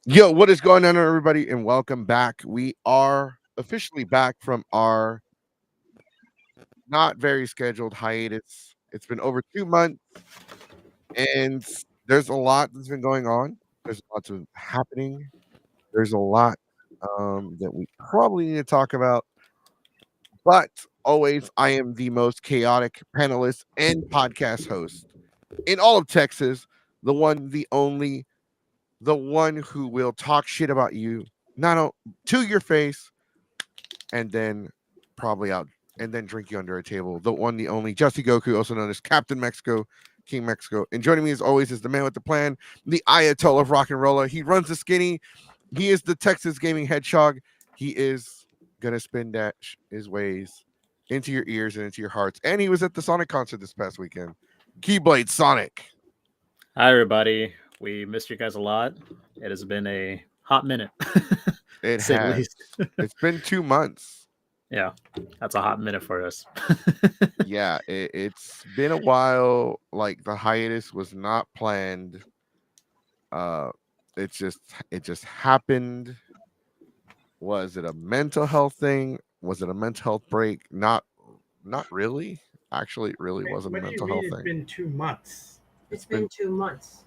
Yo, what is going on, everybody, and welcome back. We are officially back from our not very scheduled hiatus. It's been over 2 months, and there's a lot that's been going on. There's lots of happening. There's a lot that we probably need to talk about. But always, I am the most chaotic panelist and podcast host in all of Texas. The one, the only, the one who will talk shit about you, to your face, and then probably out and then drink you under a table. The one, the only Justy Goku, also known as Captain Mexico, King Mexico. And joining me as always is the man with the plan, the Ayatollah of rock and roller. He runs the skinny. He is the Texas gaming hedgehog. He is gonna spin dash his ways into your ears and into your hearts. And he was at the Sonic concert this past weekend. Keyblade Sonic. Hi, everybody. We missed you guys a lot. It has been a hot minute, It to say the has. least. It's been 2 months. Yeah, that's a hot minute for us. Yeah, it's been a while. Like the hiatus was not planned. Uh, it just happened. Was it a mental health thing? Was it a mental health break? Not really. Actually, it really wasn't a What do you mental mean health it's thing. been 2 months? It's been 2 months.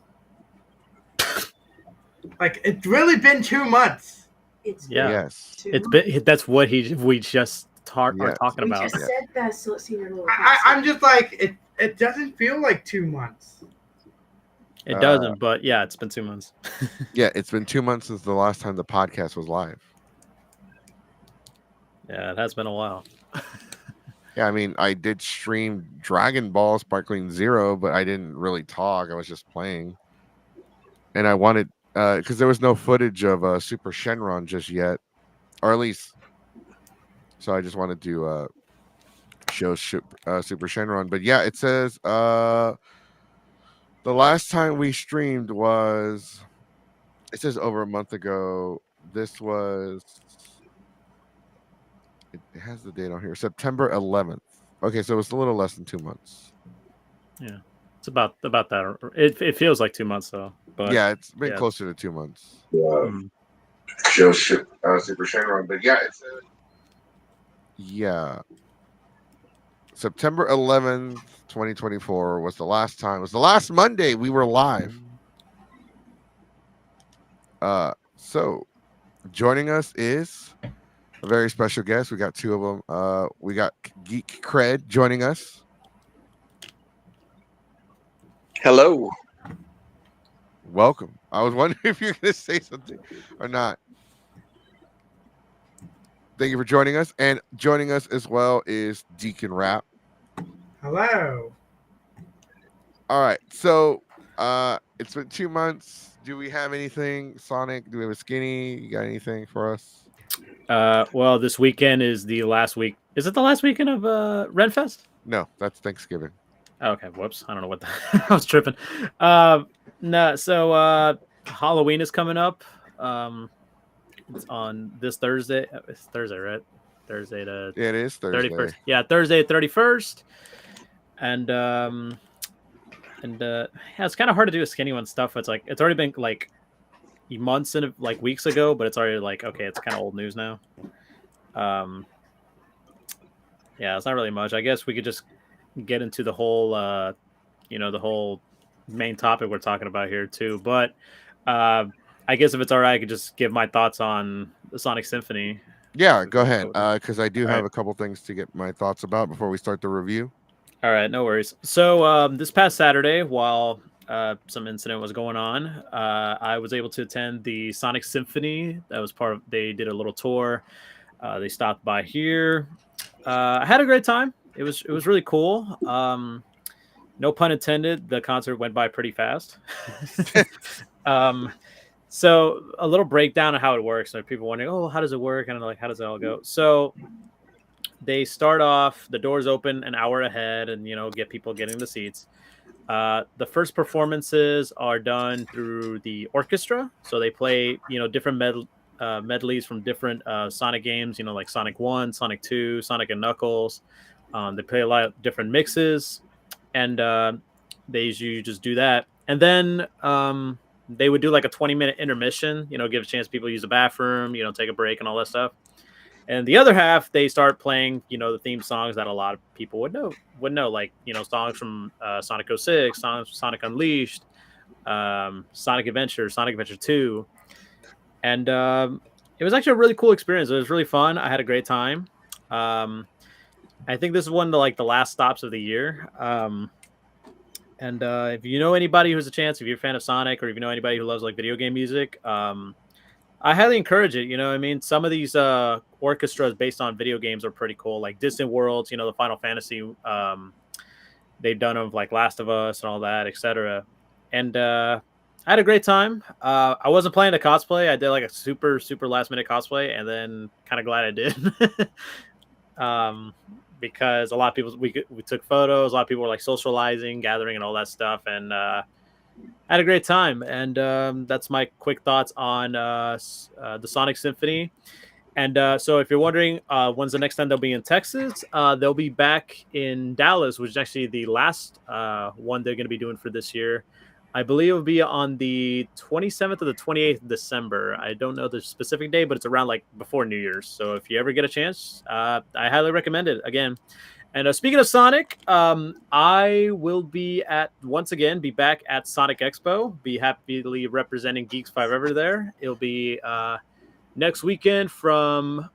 Like, it's really been 2 months. It's Yeah. been Yes. two It's months. been that's what we just are Yes. talking We about. just said that, so senior little. I'm just like, it doesn't feel like 2 months. It doesn't, but yeah, it's been 2 months. Yeah, it's been 2 months since the last time the podcast was live. Yeah, it has been a while. Yeah, I mean, I did stream Dragon Ball Sparkling Zero, but I didn't really talk. I was just playing, and I wanted because there was no footage of Super Shenron just yet, or at least, so I just wanted to show Super Shenron. But yeah, it says the last time we streamed was, it says over a month ago. This was, it has the date on here, September 11th. Okay, so it's a little less than 2 months. Yeah, it's about that. It feels like 2 months though. But Yeah, it's been yeah. closer to 2 months. Mm. Show Super Shenron, but yeah, it's yeah. September 11th, 2024 was the last time. It was the last Monday we were live. So joining us is a very special guest. We got two of them. We got Geek Cred joining us. Hello. Welcome. I was wondering if you're going to say something or not. Thank you for joining us. And joining us as well is Deacon Rap. Hello. All right. So it's been 2 months. Do we have anything, Sonic? Do we have a skinny? You got anything for us? Well, this weekend is the last week. Is it the last weekend of Renfest? No, that's Thanksgiving. Okay, whoops. I don't know what the I was tripping. No, so Halloween is coming up. It's on this Thursday. It's Thursday, right? Thursday to Yeah, it is Thursday. 31st. Yeah, Thursday 31st. And yeah, it's kind of hard to do a skinny one stuff. It's like it's already been like months and like weeks ago, but it's already like okay, it's kind of old news now. Yeah, it's not really much. I guess we could just get into the whole the whole main topic we're talking about here too. But I guess if it's all right, I could just give my thoughts on the Sonic Symphony. Yeah, go ahead. Because I do All have right. a couple things to get my thoughts about before we start the review. All right, no worries. So this past Saturday, while some incident was going on, I was able to attend the Sonic Symphony. That was part of. They did a little tour. They stopped by here. I had a great time. It was really cool. No pun intended. The concert went by pretty fast. So a little breakdown of how it works. So people wondering, oh, how does it work? And like, how does it all go? So they start off, the doors open an hour ahead, and get people getting the seats. The first performances are done through the orchestra, so they play different medleys from different Sonic games. Like Sonic 1, Sonic 2, Sonic and Knuckles. They play a lot of different mixes, and they usually just do that. And then they would do like a 20-minute intermission, give a chance people to use the bathroom, take a break and all that stuff. And the other half, they start playing, the theme songs that a lot of people would know, like, songs from Sonic 06, songs from Sonic Unleashed, Sonic Adventure, Sonic Adventure 2. And it was actually a really cool experience. It was really fun. I had a great time. I think this is one of the last stops of the year. And if you know anybody who's a chance, if you're a fan of Sonic, or if you know anybody who loves like video game music, I highly encourage it. I mean, some of these orchestras based on video games are pretty cool, like Distant Worlds, the Final Fantasy. They've done of like Last of Us and all that, etc. And I had a great time. I wasn't planning to cosplay. I did like a super, super last minute cosplay, and then kind of glad I did. Because a lot of people, we took photos. A lot of people were like socializing, gathering, and all that stuff. And had a great time. And that's my quick thoughts on the Sonic Symphony. And so if you're wondering when's the next time they'll be in Texas, they'll be back in Dallas, which is actually the last one they're going to be doing for this year. I believe it will be on the 27th or the 28th of December. I don't know the specific day, but it's around like before New Year's. So if you ever get a chance, I highly recommend it again. And speaking of Sonic, I will be back at Sonic Expo. Be happily representing Geeks 5 Ever there. It'll be next weekend from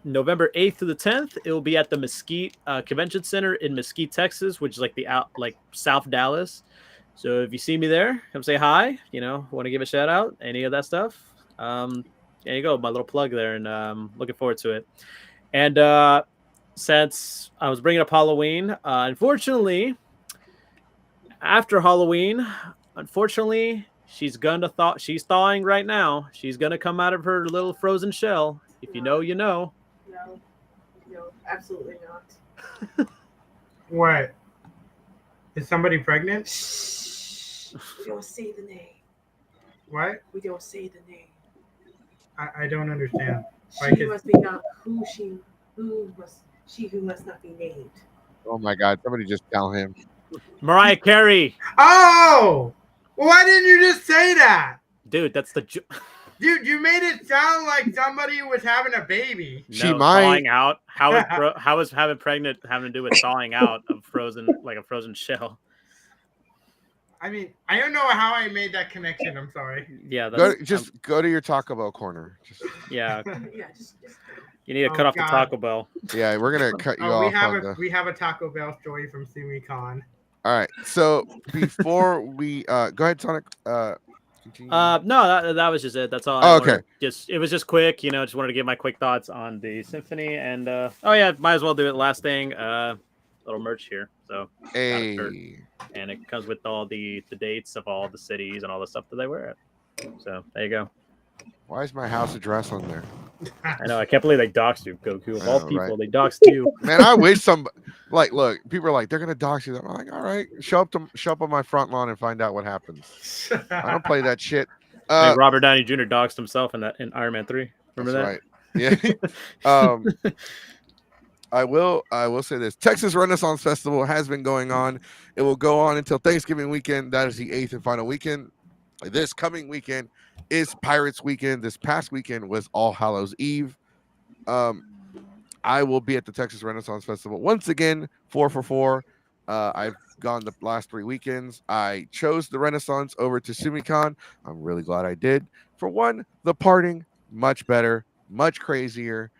November 8th to the 10th. It will be at the Mesquite Convention Center in Mesquite, Texas, which is like South Dallas. So if you see me there, come say hi. Want to give a shout out, any of that stuff. There you go, my little plug there, and looking forward to it. And since I was bringing up Halloween, unfortunately, after Halloween, she's she's thawing right now. She's gonna come out of her little frozen shell. If you know, you know. No, absolutely not. What? Is somebody pregnant? Shh. We don't say the name. What? We don't say the name. I don't understand. She must be not who must not be named. Oh my God! Somebody just tell him. Mariah Carey. Oh! Why didn't you just say that? Dude, that's the... Dude, you made it sound like somebody was having a baby. She might. Thawing out. How is having pregnant having to do with thawing out of a frozen shell? I mean, I don't know how I made that connection. I'm sorry. Yeah, Go to your Taco Bell corner. Yeah. Yeah, just You need to cut off the Taco Bell. Yeah, we're gonna cut you off. We have a Taco Bell story from TSUMICON. All right. So before we go ahead, Sonic. Continue. No, that was just it. That's all. Okay. It was just quick. Just wanted to give my quick thoughts on the symphony, and might as well do it. Last thing, little merch here. So hey, and it comes with all the dates of all the cities and all the stuff that they were at. So there you go. Why is my house address on there? I know. I can't believe they doxed you, Goku. Of all people, right. They doxed you. Man, I wish look, people are like, they're gonna dox you. I'm like, all right, show up on my front lawn and find out what happens. I don't play that shit. Robert Downey Jr. doxed himself in Iron Man 3. Remember that? Right. Yeah. I will say this. Texas Renaissance Festival has been going on. It will go on until Thanksgiving weekend. That is the 8th and final weekend. This coming weekend is Pirates Weekend. This past weekend was All Hallows Eve. I will be at the Texas Renaissance Festival once again, 4 for 4. I've gone the last 3 weekends. I chose the Renaissance over to TSUMICON. I'm really glad I did. For one, the partying much better, much crazier,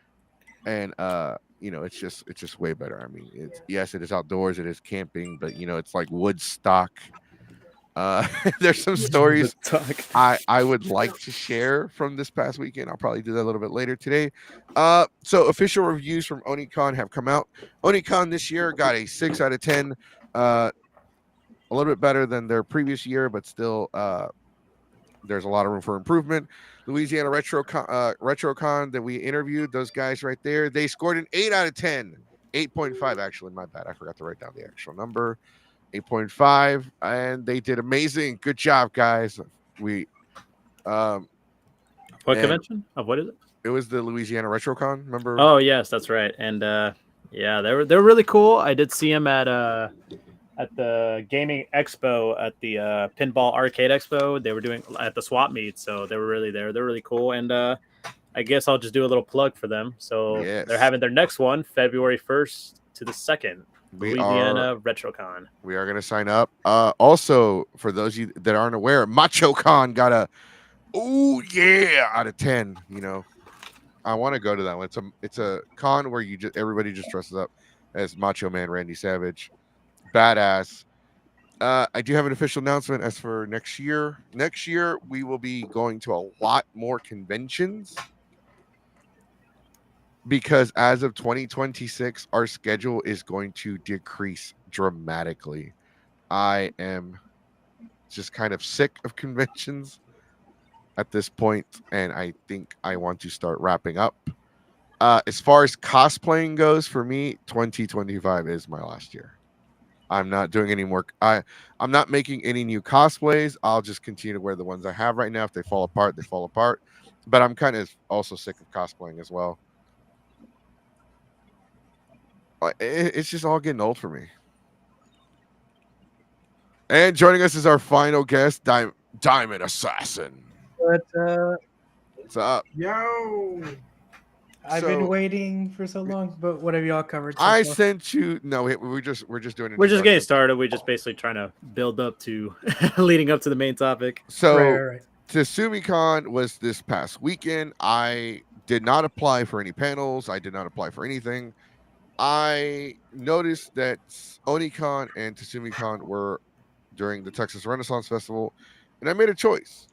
and it's just way better. I mean, yes, it is outdoors, it is camping, but it's like Woodstock. There's some stories I would like to share from this past weekend. I'll probably do that a little bit later today. So official reviews from OniCon have come out. OniCon this year got a 6 out of 10. A little bit better than their previous year, but still there's a lot of room for improvement. Louisiana RetroCon that we interviewed, those guys right there, they scored an 8 out of 10. 8.5 actually, my bad. I forgot to write down the actual number. 8.5, and they did amazing. Good job, guys. We what convention? What is it? It was the Louisiana RetroCon, remember? Oh yes, that's right. And they were really cool. I did see them at at the gaming expo at the pinball arcade expo. They were doing at the swap meet, so they were really there. They're really cool, and I guess I'll just do a little plug for them. So Yes. they're having their next one February 1st to the 2nd, We Louisiana RetroCon. We are going to sign up. Also, for those of you that aren't aware, Macho Con got a out of 10. You know, I want to go to that one. It's a con where everybody just dresses up as Macho Man Randy Savage, badass. I do have an official announcement as for next year. Next year we will be going to a lot more conventions because as of 2026, our schedule is going to decrease dramatically. I am just kind of sick of conventions at this point, and I think I want to start wrapping up. As far as cosplaying goes, for me, 2025 is my last year. I'm not doing any more. I'm not making any new cosplays. I'll just continue to wear the ones I have right now. If they fall apart, they fall apart. But I'm kind of also sick of cosplaying as well. It's just all getting old for me. And joining us is our final guest, Diamond Assassin. What's up? Yo. I've been waiting for so long, but what have y'all covered? So I far? sent you. No, we're just doing. We're just getting started. We're just basically trying to build up to leading up to the main topic. So, right. TSUMICON was this past weekend. I did not apply for any panels. I did not apply for anything. I noticed that Onicon and TSUMICON were during the Texas Renaissance Festival, and I made a choice.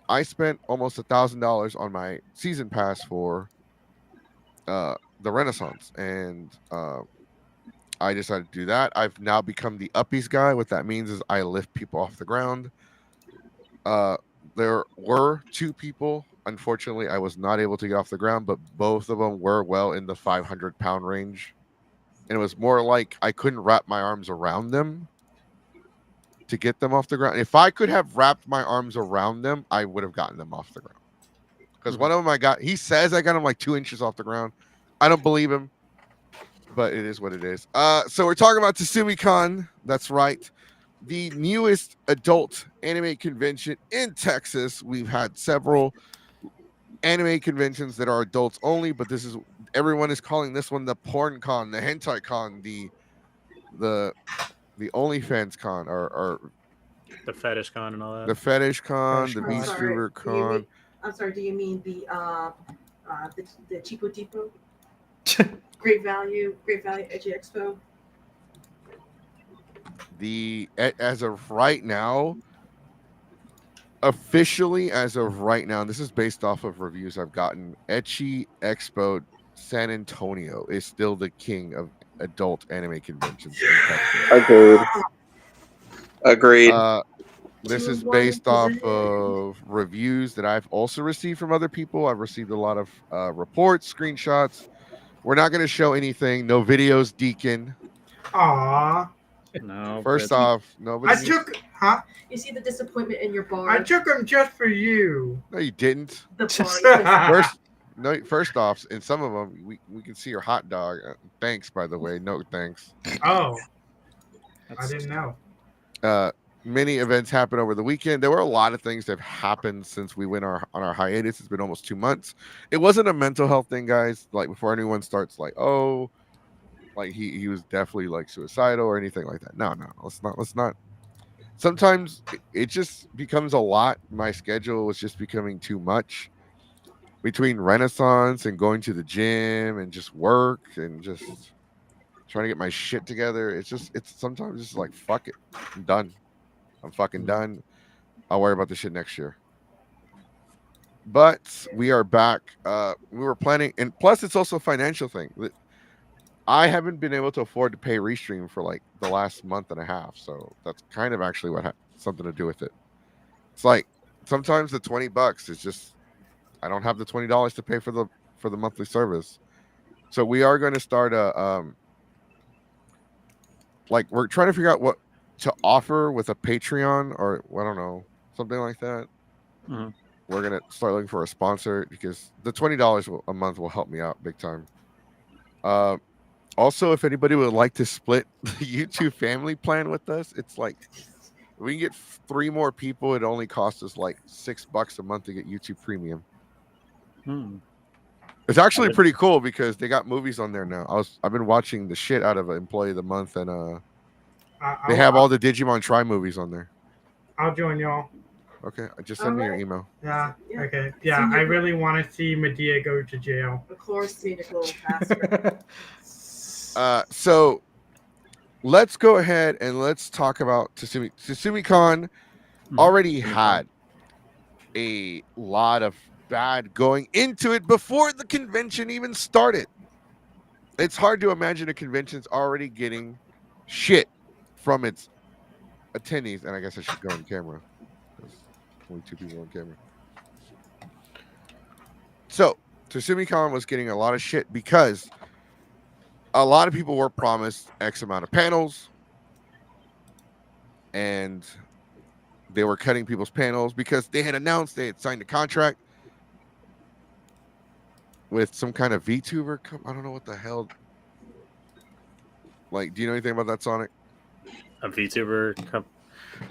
I spent almost $1,000 on my season pass for the Renaissance, and I decided to do that. I've now become the uppies guy. What that means is I lift people off the ground. There were 2 people. Unfortunately, I was not able to get off the ground, but both of them were well in the 500-pound range. And it was more like I couldn't wrap my arms around them to get them off the ground. If I could have wrapped my arms around them, I would have gotten them off the ground. Because one of them he says I got him like 2 inches off the ground. I don't believe him, but it is what it is. So we're talking about TSUMICON. That's right. The newest adult anime convention in Texas. We've had several anime conventions that are adults only, but everyone is calling this one the porn con, the hentai con, the OnlyFans con, or The fetish con and all that. the fetish con, Fetish the con. beast river con. I'm sorry. Do you mean the Cheapo Depot? Great Value Edgy Expo. As of right now, officially as of right now, and this is based off of reviews I've gotten, Ecchi Expo San Antonio is still the king of adult anime conventions in Texas. Agreed. This is based off of reviews that I've also received from other people. I've received a lot of reports, screenshots. We're not going to show anything. No videos, Deacon. Aw. No. First but- off, nobody. You see the disappointment in your bar. I took them just for you. No, you didn't. the bar. First off, in some of them, we can see your hot dog. Thanks, by the way. No thanks. Oh, I that's- didn't know. Many events happened over the weekend. There were a lot of things that have happened since we went on our hiatus. It's been almost 2 months. It wasn't a mental health thing, guys. Like before anyone starts like, oh, like he was definitely like suicidal or anything like that. No. Let's not. Sometimes it just becomes a lot. My schedule was just becoming too much between Renaissance and going to the gym and just work and just trying to get my shit together. It's sometimes just like, fuck it. I'm done. I'm fucking done. I'll worry about this shit next year. But we are back. We were planning, and plus it's also a financial thing. I haven't been able to afford to pay Restream for like the last month and a half, so that's kind of actually what something to do with it. It's like sometimes the $20 is just I don't have the $20 to pay for the monthly service. So we are going to start like we're trying to figure out what to offer with a Patreon or I don't know, something like that. Mhm. We're gonna start looking for a sponsor because the $20 a month will help me out big time. Also, if anybody would like to split the YouTube family plan with us, it's like we can get 3 more people. It only costs us like $6 a month to get YouTube Premium. It's actually pretty cool because they got movies on there now. I've been watching the shit out of Employee of the Month, and they have all the Digimon Tri movies on there. I'll join y'all. Okay, just send me your Alright. email. Yeah. Yeah. Okay. Yeah, I really want to see Medea go to jail. Of course, need a little faster. So let's go ahead and let's talk about TSUMI. TSUMICON already had a lot of bad going into it before the convention even started. It's hard to imagine a convention's already getting shit from its attendees, and I guess I should go on camera because only 2 people on camera. So TSUMICON was getting a lot of shit because a lot of people were promised X amount of panels, and they were cutting people's panels because they had announced they had signed a contract with some kind of VTuber. I don't know what the hell. Like, do you know anything about that, Sonic? A VTuber.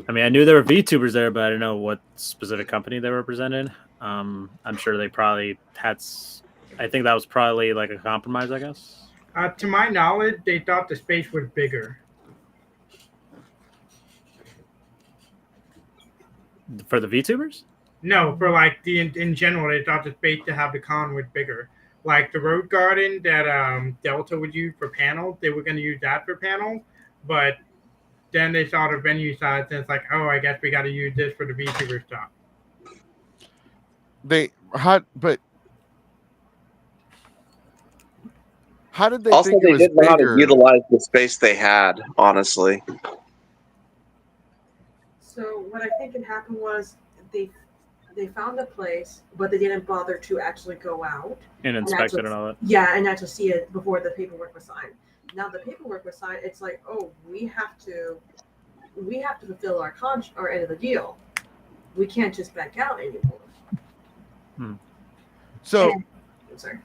I mean, I knew there were VTubers there, but I didn't know what specific company they represented. I'm sure they probably had. I think that was probably like a compromise, I guess. To my knowledge, they thought the space was bigger. For the VTubers? No, for like in general, they thought the space to have the con was bigger. Like the road garden that Delta would use for panels, they were going to use that for panels, but then they saw the venue size and it's like, oh, I guess we got to use this for the VTuber stuff. How did they Also, think they it was didn't know how to bigger? utilize the space they had, honestly. So what I think had happened was they found a place, but they didn't bother to actually go out And inspect it and all that. Yeah, and actually see it before the paperwork was signed. Now the paperwork was signed. It's like, oh, we have to fulfill our end of the deal. We can't just back out anymore. So, I'm sorry.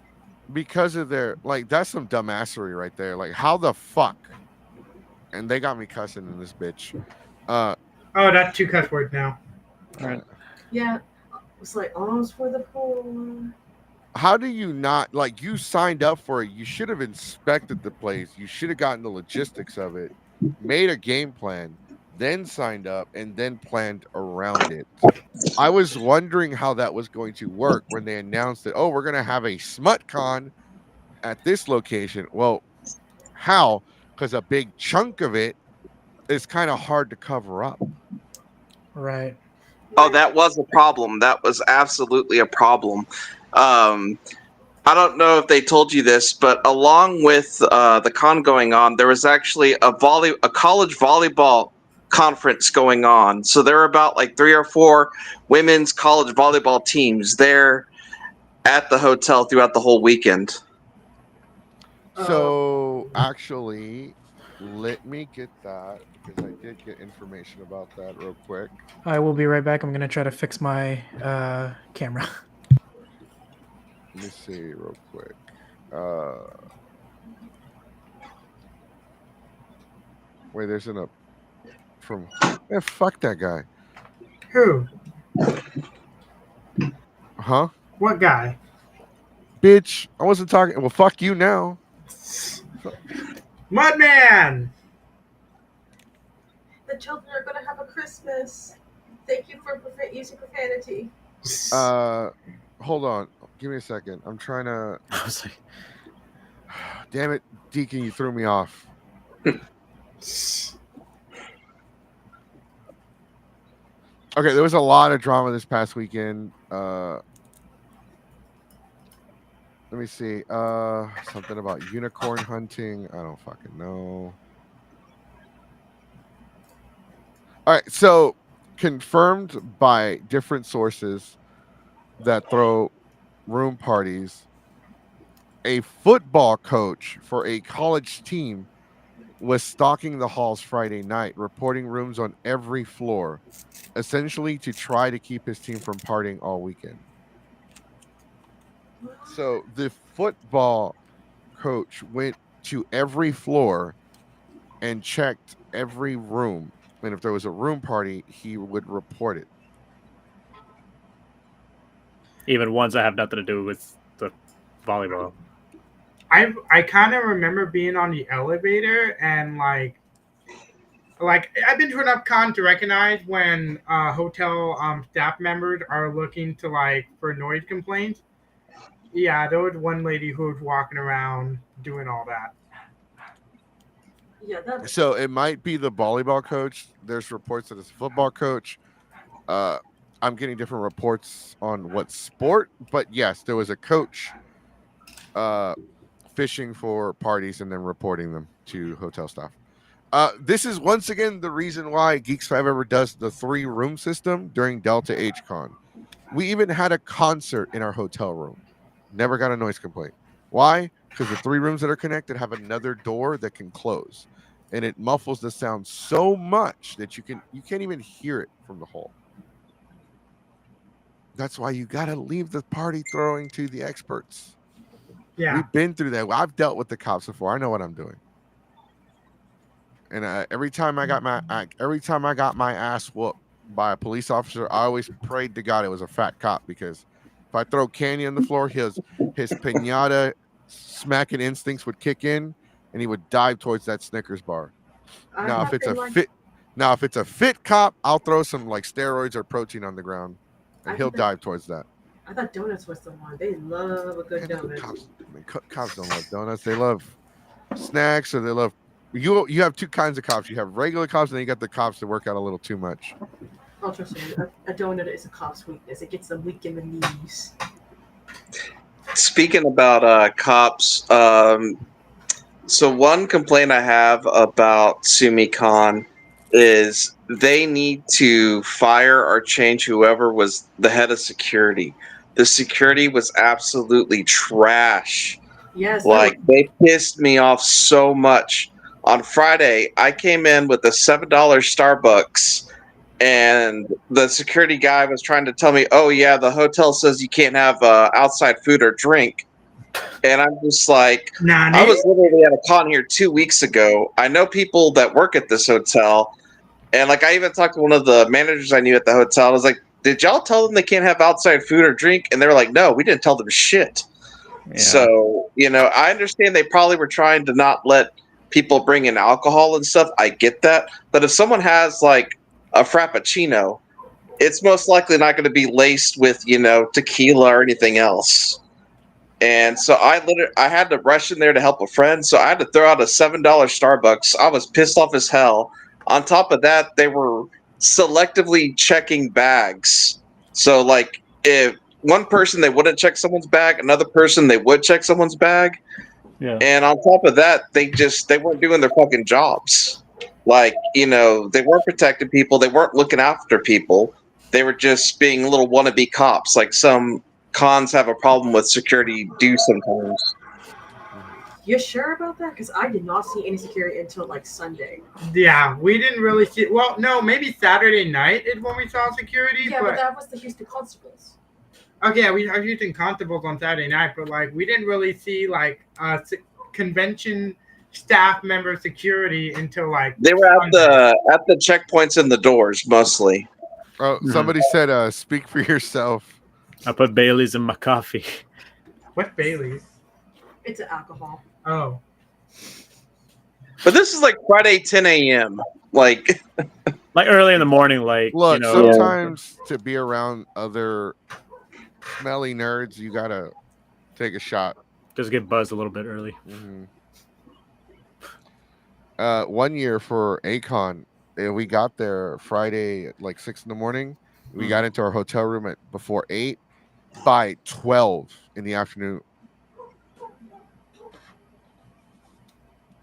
because of their that's some dumbassery right there. Like, how the fuck? And they got me cussing in this bitch. Oh, that's 2 cuss words now. Right. Yeah, it's like almost for the poor. How do you not you signed up for it? You should have inspected the place. You should have gotten the logistics of it, made a game plan, then signed up, and then planned around it. I was wondering how that was going to work when they announced that, oh, we're going to have a SmutCon at this location. Well, how? Because a big chunk of it is kind of hard to cover up. Right. Oh, that was a problem. That was absolutely a problem. I don't know if they told you this, but along with the con going on, there was actually a college volleyball conference going on. So there were about 3 or 4 women's college volleyball teams there at the hotel throughout the whole weekend. So actually, let me get that because I did get information about that real quick. I will be right back. I'm going to try to fix my camera. Let me see real quick. Wait, there's an up from. Fuck that guy. Who? Huh? What guy? Bitch, I wasn't talking. Well, fuck you now. Mudman! The children are going to have a Christmas. Thank you for using profanity. Hold on. Give me a second. I'm trying to. I was like, damn it, Deacon, you threw me off. Okay, there was a lot of drama this past weekend. Let me see. Something about unicorn hunting. I don't fucking know. All right, so confirmed by different sources that throw room parties, a football coach for a college team was stalking the halls Friday night, reporting rooms on every floor, essentially to try to keep his team from partying all weekend. So the football coach went to every floor and checked every room. And if there was a room party, he would report it. Even ones that have nothing to do with the volleyball. I kind of remember being on the elevator and like I've been to enough con to recognize when hotel staff members are looking to like for noise complaints. Yeah, there was one lady who was walking around doing all that. Yeah, that. So it might be the volleyball coach. There's reports that it's a football coach. I'm getting different reports on what sport, but yes, there was a coach fishing for parties and then reporting them to hotel staff. This is once again the reason why Geeks 5 ever does the 3-room system during Delta HCon. We even had a concert in our hotel room. Never got a noise complaint. Why? Because the 3 rooms that are connected have another door that can close, and it muffles the sound so much that you can't even hear it from the hall. That's why you gotta leave the party throwing to the experts. Yeah. We've been through that. I've dealt with the cops before. I know what I'm doing. And every time I got my ass whooped by a police officer, I always prayed to God it was a fat cop, because if I throw candy on the floor, his pinata smacking instincts would kick in, and he would dive towards that Snickers bar. Now, if it's a fit cop, I'll throw some like steroids or protein on the ground, and he'll dive towards that. I thought donuts was the one. They love a good donut. Cops don't love donuts. They love snacks, or they love. You have 2 kinds of cops. You have regular cops, and then you got the cops that work out a little too much. Oh, trust me, a donut is a cop's weakness. It gets them weak in the knees. Speaking about cops, so one complaint I have about TSUMICON is they need to fire or change whoever was the head of security. The security was absolutely trash. Yes. Like, they pissed me off so much. On Friday, I came in with a $7 Starbucks, and the security guy was trying to tell me, oh, yeah, the hotel says you can't have outside food or drink. And I'm just like, I was literally at a con here 2 weeks ago. I know people that work at this hotel. And like, I even talked to one of the managers I knew at the hotel. I was like, did y'all tell them they can't have outside food or drink? And they were like, no, we didn't tell them shit. Yeah. So, I understand they probably were trying to not let people bring in alcohol and stuff. I get that. But if someone has like a Frappuccino, it's most likely not going to be laced with, tequila or anything else. And so I had to rush in there to help a friend. So I had to throw out a $7 Starbucks. I was pissed off as hell. On top of that, they were selectively checking bags. So like, if one person, they wouldn't check someone's bag, another person, they would check someone's bag. Yeah. And on top of that, they weren't doing their fucking jobs. Like, they weren't protecting people. They weren't looking after people. They were just being little wannabe cops. Like some cons have a problem with security do sometimes. You sure about that? Because I did not see any security until like Sunday. Yeah, we didn't really see. Well, no, maybe Saturday night is when we saw security. Yeah, but that was the Houston Constables. Okay, we are Houston Constables on Saturday night, but like we didn't really see like convention staff member security until like they were at the checkpoints and the doors mostly. Oh, somebody said, "Speak for yourself." I put Bailey's in my coffee. What's Bailey's? It's an alcohol. Oh. But this is like Friday 10 a.m. Like early in the morning. Like, look, sometimes to be around other smelly nerds, you gotta take a shot. Just get buzzed a little bit early. Mm-hmm. 1 year for Acon, we got there Friday at like 6 a.m. We got into our hotel room before 8. By 12 in the afternoon.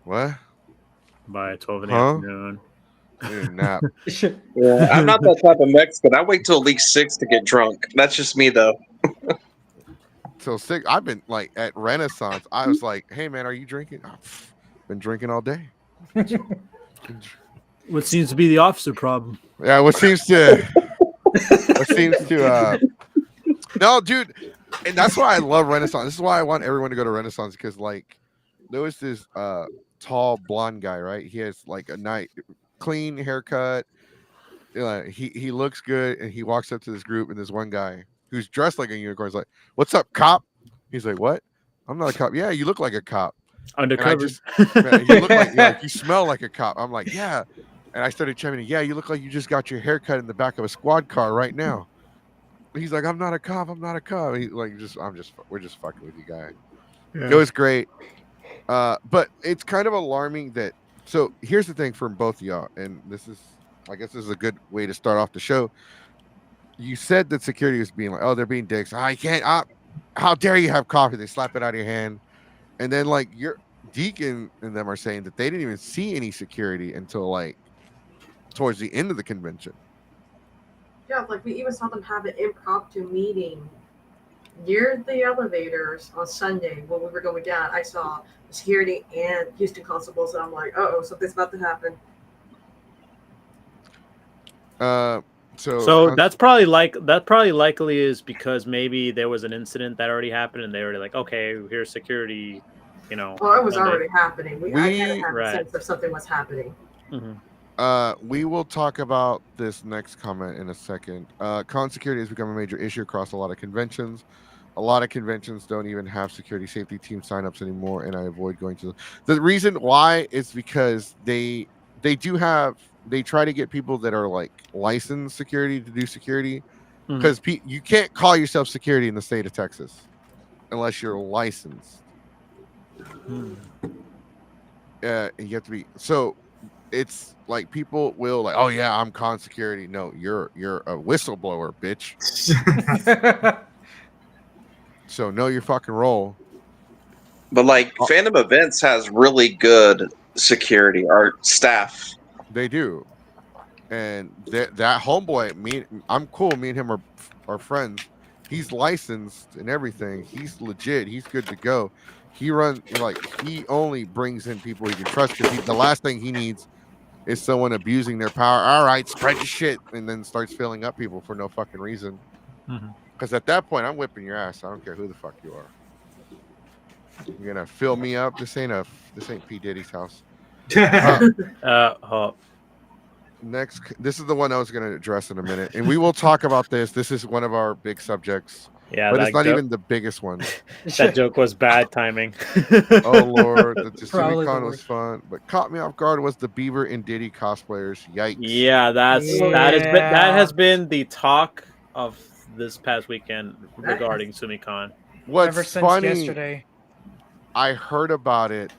What? By 12 in the afternoon. Nap. Yeah, I'm not that type of Mexican. I wait till at least 6 to get drunk. That's just me, though. Till 6. I've been like at Renaissance. I was like, "Hey, man, are you drinking?" Been drinking all day. What seems to be the officer problem? Yeah, what seems to. No, dude, and that's why I love Renaissance. This is why I want everyone to go to Renaissance, because like there was this tall blonde guy, right? He has like a nice clean haircut. He looks good, and he walks up to this group, and this one guy who's dressed like a unicorn is like, "What's up, cop?" He's like, "What? I'm not a cop." "Yeah, you look like a cop." And I Undercover. just, man, you look like you smell like a cop. I'm like, "Yeah." And I started chiming in, "Yeah, you look like you just got your haircut in the back of a squad car right now." He's like, "I'm not a cop. I'm not a cop." He like we're just fucking with you, guy. It was great. But it's kind of alarming that. So here's the thing for both of y'all, and I guess this is a good way to start off the show. You said that security was being like, "Oh, they're being dicks. I can't. How dare you have coffee?" They slap it out of your hand, and then like your Deacon and them are saying that they didn't even see any security until like towards the end of the convention. Yeah, like we even saw them have an impromptu meeting near the elevators on Sunday when we were going down. I saw security and Houston constables, and I'm like, oh, something's about to happen. So that's probably likely is because maybe there was an incident that already happened, and they were like, okay, here's security. Well, it was already happening. I had to have right. a sense that something was happening. Mm-hmm. We will talk about this next comment in a second. Con security has become a major issue across a lot of conventions. A lot of conventions don't even have security safety team signups anymore, and I avoid going to the reason why is because they try to get people that are like licensed security to do security, because you can't call yourself security in the state of Texas unless you're licensed. You have to be. So it's like people will like, "Oh yeah, I'm con security." No, you're a whistleblower, bitch. So know your fucking role. But like Phantom Events has really good security, our staff. They do. And that homeboy, I'm cool. Me and him are friends. He's licensed and everything. He's legit. He's good to go. He only brings in people he can trust, because the last thing he needs is someone abusing their power. All right, spread your shit, and then starts filling up people for no fucking reason. Because at that point, I'm whipping your ass. I don't care who the fuck you are. You're gonna fill me up. This ain't P Diddy's house. Next, this is the one I was going to address in a minute, and we will talk about this. This is one of our big subjects. Yeah, but it's not even the biggest one. That joke was bad timing. Oh Lord, the TSUMICON was fun, but caught me off guard was the Bieber and Diddy cosplayers. Yikes! Yeah, that has been the talk of this past weekend regarding TSUMICON. What's ever since funny, yesterday. I heard about it.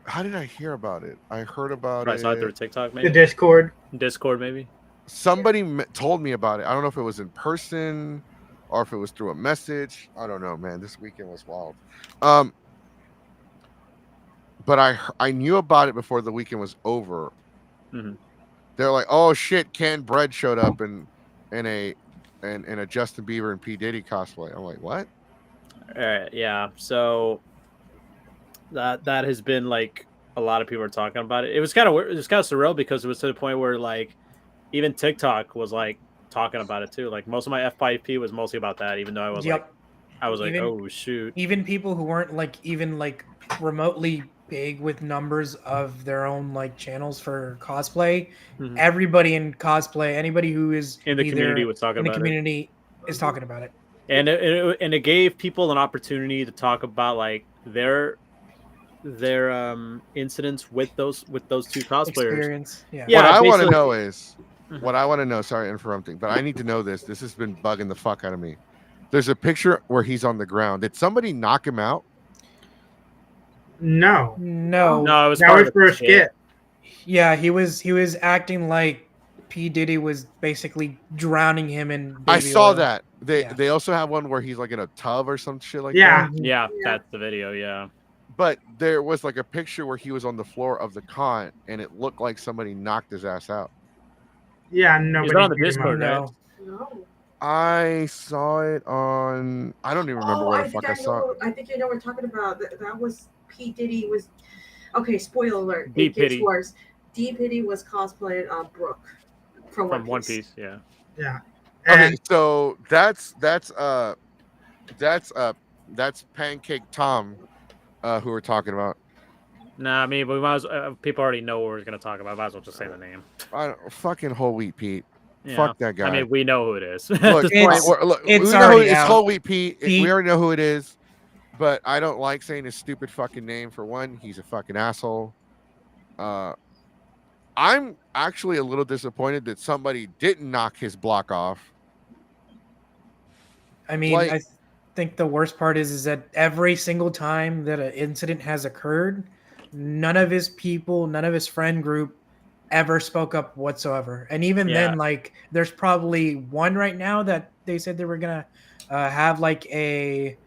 How did I hear about it? I heard about it. I saw it through TikTok, maybe. The Discord, maybe. Somebody told me about it. I don't know if it was in person or if it was through a message. I don't know, man. This weekend was wild. But I knew about it before the weekend was over. They're like, "Oh shit, canned bread showed up in a Justin Bieber and P Diddy cosplay." I'm like, "What?" Yeah. So that has been like a lot of people are talking about it. It was kind of surreal because it was to the point where like even TikTok was like talking about it too. Like most of my F5P was mostly about that, even though I was like, oh shoot. Even people who weren't like even like remotely big with numbers of their own like channels for cosplay, everybody in cosplay, anybody who is in the community was talking about it. Is talking about it. And it gave people an opportunity to talk about like their incidents with those two cosplayers. Experience. Yeah. What I want to know is sorry interrupting, but I need to know this. This has been bugging the fuck out of me. There's a picture where he's on the ground. Did somebody knock him out? No, it was that was for a skit. Yeah, he was acting like P Diddy was basically drowning him in baby I saw oil. that. They also have one where he's like in a tub or some shit like that. Yeah, that's the video. Yeah. But there was like a picture where he was on the floor of the con, and it looked like somebody knocked his ass out. Yeah, nobody. He's on the Discord, right? No. I saw it on. I don't even remember where the fuck I saw it. I think you know what we're talking about. That was P Diddy was. Okay, spoiler alert. D It gets worse. D Diddy was cosplaying Brooke from One Piece. Yeah. Yeah. Okay, so that's That's Pancake Tom, who we're talking about. Nah, I mean, we might as people already know what we're gonna talk about. Might as well just say the name. Fucking whole wheat Pete. You Fuck know? that guy. I mean, we know who it is. At Look, this point. look, it's we know who already it's out. whole wheat Pete. We Pete. already know who it is. But I don't like saying his stupid fucking name. For one, he's a fucking asshole. I'm actually a little disappointed that somebody didn't knock his block off. I mean, Like- I think the worst part is that every single time that an incident has occurred, none of his people, none of his friend group ever spoke up whatsoever. And even Yeah. then, like, there's probably one right now that they said they were gonna have like a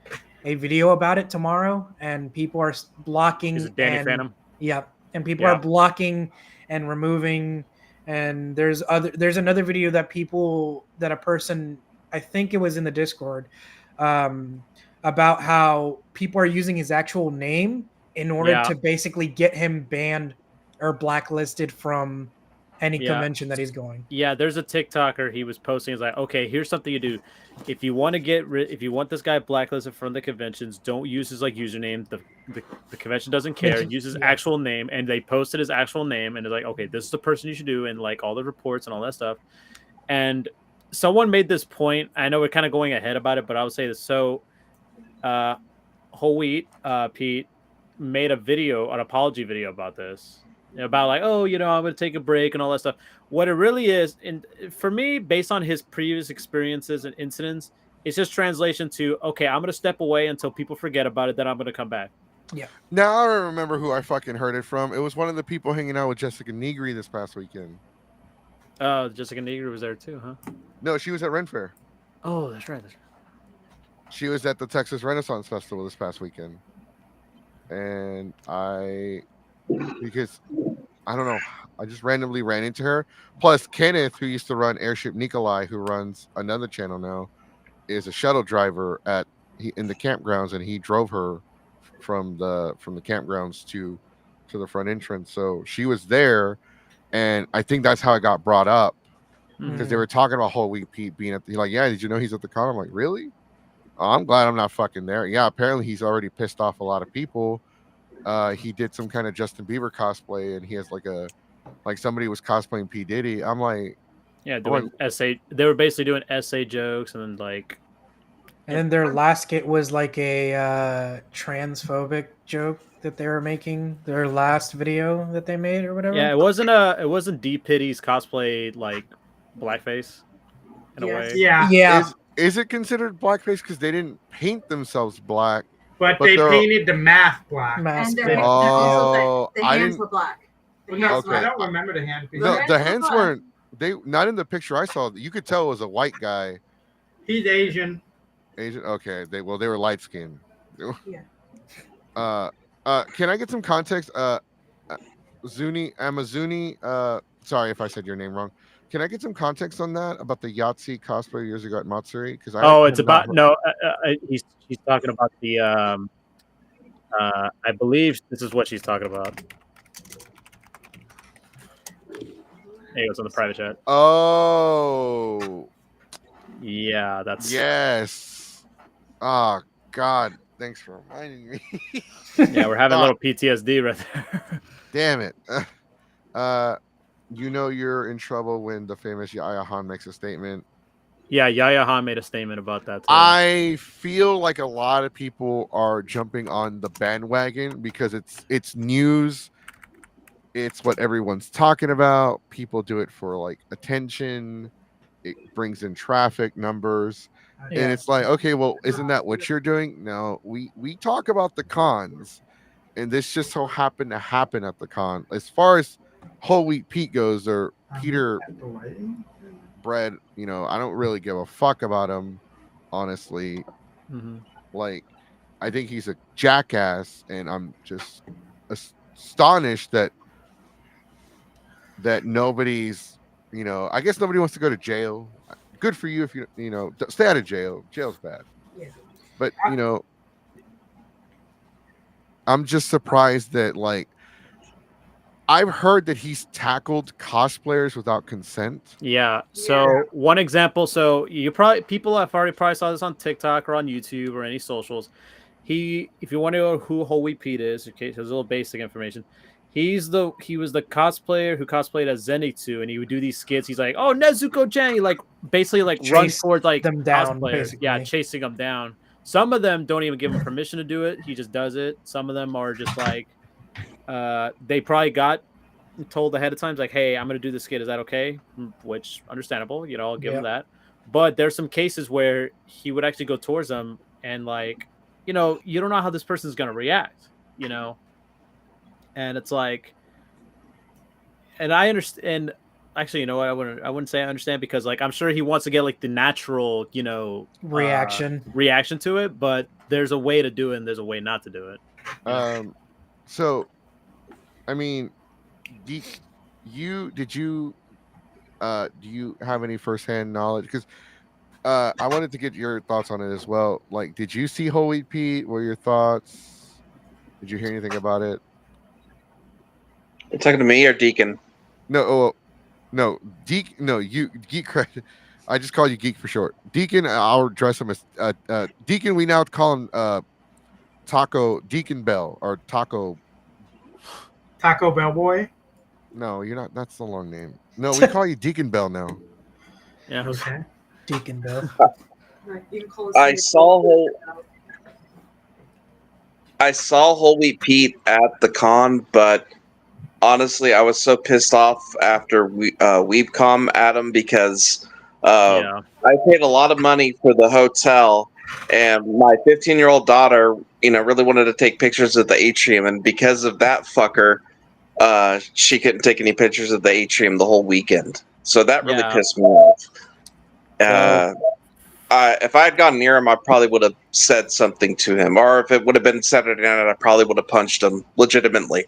video about it tomorrow, and people are blocking. Is it Danny and Phantom? Yeah, and people Yeah. are blocking and removing. And there's another video that a person, I think it was in the Discord, about how people are using his actual name in order Yeah. to basically get him banned or blacklisted from any Yeah. convention that he's going. Yeah, there's a TikToker. He was posting. He's like, okay, here's something you do. If you want to if you want this guy blacklisted from the conventions, don't use his like username. The convention doesn't care. Use his Yeah. actual name. And they posted his actual name, and they're like, okay, this is the person you should do, and like all the reports and all that stuff. And someone made this point. I know we're kind of going ahead about it, but I would say this. So, Whole Wheat, Pete, made a video, an apology video about this. About like, oh, I'm going to take a break and all that stuff. What it really is, and for me, based on his previous experiences and incidents, it's just translation to, okay, I'm going to step away until people forget about it, then I'm going to come back. Yeah. Now I remember who I fucking heard it from. It was one of the people hanging out with Jessica Negri this past weekend. Jessica Negri was there too, huh? No, she was at Ren Fair. Oh, that's right. She was at the Texas Renaissance Festival this past weekend. And because I don't know, I just randomly ran into her. Plus, Kenneth, who used to run Airship Nikolai, who runs another channel now, is a shuttle driver in the campgrounds, and he drove her from the campgrounds to the front entrance. So she was there, and I think that's how it got brought up because they were talking about Whole Wheat Pete being like, yeah, did you know he's at the con? I'm like, really? Oh, I'm glad I'm not fucking there. Yeah, apparently he's already pissed off a lot of people. He did some kind of Justin Bieber cosplay, and he has like somebody was cosplaying P. Diddy. I'm like, yeah, doing essay. They were basically doing essay jokes, and then like, and then their last skit was like a transphobic joke that they were making. Their last video that they made or whatever. Yeah, it wasn't D Pitty's cosplay like blackface in a way. Yeah. Is it considered blackface because they didn't paint themselves black? But they painted the mask black. And their I hands didn't. were black. Well, no, I don't remember the hand. No, the hands weren't. They not in the picture I saw. You could tell it was a white guy. He's Asian. Asian. Okay. They were light skinned. Yeah. Can I get some context? Amazuni. Sorry if I said your name wrong. Can I get some context on that about the Yahtzee cosplay years ago at Matsuri? Because it's about he's talking about the I believe this is what she's talking about. There he goes on the private chat. Oh, yeah, that's yes. Oh God, thanks for reminding me. Yeah, we're having a little PTSD right there. Damn it. You're in trouble when the famous Yaya Han makes a statement. Yeah, Yaya Han made a statement about that too. I feel like a lot of people are jumping on the bandwagon because it's news. It's what everyone's talking about. People do it for like attention. It brings in traffic numbers. Yeah. And it's like, okay, well, isn't that what you're doing? No, we talk about the cons, and this just so happened to happen at the con. As far as Whole Wheat Pete goes, or Peter Bread, I don't really give a fuck about him, honestly. Mm-hmm. Like, I think he's a jackass, and I'm just astonished that nobody's, I guess nobody wants to go to jail. Good for you if you stay out of jail. Jail's bad. Yeah. But I'm just surprised that like I've heard that he's tackled cosplayers without consent. Yeah. So Yeah. one example. So you probably people have already probably saw this on TikTok or on YouTube or any socials. If you want to know who Holy Pete is, okay, so there's a little basic information. He was the cosplayer who cosplayed as Zenitsu, and he would do these skits. He's like, "Oh, Nezuko Jenny," like basically like run Chase towards like them down, cosplayers. Yeah, basically. chasing them down. Some of them don't even give him permission to do it. He just does it. Some of them are just like, they probably got told ahead of time, like, "Hey, I'm gonna do this skit. Is that okay?" Which understandable, I'll give him that. But there's some cases where he would actually go towards them, and like, you don't know how this person's gonna react, and it's like, and I understand. Actually, you know what? I wouldn't say I understand, because like I'm sure he wants to get like the natural, reaction to it. But there's a way to do it, and there's a way not to do it. So, I mean, Geek, do you have any firsthand knowledge? Because I wanted to get your thoughts on it as well. Like, did you see Holy Pete? What were your thoughts? Did you hear anything about it? You talking to me or Deacon? No, no, Geek. No, you Geek. I just call you Geek for short. Deacon. I'll address him as Deacon. We now call him Taco Deacon Bell or Taco Bell Boy. No, you're not. That's the long name. No, we call you Deacon Bell now. Yeah. Okay. Deacon Bell. Right, you can call it I Sonic saw Boom. I saw Holy Pete at the con, but honestly, I was so pissed off after WeebCom at him because Yeah. I paid a lot of money for the hotel, and my 15-year-old daughter, really wanted to take pictures of the atrium, and because of that fucker, she couldn't take any pictures of the atrium the whole weekend. So that really Yeah. pissed me off. If I had gone near him, I probably would have said something to him, or if it would have been Saturday night, I probably would have punched him legitimately.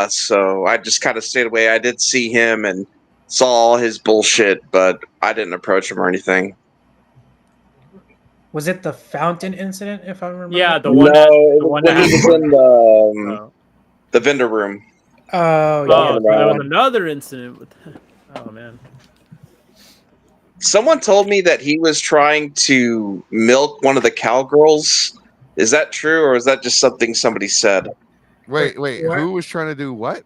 So I just kind of stayed away. I did see him and saw all his bullshit, but I didn't approach him or anything. Was it the fountain incident, if I remember? Yeah, the No, one that it was when he was in the vendor room. Oh, yeah. Oh, so there was around. another incident with. Oh man. Someone told me that he was trying to milk one of the cowgirls. Is that true, or is that just something somebody said? Wait. What? Who was trying to do what?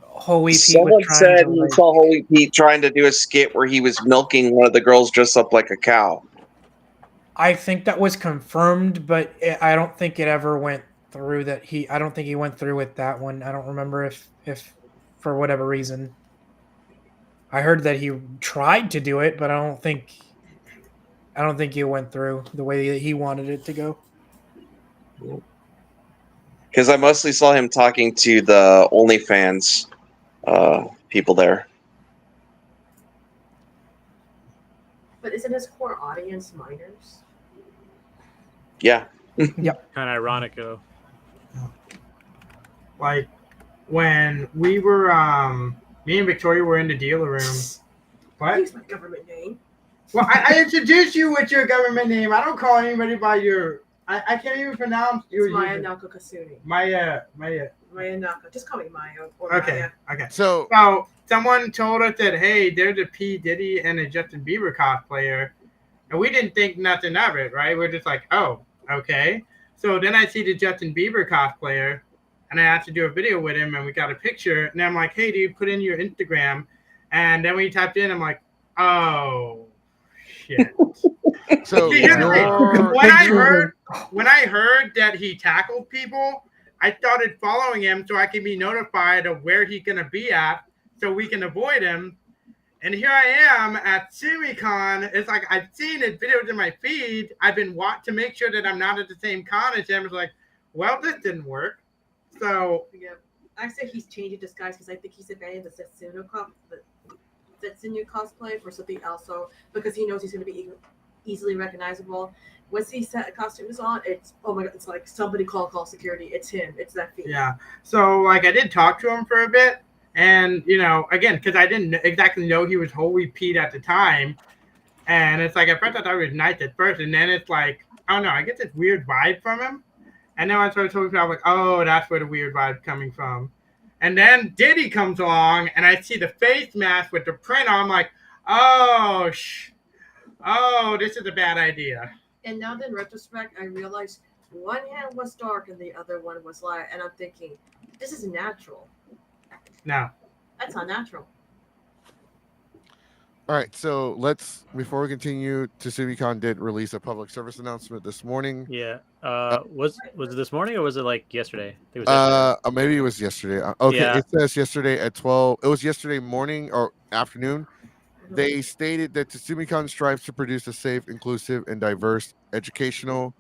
Holy Pete Someone was trying said to, he like, saw Holy Pete trying to do a skit where he was milking one of the girls dressed up like a cow. I think that was confirmed, but I don't think it ever went through. I don't think he went through with that one. I don't remember if for whatever reason. I heard that he tried to do it, but I don't think it went through the way that he wanted it to go. Because I mostly saw him talking to the OnlyFans people there. But isn't his core audience minors? Yeah. Kind of ironic though. Like when we were, me and Victoria were in the dealer room. What? Use my government name. Well, I introduced you with your government name. I don't call anybody by your. I can't even pronounce your. It's Maya Naka Kasuni. Maya. Maya Naka. Just call me Maya. Or Okay. Maya. Okay. So Someone told us that, hey, there's a P. Diddy and a Justin Bieber cosplayer. And we didn't think nothing of it, right? We're just like, oh, okay. So then I see the Justin Bieber cosplayer, and I asked to do a video with him, and we got a picture. And I'm like, hey, dude, put in your Instagram. And then when he tapped in, I'm like, oh, shit. So See, here's the thing. your- When I heard that he tackled people, I started following him so I can be notified of where he's gonna be at, so we can avoid him. And here I am at TSUMICon. It's like I've seen his videos in my feed. I've been to make sure that I'm not at the same con as him. It's like, well, this didn't work. So Yeah. I say he's changing disguise because I think he's abandoning the Setsunu cosplay for something else. So because he knows he's going to be easily recognizable. Once he set costumes on, it's oh my god, it's like somebody call security. It's him. It's that feed. yeah. So like I did talk to him for a bit, and again, because I didn't exactly know he was Holy Pete at the time, and it's like at first I thought he was nice at first, and then it's like I don't know, I get this weird vibe from him, and then I started talking to him, I was like, oh, that's where the weird vibe's coming from. And then Diddy comes along, and I see the face mask with the print on. I'm like, oh, this is a bad idea. And now, in retrospect, I realized one hand was dark and the other one was light. And I'm thinking, this is natural. No. That's not natural. All right, so before we continue, TSUMICON did release a public service announcement this morning. Yeah. Was it this morning or was it like yesterday? I think it was yesterday. Maybe it was yesterday. Okay, Yeah. It says yesterday at 12. It was yesterday morning or afternoon. They stated that TSUMICON strives to produce a safe, inclusive, and diverse educational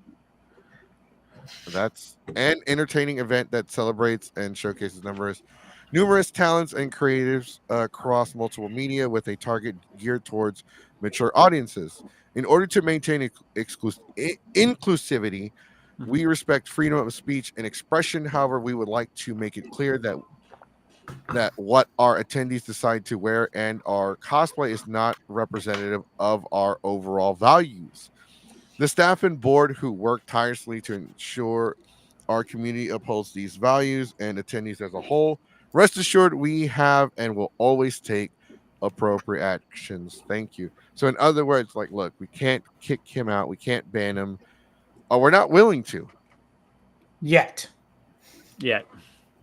and entertaining event that celebrates and showcases numerous talents and creatives across multiple media with a target geared towards mature audiences. In order to maintain inclusivity, we respect freedom of speech and expression. However, we would like to make it clear that what our attendees decide to wear and our cosplay is not representative of our overall values. The staff and board who work tirelessly to ensure our community upholds these values and attendees as a whole, rest assured we have and will always take appropriate actions. Thank you. So in other words, like, look, we can't kick him out. We can't ban him. We're not willing to. Yet. Yeah.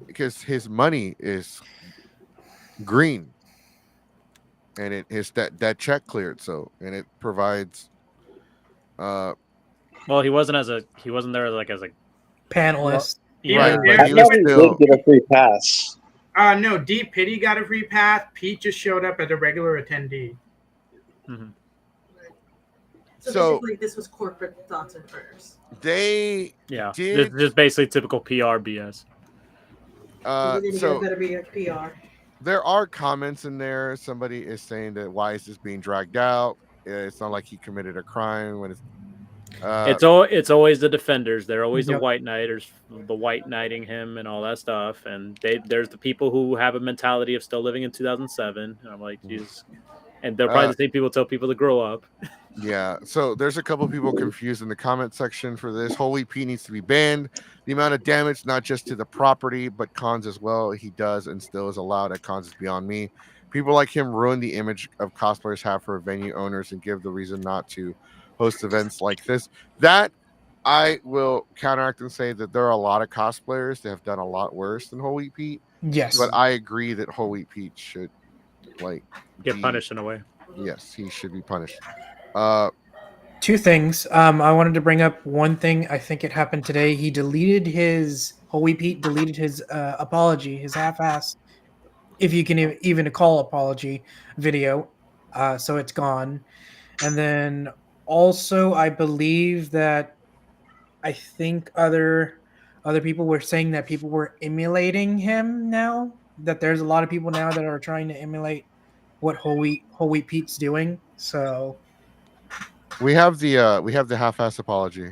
Because his money is green. And it is that check cleared, and it provides well, he wasn't there like as a panelist. Yeah, right, I know he did get a free pass. No, Deep Pity got a free pass. Pete just showed up as a regular attendee. Mm-hmm. So basically, this was corporate thoughts and prayers. They did just basically typical PR BS. So better be a PR. There are comments in there. Somebody is saying that why is this being dragged out? It's not like he committed a crime when it's always the defenders. They're always the white knighters, the white knighting him and all that stuff. And there's the people who have a mentality of still living in 2007. And I'm like, Jesus. And they're probably the same people tell people to grow up. Yeah. So there's a couple people confused in the comment section for this. Holy P needs to be banned. The amount of damage, not just to the property, but cons as well, he does and still is allowed at cons is beyond me. People like him ruin the image of cosplayers have for venue owners and give the reason not to host events like this. That I will counteract and say that there are a lot of cosplayers that have done a lot worse than Whole Wheat Pete. Yes. But I agree that Whole Wheat Pete should get punished in a way. Yes, he should be punished. Two things. I wanted to bring up one thing. I think it happened today. He deleted Whole Wheat Pete deleted his apology, his half-ass, if you can even call apology video. So it's gone. And then also, I believe that I think other people were saying that people were emulating him now. That there's a lot of people now that are trying to emulate what Whole Wheat Pete's doing. So we have the half-ass apology.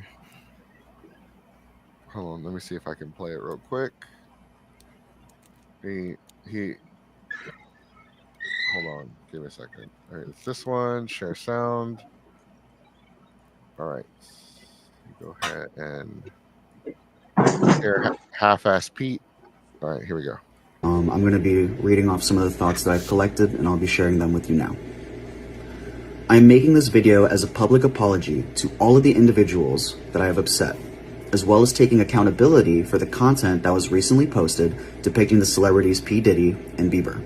Hold on, let me see if I can play it real quick. Hold on, give me a second. All right, it's this one. Share sound. All right, go ahead and share half-ass Pete. All right, here we go. I'm going to be reading off some of the thoughts that I've collected, and I'll be sharing them with you now. I'm making this video as a public apology to all of the individuals that I have upset, as well as taking accountability for the content that was recently posted depicting the celebrities P. Diddy and Bieber.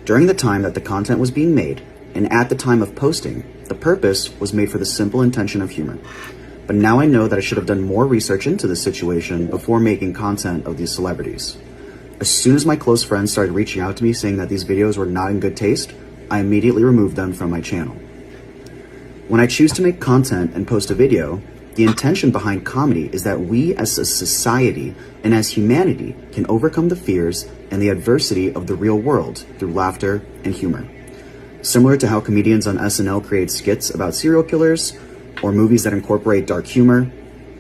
During the time that the content was being made, and at the time of posting, the purpose was made for the simple intention of humor. But now I know that I should have done more research into this situation before making content of these celebrities. As soon as my close friends started reaching out to me saying that these videos were not in good taste, I immediately removed them from my channel. When I choose to make content and post a video, the intention behind comedy is that we as a society and as humanity can overcome the fears and the adversity of the real world through laughter and humor. Similar to how comedians on SNL create skits about serial killers or movies that incorporate dark humor,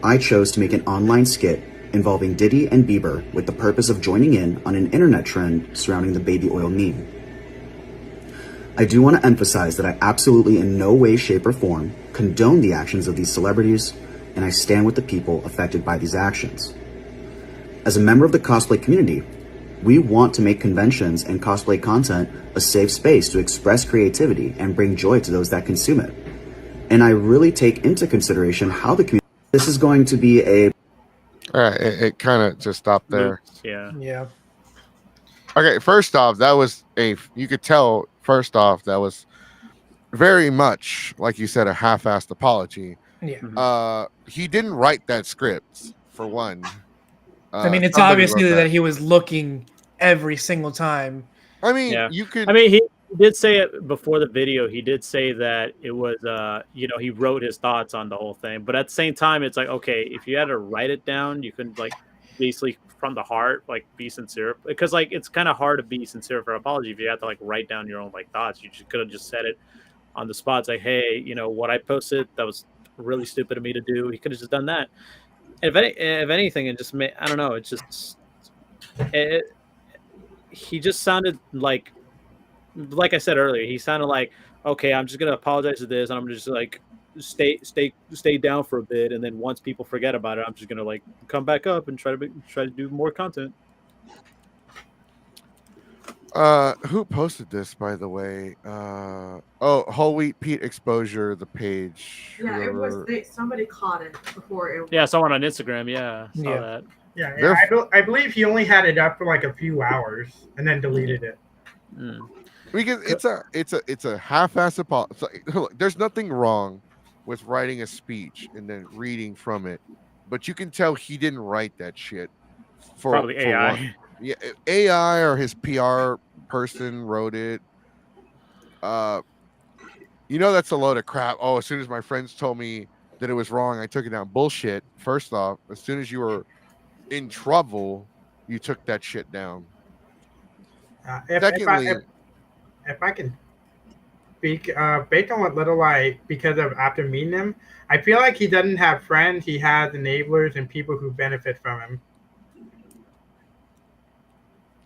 I chose to make an online skit involving Diddy and Bieber with the purpose of joining in on an internet trend surrounding the baby oil meme. I do want to emphasize that I absolutely in no way, shape, or form condone the actions of these celebrities, and I stand with the people affected by these actions. As a member of the cosplay community, We want to make conventions and cosplay content a safe space to express creativity and bring joy to those that consume it. And I really take into consideration how the community. This is going to be a. All right, it kind of just stopped there. Yeah. Yeah. Okay, first off, that was you could tell, first off, that was very much, like you said, a half-assed apology. Yeah. He didn't write that script, for one. I mean, it's somebody obviously wrote that he was looking every single time. I mean, Yeah. you could. I mean, he did say it before the video. He did say that it was, you know, he wrote his thoughts on the whole thing. But at the same time, it's like, okay, if you had to write it down, you couldn't, like, basically from the heart, like, be sincere. Because, like, it's kind of hard to be sincere for an apology if you have to, like, write down your own, like, thoughts. You just could have just said it on the spot. It's like, hey, you know, what I posted, that was really stupid of me to do. He could have just done that. And if anything, it just I don't know. It just he just sounded like I said earlier. He sounded like, okay, I'm just gonna apologize to this, and I'm just like stay down for a bit, and then once people forget about it, I'm just gonna like come back up and try to do more content. Who posted this, by the way? Oh, Whole Wheat Pete Exposure, the page. Yeah, it whoever- was. Somebody caught it before it. Yeah, someone on Instagram. Yeah, saw Yeah. that. Yeah, I believe he only had it up for like a few hours and then deleted it. Because it's a half-assed apology. Look, there's nothing wrong with writing a speech and then reading from it, but you can tell he didn't write that shit. Probably AI. One. Yeah, AI or his PR person wrote it. You know, that's a load of crap. Oh, as soon as my friends told me that it was wrong, I took it down. Bullshit. First off, as soon as you were in trouble, you took that shit down. Secondly, if I can speak, based on what little because of after meeting him, I feel like he doesn't have friends. He has enablers and people who benefit from him.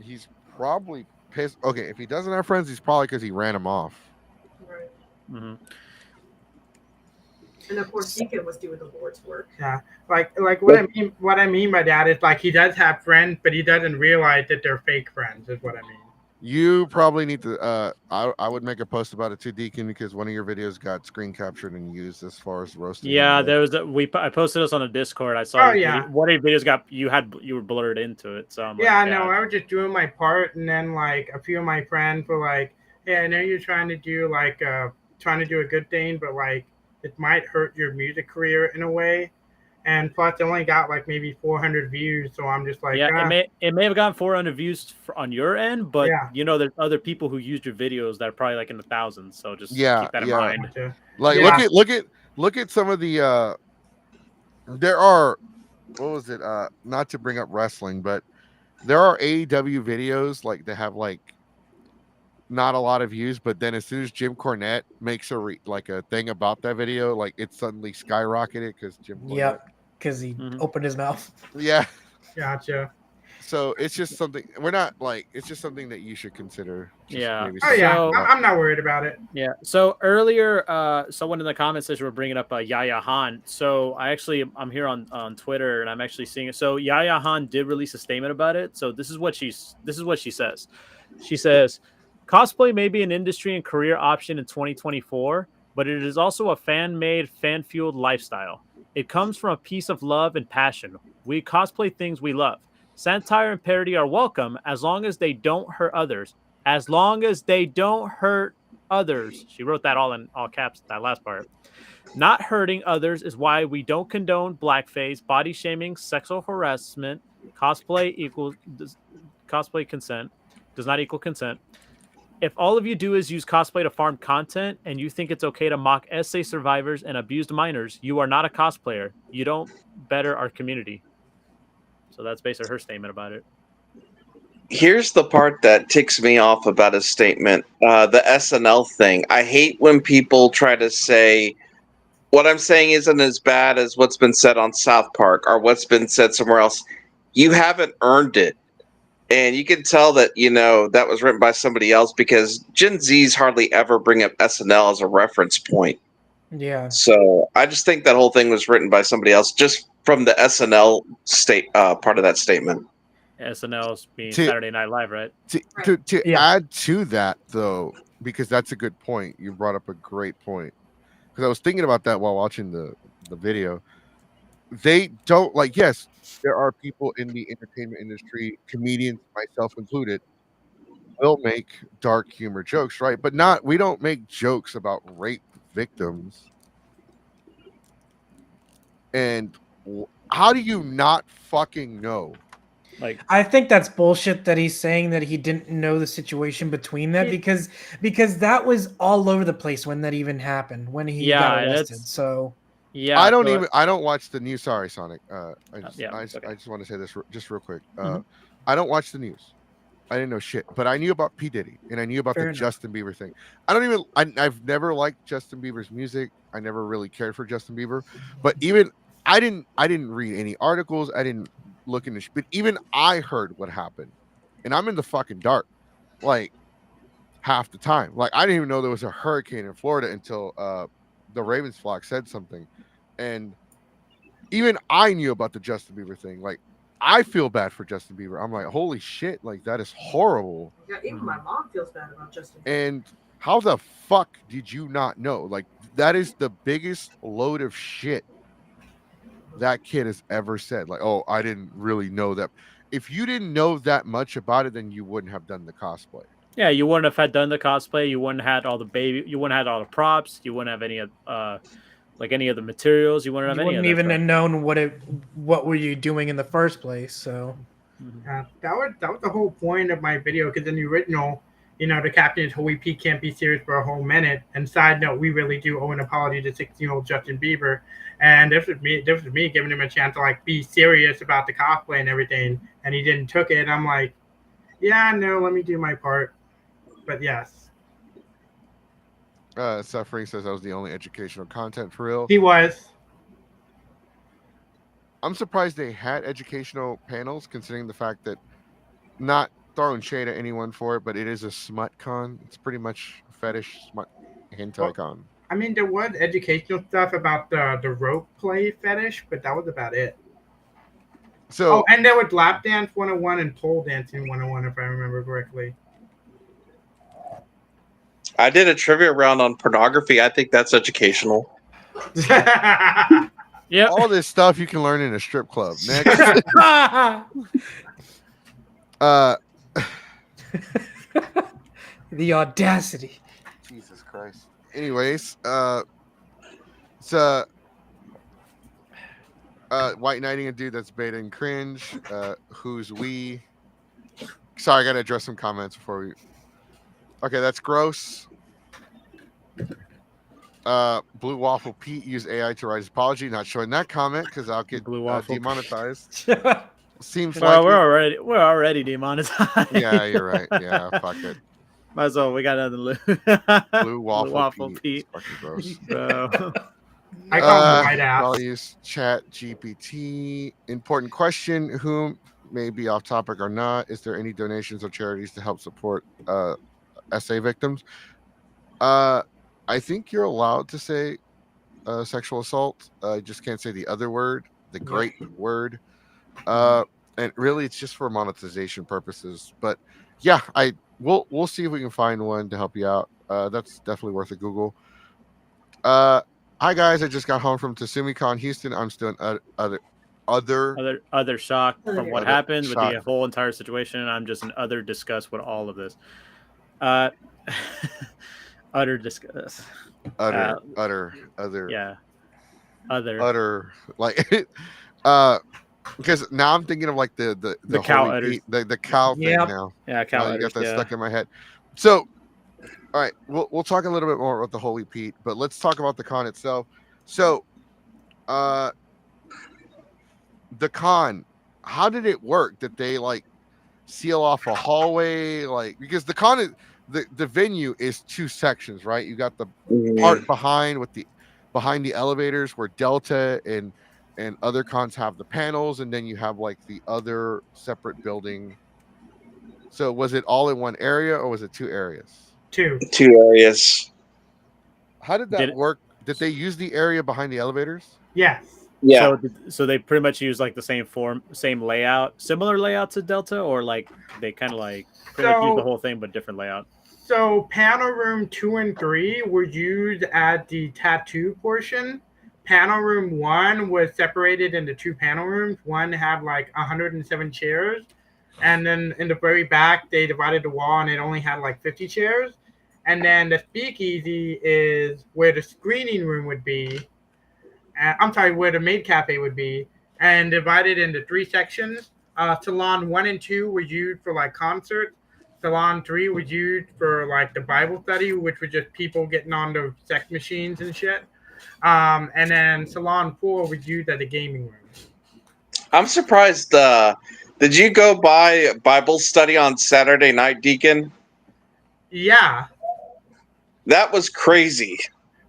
he's probably pissed. Okay, if he doesn't have friends, he's probably because he ran him off. Right. Mm-hmm. And of course, Deacon was doing the Lord's work. Yeah, like what I mean by that is like he does have friends, but he doesn't realize that they're fake friends. Is what I mean. You probably need to. I would make a post about it too, Deacon, because one of your videos got screen captured and used as far as roasting. Yeah, there was I posted this on the Discord. I saw. Oh, yeah. One of your videos you were blurred into it. So I'm Yeah, like, no, I was just doing my part, and then like a few of my friends were like, "Hey, I know you're trying to do a good thing, but like it might hurt your music career in a way." And plus, it only got like maybe 400 views, so I'm just like, yeah, it may have gotten 400 views on your end, but Yeah. you know, there's other people who used your videos that are probably like in the thousands. So just Yeah, keep that in yeah. mind. Like, Yeah. look at some of the. There are, what was it? Not to bring up wrestling, but there are AEW videos like they have like not a lot of views, but then as soon as Jim Cornette makes a thing about that video, like it suddenly skyrocketed because Jim Cornette. Yep, because he opened his mouth. Yeah. Gotcha. So it's just something we're not like. It's just something that you should consider. Just Yeah. maybe Oh yeah, So- I'm not worried about it. Yeah. So earlier, someone in the comments section were bringing up Yaya Han. So I'm here on Twitter and I'm actually seeing it. So Yaya Han did release a statement about it. So this is what she says. She says, cosplay may be an industry and career option in 2024, but it is also a fan-made, fan-fueled lifestyle. It comes from a piece of love and passion. We cosplay things we love. Satire and parody are welcome as long as they don't hurt others. As long as they don't hurt others. She wrote that all in all caps, that last part. Not hurting others is why we don't condone blackface, body shaming, sexual harassment. Cosplay consent does not equal consent. If all of you do is use cosplay to farm content and you think it's okay to mock SA survivors and abused minors, you are not a cosplayer. You don't better our community. So that's basically her statement about it. Here's the part that ticks me off about his statement. The SNL thing. I hate when people try to say what I'm saying isn't as bad as what's been said on South Park or what's been said somewhere else. You haven't earned it. And you can tell that, that was written by somebody else because Gen Zs hardly ever bring up SNL as a reference point. Yeah. So I just think that whole thing was written by somebody else just from the SNL part of that statement. SNL's being To- Saturday Night Live, right? To Yeah. add to that though, because that's a good point. You brought up a great point. Because I was thinking about that while watching the video. They don't like. Yes, there are people in the entertainment industry, comedians, myself included, will make dark humor jokes, right? But not. We don't make jokes about rape victims. And how do you not fucking know? Like, I think that's bullshit that he's saying that he didn't know the situation between that because that was all over the place when that even happened when he Yeah, got and arrested. it's- So yeah, I don't so- even. I don't watch the news. Sorry, Sonic. yeah, I okay. just want to say this just real quick. Mhm. I don't watch the news. I didn't know shit, but I knew about P Diddy and I knew about Fair the enough. Justin Bieber thing. I don't even. I've never liked Justin Bieber's music. I never really cared for Justin Bieber, but even I didn't read any articles. I didn't look into. But even I heard what happened, and I'm in the fucking dark, like half the time. Like I didn't even know there was a hurricane in Florida until the Ravens flock said something, and even I knew about the Justin Bieber thing. Like I feel bad for Justin Bieber. I'm like, holy shit, like that is horrible. Yeah, even my mom feels bad about Justin. And how the fuck did you not know? Like that is the biggest load of shit that kid has ever said. Like, oh, I didn't really know that. If you didn't know that much about it, then you wouldn't have done the cosplay. Yeah, you wouldn't have had done the cosplay. You wouldn't have had all the baby. You wouldn't have had all the props. You wouldn't have any of like any of the materials. You wouldn't have you any of wouldn't that even stuff. have known what were you doing in the first place. So That was the whole point of my video, because in the original, the captain is Holy Pete can't be serious for a whole minute. And side note, we really do owe an apology to 16-year-old Justin Bieber. And this was me giving him a chance to like be serious about the cosplay and everything, and he didn't took it. I'm like, yeah, no, let me do my part. But yes, Suffering says that was the only educational content for real. he was. I'm surprised they had educational panels, considering the fact that not throwing shade at anyone for it, but it is a smut con. It's pretty much a fetish smut hentai con. I mean, there was educational stuff about the rope play fetish, but that was about it. So, and there was lap dance 101 and pole dancing 101, if I remember correctly. I did a trivia round on pornography. I think that's educational. Yeah, all this stuff you can learn in a strip club. Next, the audacity. Jesus Christ. Anyways, it's white knighting a dude that's beta and cringe. Who's we? Sorry, I gotta address some comments before we. Okay, that's gross. Blue Waffle Pete used AI to write his apology. Not showing that comment because I'll get Blue Waffle demonetized. Seems well, like we're already demonetized. Yeah, you're right. Yeah, fuck it. Might as well. We got nothing to lose. Blue Waffle Pete. Pete. It's fucking gross. Bro. I call him the white ass. I'll use Chat GPT. Important question: whom may be off topic or not? Is there any donations or charities to help support SA victims? I think you're allowed to say sexual assault. I just can't say the other word, the great word. And really, it's just for monetization purposes. But yeah, we'll see if we can find one to help you out. That's definitely worth a Google. Hi guys, I just got home from TSUMICON Houston. I'm still in other shock from what Other happened with the shock. whole entire situation. I'm just in other disgust with all of this. Utter disgust. other Yeah. Utter like because now I'm thinking of like the cow holy udders. meat, the cow thing Yep. now. Yeah, cow You got that udders, stuck in my head. So all right, we'll talk a little bit more about the Holy Pete, but let's talk about the con itself. So the con, how did it work? Did they like seal off a hallway? Like, because the con is the venue is two sections, right? You got the part behind the elevators where Delta and other cons have the panels, and then you have like the other separate building. So was it all in one area or was it two areas? Two areas. How did that work? Did they use the area behind the elevators? Yes. Yeah. So they pretty much use like the same layout, similar layout to Delta, or like they kind of like pretty much use the whole thing but different layout. So panel room 2 and 3 were used at the tattoo portion. Panel room 1 was separated into 2 panel rooms. One had like 107 chairs, and then in the very back they divided the wall and it only had like 50 chairs. And then the speakeasy is where the screening room would be. I'm sorry, where the maid cafe would be, and divided into 3 sections. Salon 1 and 2 were used for like concerts. Salon 3 was used for like the Bible study, which was just people getting on the sex machines and shit. And then Salon 4 was used as a gaming room. I'm surprised. Did you go by Bible study on Saturday night, Deacon? Yeah. That was crazy.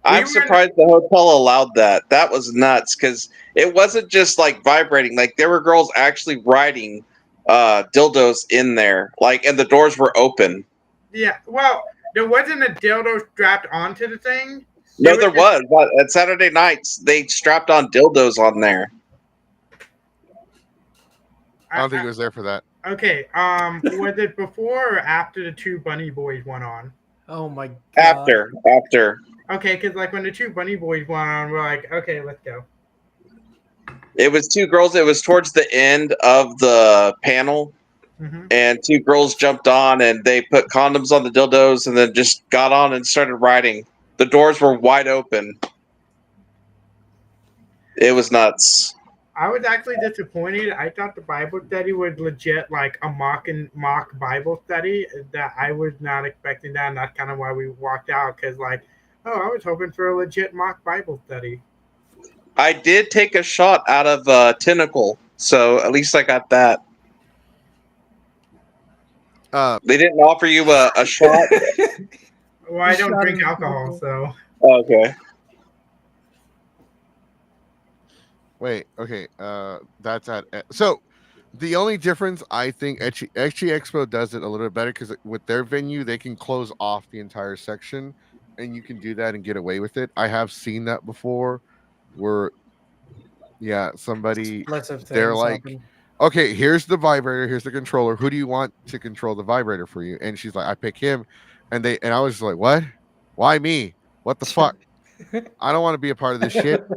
I'm surprised the hotel allowed that. That was nuts because it wasn't just like vibrating. Like there were girls actually riding dildos in there, like, and the doors were open. Yeah. Well, there wasn't a dildo strapped onto the thing. No, there was. At Saturday nights, they strapped on dildos on there. I don't think it was there for that. Okay. Was it before or after the 2 bunny boys went on? Oh my god. After. Okay, because like when the 2 bunny boys went on, we're like, okay, let's go. It was 2 girls. It was towards the end of the panel, and 2 girls jumped on and they put condoms on the dildos and then just got on and started riding. The doors were wide open. It was nuts. I was actually disappointed. I thought the Bible study was legit, like a mock Bible study. That I was not expecting that, and that's kind of why we walked out. Because like, oh, I was hoping for a legit mock Bible study. I did take a shot out of Tentacle, so at least I got that. They didn't offer you a shot? Well, I don't drink alcohol, so. Okay. Wait, okay. That's at so the only difference I think Etchy Expo does it a little bit better because with their venue they can close off the entire section, and you can do that and get away with it. I have seen that before, where somebody they're like, okay, here's the vibrator, here's the controller. Who do you want to control the vibrator for you? And she's like, I pick him, and I was like, what? Why me? What the fuck? I don't want to be a part of this shit.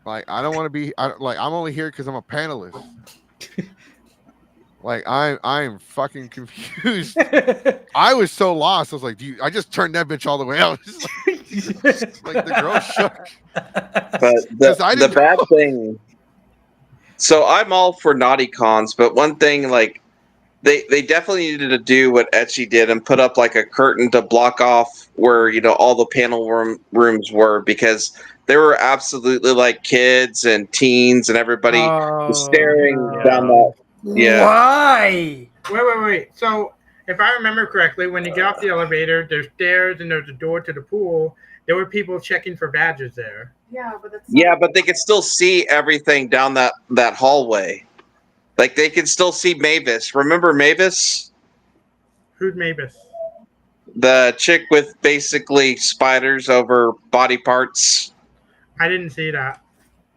Like, I don't want to be. I'm only here because I'm a panelist. Like, I'm fucking confused. I was so lost. I was like, I just turned that bitch all the way out. Like the girl shook. But the bad thing. So I'm all for naughty cons, but one thing, like, they definitely needed to do what Etchy did and put up like a curtain to block off where all the panel rooms were, because there were absolutely like kids and teens and everybody was staring down that. Yeah. Why? Wait. So if I remember correctly, when you get off the elevator, there's stairs and there's a door to the pool. There were people checking for badges there. Yeah, but that's but they could still see everything down that hallway. Like, they could still see Mavis. Remember Mavis? Who's Mavis? The chick with basically spiders over body parts. I didn't see that.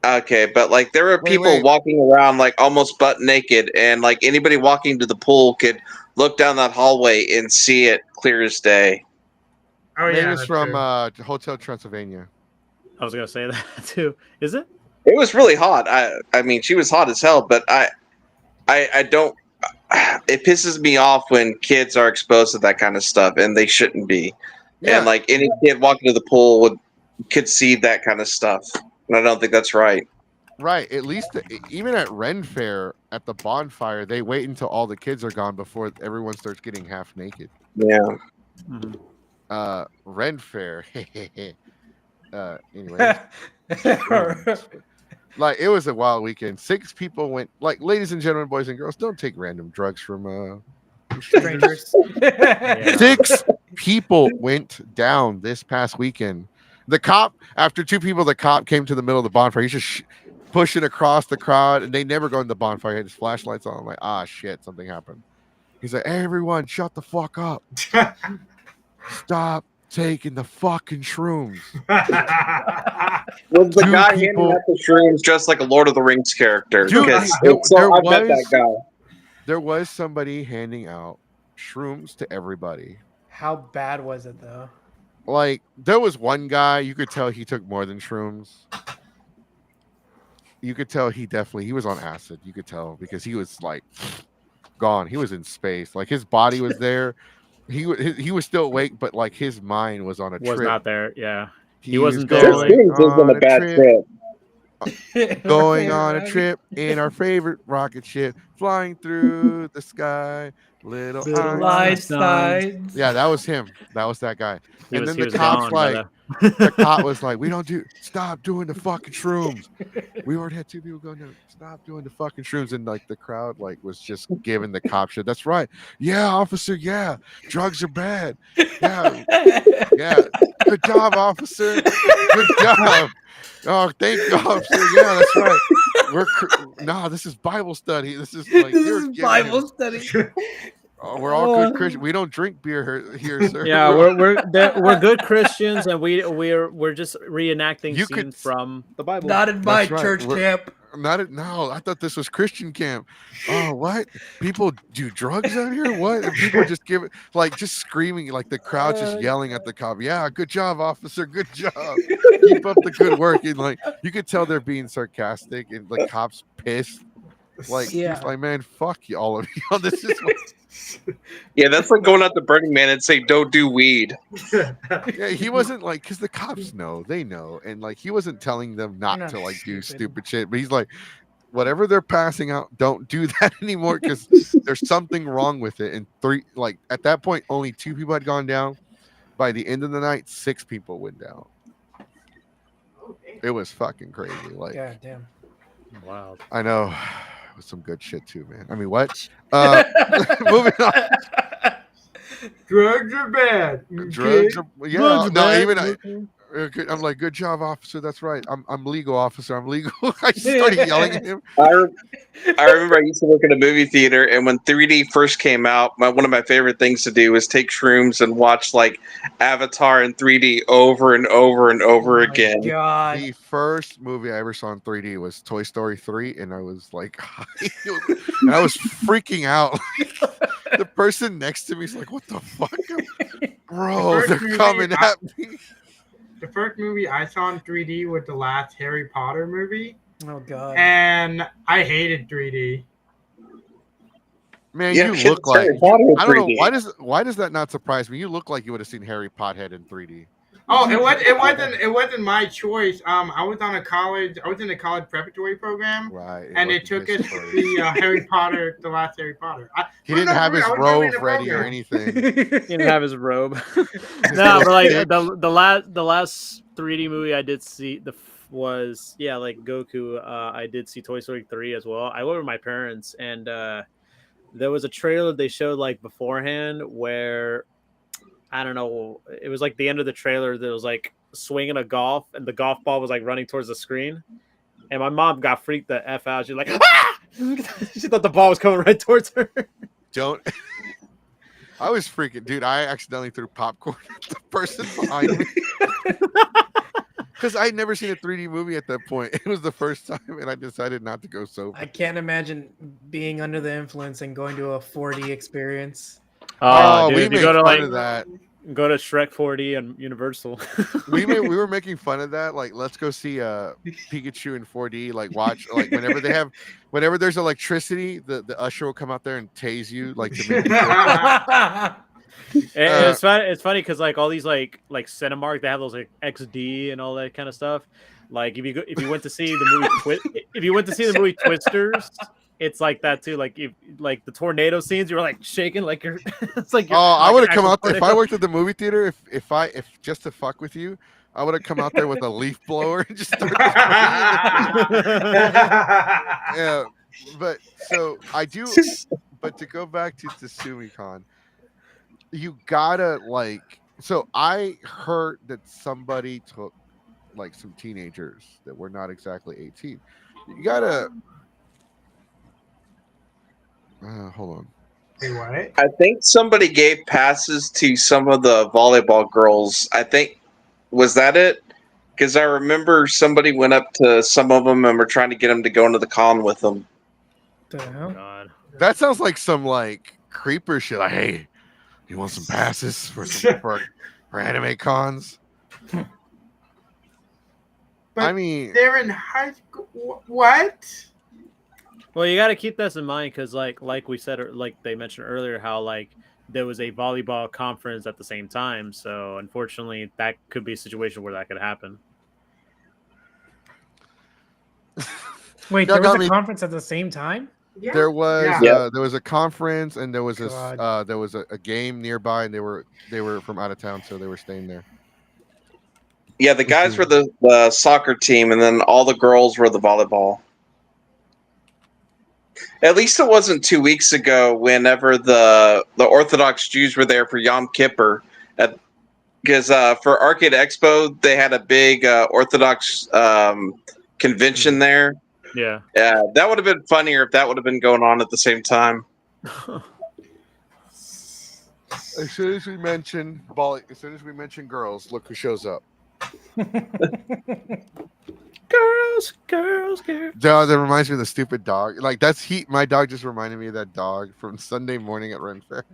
Okay, but like there were people walking around like almost butt naked, and like anybody walking to the pool could look down that hallway and see it clear as day. Oh yeah, Mavis from Hotel Transylvania. I was gonna say that too. Is it? It was really hot. I mean, she was hot as hell, but I don't. It pisses me off when kids are exposed to that kind of stuff, and they shouldn't be. Yeah. And like any kid walking to the pool could see that kind of stuff, and I don't think that's right. Right. At least even at Ren Fair at the bonfire, they wait until all the kids are gone before everyone starts getting half naked. Yeah. Mm-hmm. Ren Fair. Anyway. Like, it was a wild weekend. 6 people went. Like, ladies and gentlemen, boys and girls, don't take random drugs from strangers. 6 people went down this past weekend. The cop, after 2 people, the cop came to the middle of the bonfire. He's just pushing across the crowd, and they never go in the bonfire. He had his flashlights on. I'm like, shit, something happened. He's like, hey, everyone, shut the fuck up. Stop taking the fucking shrooms. Was the Two guy people- handing out the shrooms dressed like a Lord of the Rings character? Dude, Because there I met that guy. There was somebody handing out shrooms to everybody. How bad was it though? Like there was one guy, you could tell he took more than shrooms. You could tell he was on acid. You could tell because he was like gone. He was in space. Like his body was there. He was still awake, but like his mind was on a Was trip. not there. Yeah. He wasn't was there. This shrooms isn't a bad trip. Going on a trip in our favorite rocket ship, flying through the sky. Little Einstein. Yeah, that was him. That was that guy. He And was, then he the was cops gone, like, brother. the cop was like, stop doing the fucking shrooms. We already had two people going, no, stop doing the fucking shrooms. And like the crowd like was just giving the cop shit. That's right. Yeah, officer. Yeah, drugs are bad. Yeah, yeah. Good job, officer. Good job. Oh, thank you, officer. Yeah, that's right. This is Bible study. This is like This is Bible study. Oh, we're all good Christians. We don't drink beer here, sir. Yeah, we're good Christians, and we're just reenacting You scenes could- from the Bible. Not in my That's right. church camp. No, I thought this was Christian camp. Oh, what? People do drugs out here? What? And people just just screaming, like the crowd just yelling at the cop. Yeah, good job, officer. Good job. Keep up the good work. And like you could tell they're being sarcastic, and the cops pissed. Like Yeah. he's like, man, fuck you, all of you. This is Yeah, that's like going out to Burning Man and say, "Don't do weed." yeah, he wasn't like because the cops know, they know, and like he wasn't telling them not You're to not like do stupid. stupid shit, but he's like, whatever they're passing out, don't do that anymore because there's something wrong with it. And at that point, only 2 people had gone down. By the end of the night, 6 people went down. It was fucking crazy. Like, God damn. Wow. I know. It was some good shit too, man. I mean, what? Moving on. Drugs are bad. Drugs are, yeah. Drugs are No, bad. even I'm like, good job, officer. That's right. I'm legal, officer. I'm legal. I just started yelling at him. I remember I used to work in a movie theater, and when 3D first came out, one of my favorite things to do was take shrooms and watch like Avatar in 3D over and over and over again. God. The first movie I ever saw in 3D was Toy Story 3, and I was like, and I was freaking out. The person next to me is like, "What the fuck, bro? The They're first coming movie at me." The first movie I saw in 3D was the last Harry Potter movie, Oh God. and I hated 3D. Man, Yeah, you kids, look like Harry Potter in I don't know 3D. why does that not surprise me? You look like you would have seen Harry Pothead in 3D. Oh, it wasn't my choice. I was in a college preparatory program, Right. and they took us to see Harry Potter, the last Harry Potter. He didn't have his robe ready or anything. He didn't have his robe. No, but like the last 3D movie I did see was like Goku. I did see Toy Story 3 as well. I went with my parents, and there was a trailer they showed like beforehand where I don't know. It was like the end of the trailer that was like swinging a golf, and the golf ball was like running towards the screen. And my mom got freaked the F out. She's like, ah! She thought the ball was coming right towards her. Don't. I was freaking, dude. I accidentally threw popcorn at the person behind me because I'd never seen a 3D movie at that point. It was the first time, and I decided not to go sober. I can't imagine being under the influence and going to a 4D experience. Oh, dude, we you made go to fun like of that. go to Shrek 4D and Universal. We were making fun of that. Like, let's go see Pikachu in 4D. Like, watch like whenever there's electricity, the usher will come out there and tase you. Like, to make you It's funny. It's funny because like all these like Cinemark, they have those like XD and all that kind of stuff. Like if you went to see the movie Twisters, it's like that too. Like if like the tornado scenes, you were like shaking like you're. It's like you're, I like, would have come out tornado. if I worked at the movie theater. If just to fuck with you, I would have come out there with a leaf blower and just started. Yeah, but so I do. But to go back to TSUMICON, you gotta like. So I heard that somebody took like some teenagers that were not exactly 18. You gotta. Hold on. Wait, what? I think somebody gave passes to some of the volleyball girls. I think, was that it? Because I remember somebody went up to some of them and were trying to get them to go into the con with them. The hell? God. That sounds like some like creeper shit. Like, hey, you want some passes for anime cons? But I mean, they're in high school. What? Well, you got to keep this in mind because, like we said, or like they mentioned earlier, how like there was a volleyball conference at the same time. So unfortunately, that could be a situation where that could happen. Wait, Y'all there was got a me. conference at the same time? Yeah. there was Yeah. there was a conference and there was God. a game nearby, and they were from out of town, so they were staying there. Yeah, the guys were the soccer team, and then all the girls were the volleyball. At least it wasn't 2 weeks ago whenever the Orthodox Jews were there for Yom Kippur. Because for Arcade Expo, they had a big Orthodox convention there. Yeah. That would have been funnier if that would have been going on at the same time. As soon as we mention girls, look who shows up. Girls. Dog, that reminds me of the stupid dog. Like my dog just reminded me of that dog from Sunday morning at Ren Fair.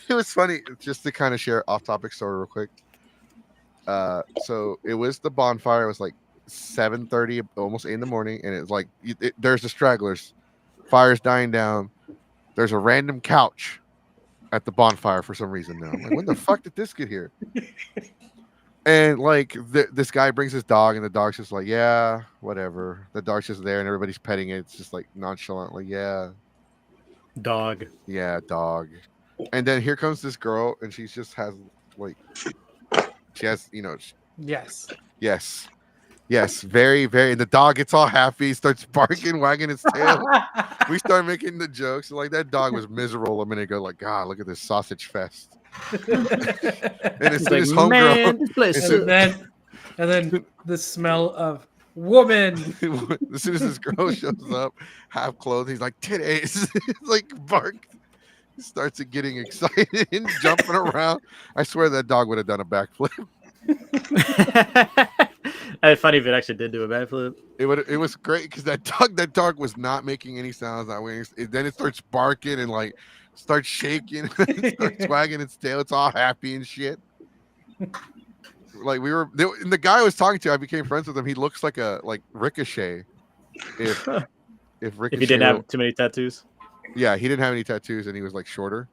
It was funny, just to kind of share off-topic story real quick. So it was the bonfire. It was like 7:30, almost 8 in the morning, and it's like there's the stragglers. Fire's dying down. There's a random couch at the bonfire for some reason now. I'm like, when the fuck did this get here? And like this guy brings his dog, and the dog's just like, yeah, whatever. The dog's just there, and everybody's petting it. It's just like nonchalant, like, yeah, Dog. dog. And then here comes this girl, and she just has like, she has, yes, very, very. And the dog gets all happy, starts barking, wagging its tail. We start making the jokes. Like, that dog was miserable a minute ago. Like, God, look at this sausage fest. And as soon as man, homegirl, this place and then the smell of woman. as soon as this girl shows up, half clothed, he's like, titties. Like, bark. He starts getting excited and jumping around. I swear that dog would have done a backflip. It's funny if it actually did do a backflip. It was great because that dog was not making any sounds that way. Then it starts barking and like starts shaking, starts wagging its tail. It's all happy and shit. Like the guy I was talking to, I became friends with him. He looks like Ricochet. If Ricochet, If he didn't have too many tattoos. Yeah, he didn't have any tattoos and he was like shorter.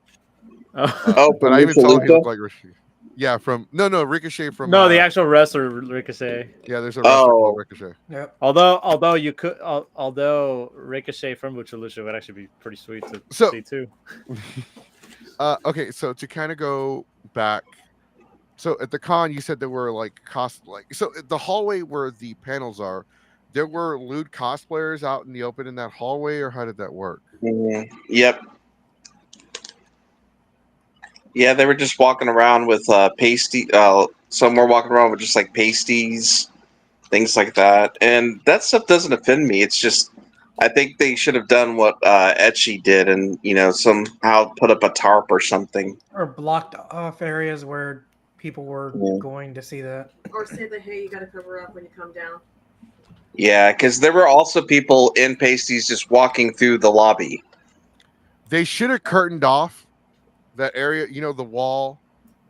Oh, But I even told him he looked like Ricochet. Yeah, Ricochet from the actual wrestler Ricochet. Yeah, there's a wrestler called Ricochet. Yep. Although Ricochet from Lucha would actually be pretty sweet to see too. Okay, so to kind of go back, so at the con you said there were like the hallway where the panels are, there were lewd cosplayers out in the open in that hallway, or how did that work? Mm-hmm. Yep. Yeah, they were just walking around with pasty. Some were walking around with just like pasties, things like that, and that stuff doesn't offend me. It's just, I think they should have done what Etchy did, and somehow put up a tarp or something, Or blocked off areas where people were going to see that. Or say that, hey, you got to cover up when you come down. Yeah, because there were also people in pasties just walking through the lobby. They should have curtained off that area, the wall.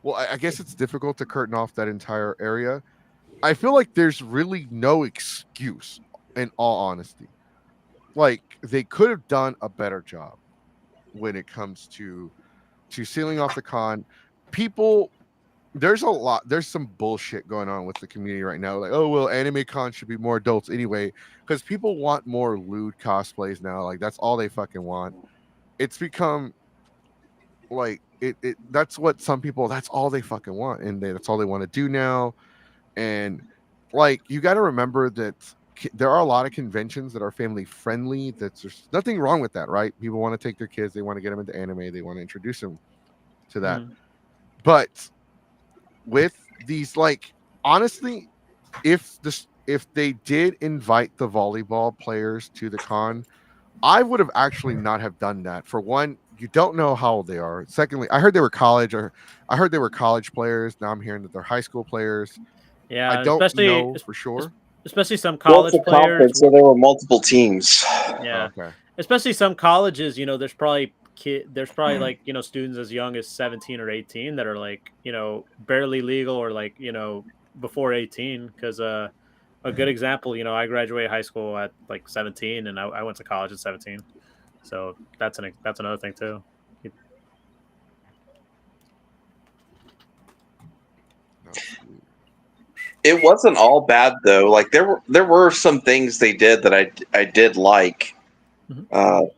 Well, I guess it's difficult to curtain off that entire area. I feel like there's really no excuse, in all honesty. Like, they could have done a better job when it comes to sealing off the con. People, there's some bullshit going on with the community right now. Like, oh, well, anime con should be more adults anyway, because people want more lewd cosplays now. Like, that's all they fucking want. It's become like that's what some people, that's all they fucking want, and that's all they want to do now. And like, you got to remember that there are a lot of conventions that are family friendly. There's nothing wrong with that, right? People want to take their kids, they want to get them into anime, they want to introduce them to that. But with these, like, honestly, if they did invite the volleyball players to the con, I would have actually not have done that. For one, you don't know how old they are. Secondly, I heard they were college, or I heard they were college players. Now I'm hearing that they're high school players. Yeah, I don't especially know for sure. especially some Well, it's college a players. conference, so there were multiple teams. Yeah, Okay. especially some colleges. There's probably like students as young as 17 or 18 that are like barely legal or like before 18. Because a good example, I graduated high school at like 17, and I went to college at 17. So that's another thing too. It wasn't all bad though. Like there were some things they did that I did like. Mhm.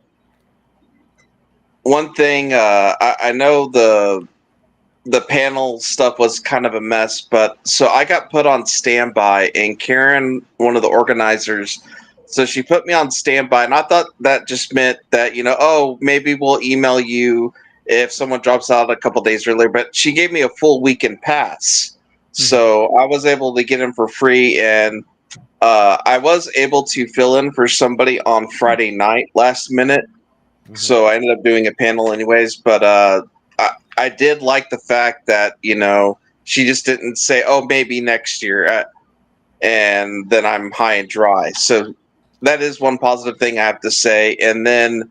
One thing I know the panel stuff was kind of a mess, but so I got put on standby, and Karen, one of the organizers, so she put me on standby, and I thought that just meant that oh, maybe we'll email you if someone drops out a couple days earlier. But she gave me a full weekend pass, so I was able to get in for free, and I was able to fill in for somebody on Friday night last minute. So I ended up doing a panel anyways, but I did like the fact that she just didn't say, "Oh, maybe next year," and then I'm high and dry. So that is one positive thing I have to say. And then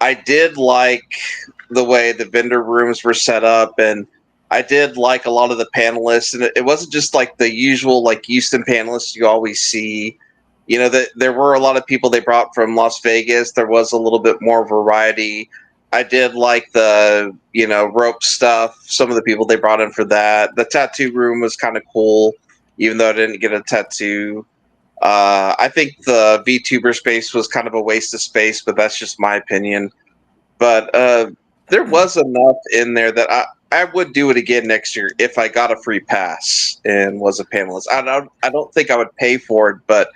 I did like the way the vendor rooms were set up, and I did like a lot of the panelists, and it wasn't just like the usual like Houston panelists you always see. That there were a lot of people they brought from Las Vegas. There was a little bit more variety. I did like the rope stuff. Some of the people they brought in for that. The tattoo room was kind of cool, even though I didn't get a tattoo. I think the VTuber space was kind of a waste of space, but that's just my opinion. But there was enough in there that I would do it again next year if I got a free pass and was a panelist. I don't think I would pay for it, but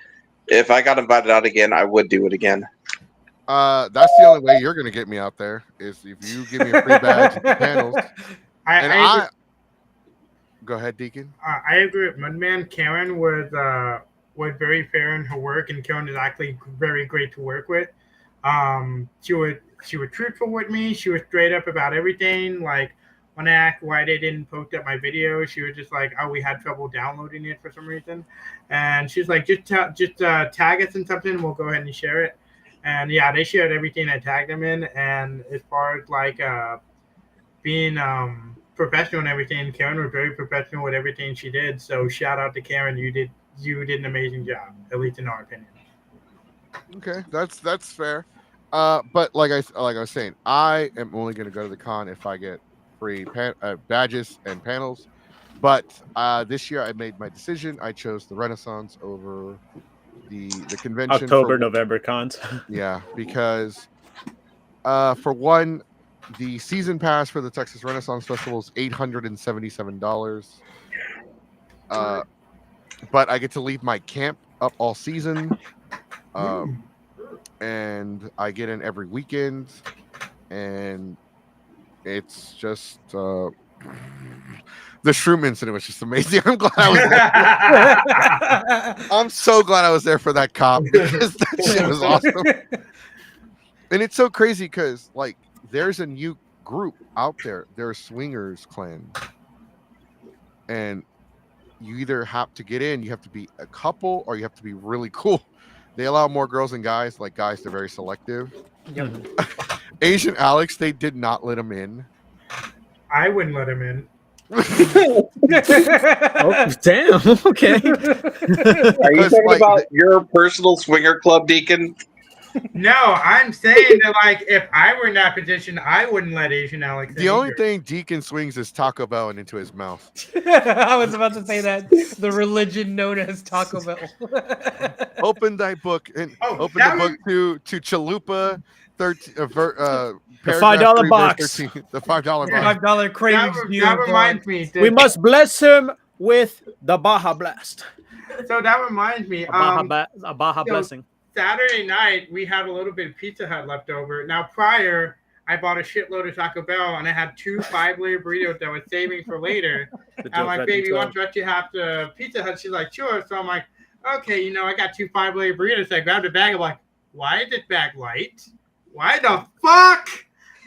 if I got invited out again, I would do it again. That's the only way you're gonna get me out there is if you give me a free badge at the panels. I Go ahead, Deacon. I agree with Mudman. Karen was very fair in her work, and Karen is actually very great to work with. She was truthful with me. She was straight up about everything. Like when I asked why they didn't post up my video, she was just like, "Oh, we had trouble downloading it for some reason," and she's like, "Just tag us in something, we'll go ahead and share it." And yeah, they shared everything I tagged them in. And as far as like being professional and everything, Karen was very professional with everything she did. So shout out to Karen. You did an amazing job, at least in our opinion. Okay, that's fair. But like I was saying, I am only going to go to the con if I get free badges and panels. But this year I made my decision. I chose the Renaissance over the convention. November cons. Yeah, because for one, the season pass for the Texas Renaissance Festival is $877. But I get to leave my camp up all season. And I get in every weekend, and it's just the shroom incident was just amazing. I'm glad I was there. I'm so glad I was there for that cop because that shit was awesome. And it's so crazy because like there's a new group out there. There's Swingers Clan, and you either have to get in, you have to be a couple, or you have to be really cool. They allow more girls than guys. Like guys, they're very selective. Yep. Asian Alex, they did not let him in. I wouldn't let him in. Oh, damn. Okay. Are you talking about your personal swinger club, Deacon? No, I'm saying that like if I were in that position, I wouldn't let Asian Alex in. The only thing Deacon swings is Taco Bell and into his mouth. I was about to say that the religion known as Taco Bell. Open thy book and open the book to Chalupa 13. The $5 box. The $5 box. $5 cravings. That reminds me. We must bless him with the Baja Blast. So that reminds me. A Baja blessing. Saturday night, we had a little bit of Pizza Hut left over. Now, prior, I bought a shitload of Taco Bell, and I had 2 5-layer burritos that I was saving for later. I'm like, baby, why don't you have the Pizza Hut? She's like, sure. So I'm like, okay, I got 2 5-layer burritos. So I grabbed a bag. I'm like, why is this bag light? Why the fuck?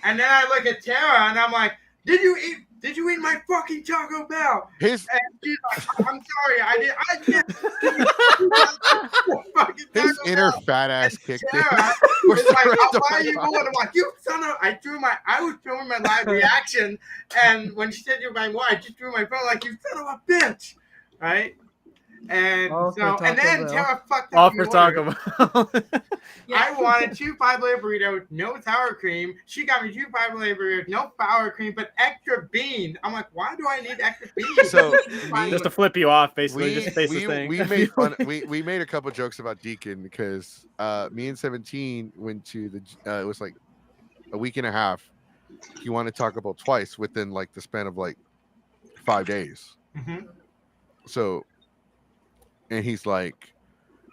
And then I look at Tara and I'm like, Did you eat my fucking Taco Bell? His And she's like, I'm sorry, I did. Fucking his Taco inner Bell. fat ass kicked in. Tara We're was like, sorry I'll to buy my you God. more. I'm like, you son of, I was filming my live reaction, and when she said you're buying more, I just threw my phone like, you son of a bitch, right? And All for so, and Taco then Bell. Tara fucked All up for the order. Taco Bell. I wanted 2 5-layer burritos, no sour cream. She got me 2 5-layer burritos, no sour cream, but extra beans. I'm like, why do I need extra beans? So Just to flip you off, basically. we Just face the thing. we made fun. We made a couple jokes about Deacon because me and 17 went to the. It was like a week and a half. He wanted Taco Bell twice within like the span of like 5 days. Mhm. So, and he's like,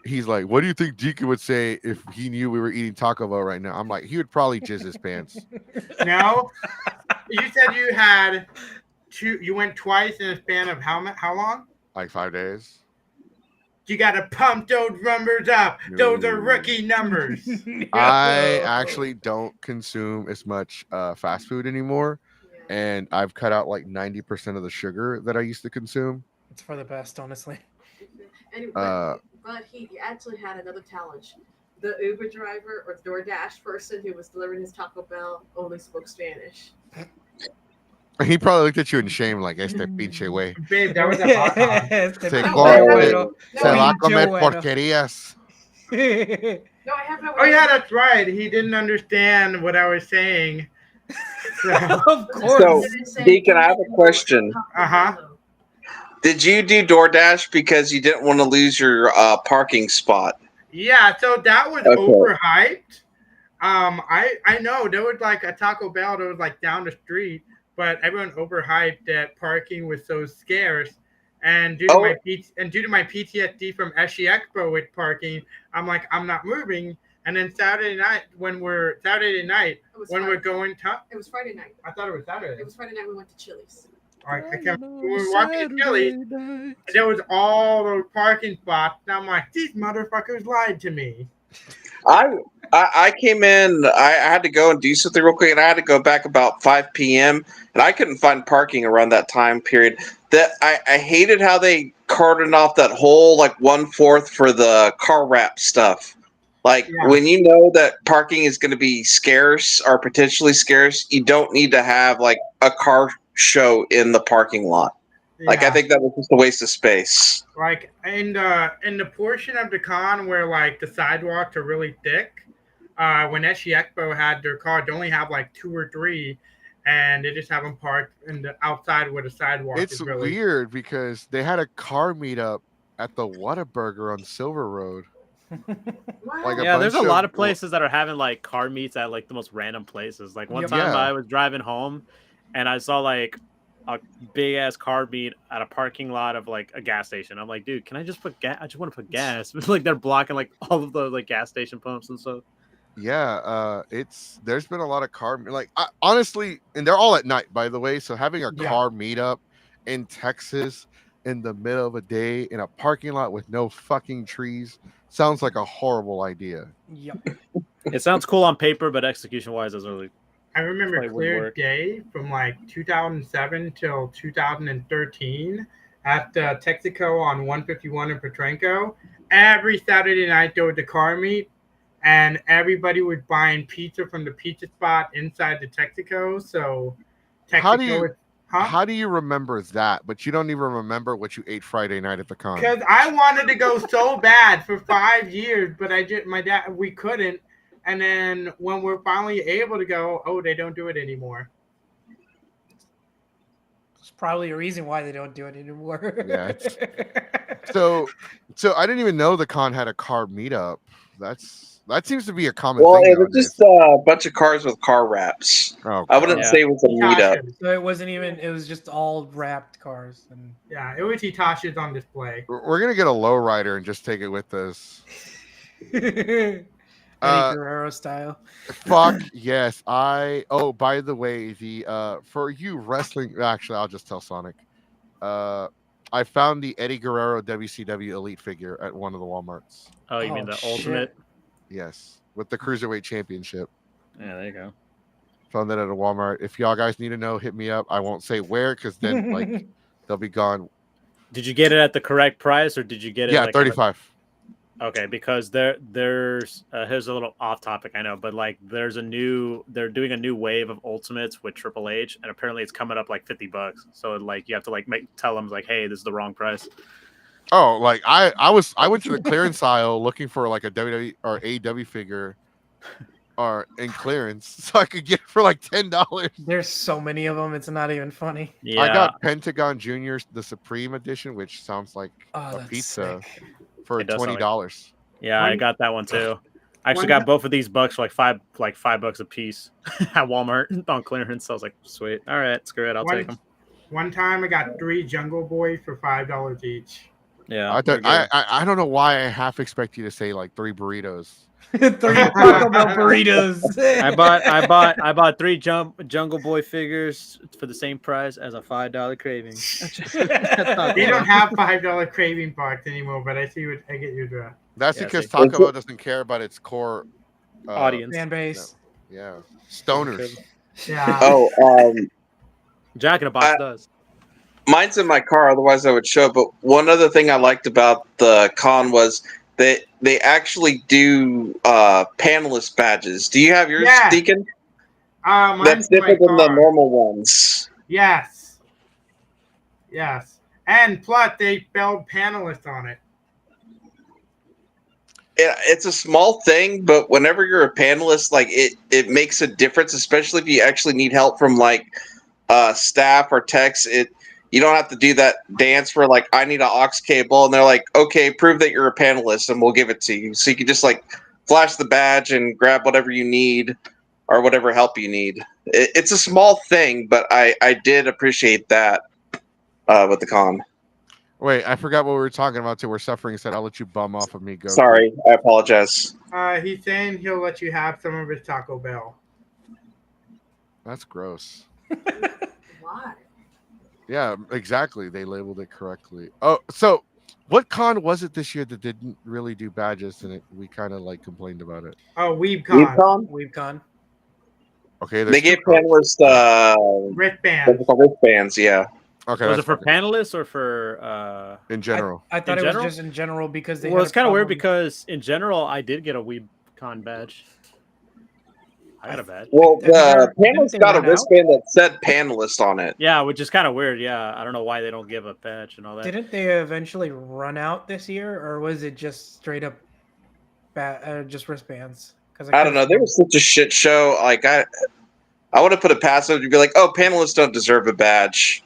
what do you think Deacon would say if he knew we were eating Taco Bell right now? I'm like, he would probably jizz his pants. No, you said you had 2. You went twice in a span of how long? Like 5 days. You got to pump those numbers up. Those are No. rookie numbers. I actually don't consume as much fast food anymore, and I've cut out like 90% of the sugar that I used to consume. It's for the best, honestly. Anyway, Uh, but he actually had another challenge. The Uber driver or DoorDash person who was delivering his Taco Bell only spoke Spanish. He probably looked at you in shame, like, este pinche güey. Babe, that was a hot dog. Este Se pinche come- güero. Se va a Pinche comer güero. porquerías. No, I have no. Oh yeah, that's right. He didn't understand what I was saying. So, Of course. So, Deacon, I have a question. Uh-huh. Did you do DoorDash because you didn't want to lose your parking spot? yeah, so that was Okay. overhyped. I know there was like a Taco Bell that was like down the street, but everyone overhyped that parking was so scarce. And due to Oh. due to my PTSD from SE Expo with parking, I'm like, I'm not moving. And then Saturday night when we're It was Friday. going to, It was Friday night. I thought it was Saturday. It was Friday night. We went to Chili's. I can't, when we were walking to Chili's, there was all those parking spots. And I'm like, these motherfuckers lied to me. I came in. I had to go and do something real quick, and I had to go back about 5 p.m. and I couldn't find parking around that time period. That I hated how they cordoned off that whole like 1/4 for the car wrap stuff. Like Yeah. when you know that parking is going to be scarce or potentially scarce, you don't need to have like a car show in the parking lot. Like I Yeah. think that was just a waste of space. Like in the portion of the con where like the sidewalks are really thick, when SE Expo had their car, they only have like 2 or 3, and they just have them parked in the outside where the sidewalk It's is really. weird because they had a car meetup at the Whataburger on Silver Road. Like a Yeah, there's a bunch lot of- of places that are having like car meets at like the most random places. Like one Yep. time Yeah. I was driving home and I saw like a big ass car meet at a parking lot of like a gas station. I'm like, dude, can I just put gas? I just want to put gas. Like they're blocking like all of the like gas station pumps and stuff. Yeah, there's been a lot of car like honestly, and they're all at night, by the way. So having a Yeah. car meetup in Texas in the middle of a day in a parking lot with no fucking trees sounds like a horrible idea. Yep. It sounds cool on paper, but execution wise, doesn't really. I remember Probably wouldn't clear work. day from like 2007 till 2013 at Texaco on 151 in Petrenko. Every Saturday night there was a car meet, and everybody was buying pizza from the pizza spot inside the Texaco. So Texaco How do you- is, huh? How do you remember that? But you don't even remember what you ate Friday night at the con. Because I wanted to go so bad for 5 years, but we couldn't. And then when we're finally able to go, oh, they don't do it anymore. There's probably a reason why they don't do it anymore. Yeah, So I didn't even know the con had a car meetup. That seems to be a common Well, thing. it was nowadays. just a bunch of cars with car wraps. Oh, I wouldn't Yeah. say it was a meetup. Hitashi's. So it wasn't even. It was just all wrapped cars. And Yeah, it was Hitashi's on display. We're gonna get a lowrider and just take it with us. Eddie Uh, Guerrero style. Fuck yes. Oh, by the way, the for you wrestling, actually I'll just tell Sonic. I found the Eddie Guerrero WCW Elite figure at one of the Walmarts. Oh, you mean Oh, the shit. ultimate? Yes, with the Cruiserweight Championship. Yeah, there you go. Found that at a Walmart. If y'all guys need to know, hit me up. I won't say where because then like they'll be gone. Did you get it at the correct price, or did you get it Yeah, like 35. Okay, because there's here's a little off topic, I know, but like they're doing a new wave of Ultimates with Triple H, and apparently it's coming up like $50. So like you have to like tell them like, hey, this is the wrong price. Oh, like I went to the clearance aisle looking for like a WWE or AEW figure or in clearance so I could get it for like $10. There's so many of them. It's not even funny. Yeah, I got Pentagon Juniors, the Supreme Edition, which sounds like Oh, a that's pizza sick. for It does sound $20. yeah, I One- got that one too. I actually one got ti- both of these bucks for like $5 a piece at Walmart on clearance. So I was like, sweet, all right, screw it, I'll take them. One time I got 3 Jungle Boys for $5 each. Yeah, I thought they're good. I don't know why I half expect you to say like 3 burritos. 3 Taco Bell burritos. I bought 3 Jungle Boy figures for the same price as a $5 craving. They don't have $5 craving box anymore, but I get your draft. That's Yeah, because see. Taco Bell doesn't care about its core Audience. Fan base. Yeah, stoners. Yeah. Oh, Jack in a Box does. mine's in my car. Otherwise, I would show. But one other thing I liked about the con was that they actually do panelist badges. Do you have yours, Yeah. Deacon? Mine's That's in my different than the car. normal ones. Yes. And plus, they spelled panelist on it. It's a small thing, but whenever you're a panelist, like it makes a difference, especially if you actually need help from like staff or techs. You don't have to do that dance for like I need an aux cable, and they're like, okay, prove that you're a panelist, and we'll give it to you. So you can just like flash the badge and grab whatever you need or whatever help you need. It's a small thing, but I did appreciate that with the con. Wait, I forgot what we were talking about too. We're suffering said I'll let you bum off of me. Go. Sorry, I apologize. He's saying he'll let you have some of his Taco Bell. That's gross. Why? Yeah, exactly. They labeled it correctly. Oh, so what con was it this year that didn't really do badges and we kind of like complained about it? Oh, WeebCon. WeebCon? WeebCon. Okay, They gave cons. panelists Wristbands. wristbands, yeah. Okay, Was that's it for fine. panelists or for In general? I thought In it general? was just in general because they. well, had it's a kind of weird problem. because in general I did get a WeebCon badge. I got a badge. Well, Didn't the they panelist got a run out? wristband that said panelist on it. Yeah, which is kind of weird. Yeah, I don't know why they don't give a badge and all that. Didn't they eventually run out this year, or was it just straight up, just wristbands? Because I don't know. They were such a shit show. Like I would have put it past them to be like, "Oh, panelists don't deserve a badge."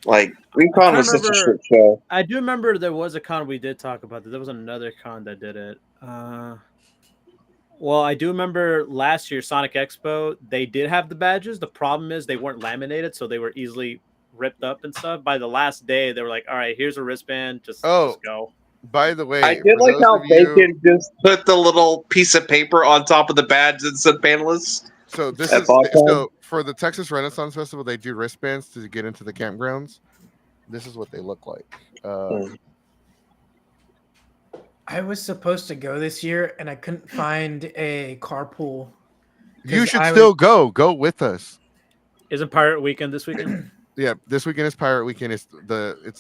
Like WeebCon was such a shit show. I do remember there was a con we did talk about. There was another con that did it. Well, I do remember last year Sonic Expo. They did have the badges. The problem is they weren't laminated, so they were easily ripped up and stuff. By the last day, they were like, "All right, here's a wristband. Just go." By the way, I did for like those how of they you- can just put the little piece of paper on top of the badge that said panelists. So this At is Balltown? so for the Texas Renaissance Festival, they do wristbands to get into the campgrounds. This is what they look like. I was supposed to go this year, and I couldn't find a carpool. You 'Cause should I still go. Go with us. Isn't Pirate Weekend this weekend? Yeah, this weekend is Pirate Weekend. It's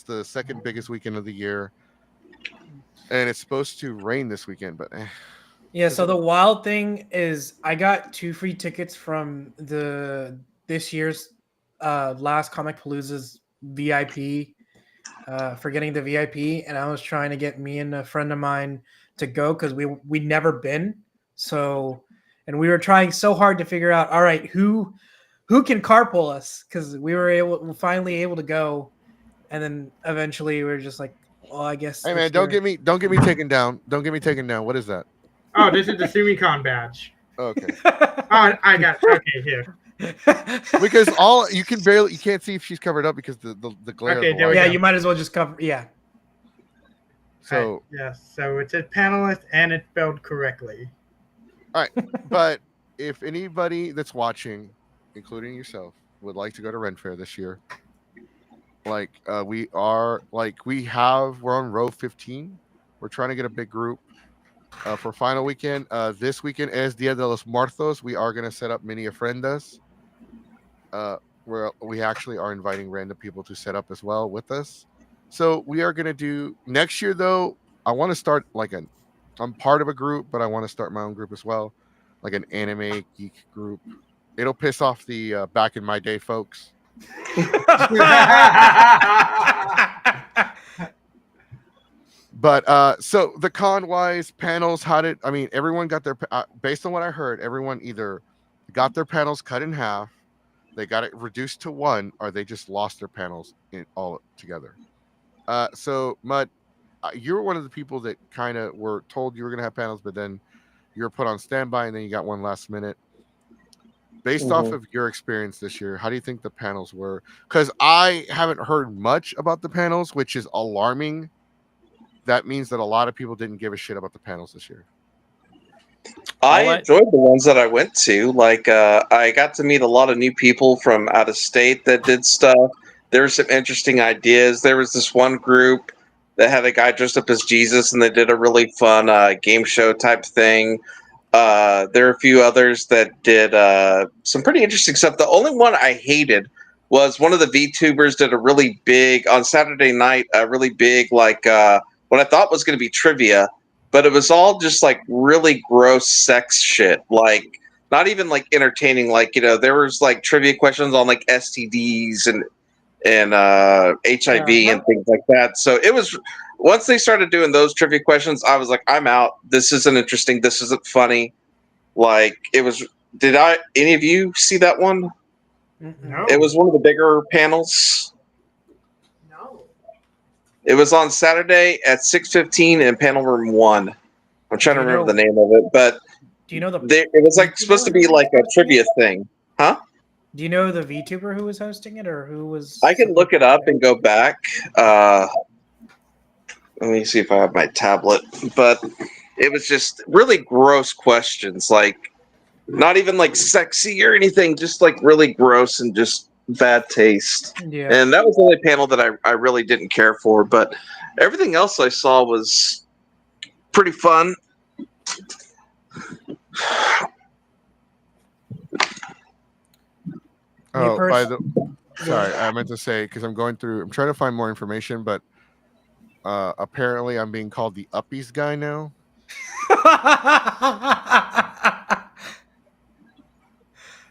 the second biggest weekend of the year, and it's supposed to rain this weekend. But Yeah, so the wild thing is I got 2 free tickets from this year's last Comic Palooza's VIP for getting the VIP, and I was trying to get me and a friend of mine to go because we'd never been. So, and we were trying so hard to figure out, all right, who can carpool us, because we were finally able to go, and then eventually we were just like, well, I guess. hey man, don't get me taken down. Don't get me taken down. What is that? Oh, this is the SUMICON badge. Okay. Oh, I got okay here. Because you can't see if she's covered up because the glare. Okay, of the there we light. Yeah, go. you might as well just cover. Yeah. So Yes, so it says panelist and it's spelled correctly. but if anybody that's watching, including yourself, would like to go to Ren Fair this year, like we're on row 15. We're trying to get a big group. For final weekend. This weekend is Dia de los Muertos. We are gonna set up mini ofrendas. Where we actually are inviting random people to set up as well with us. So we are gonna do next year though. I want to start like an. I'm part of a group, but I want to start my own group as well, like an anime geek group. It'll piss off the back in my day folks. But so the con wise panels, how did I mean? Everyone got their based on what I heard. Everyone either got their panels cut in half, they got it reduced to one, or they just lost their panels in all together. So Mud, you were one of the people that kind of were told you were going to have panels, but then you were put on standby, and then you got one last minute. Based off of your experience this year, how do you think the panels were? Because I haven't heard much about the panels, which is alarming. That means that a lot of people didn't give a shit about the panels this year. I enjoyed the ones that I went to. Like, I got to meet a lot of new people from out of state that did stuff. There were some interesting ideas. There was this one group that had a guy dressed up as Jesus, and they did a really fun game show type thing. There are a few others that did some pretty interesting stuff. The only one I hated was one of the VTubers did a really big, on Saturday night, a really big, like, what I thought was going to be trivia, but it was all just like really gross sex shit. Like, not even like entertaining. Like, you know, there was like trivia questions on like STDs and HIV and things like that. So it was, once they started doing those trivia questions, I was like, I'm out. This isn't interesting. This isn't funny. Like, it was. Did any of you see that one? No. It was one of the bigger panels. No. It was on Saturday at 6:15 in panel room 1. I'm trying to remember the name of it, but do you know it was like supposed to be like a trivia thing, huh? Do you know the VTuber who was hosting it, or who was? I can look it up and go back. Let me see if I have my tablet, but it was just really gross questions, like not even like sexy or anything, just like really gross and just bad taste. Yeah. And that was the only panel that I really didn't care for, but everything else I saw was pretty fun. Oh, sorry, I meant to say, because I'm trying to find more information, but apparently I'm being called the Uppies guy now.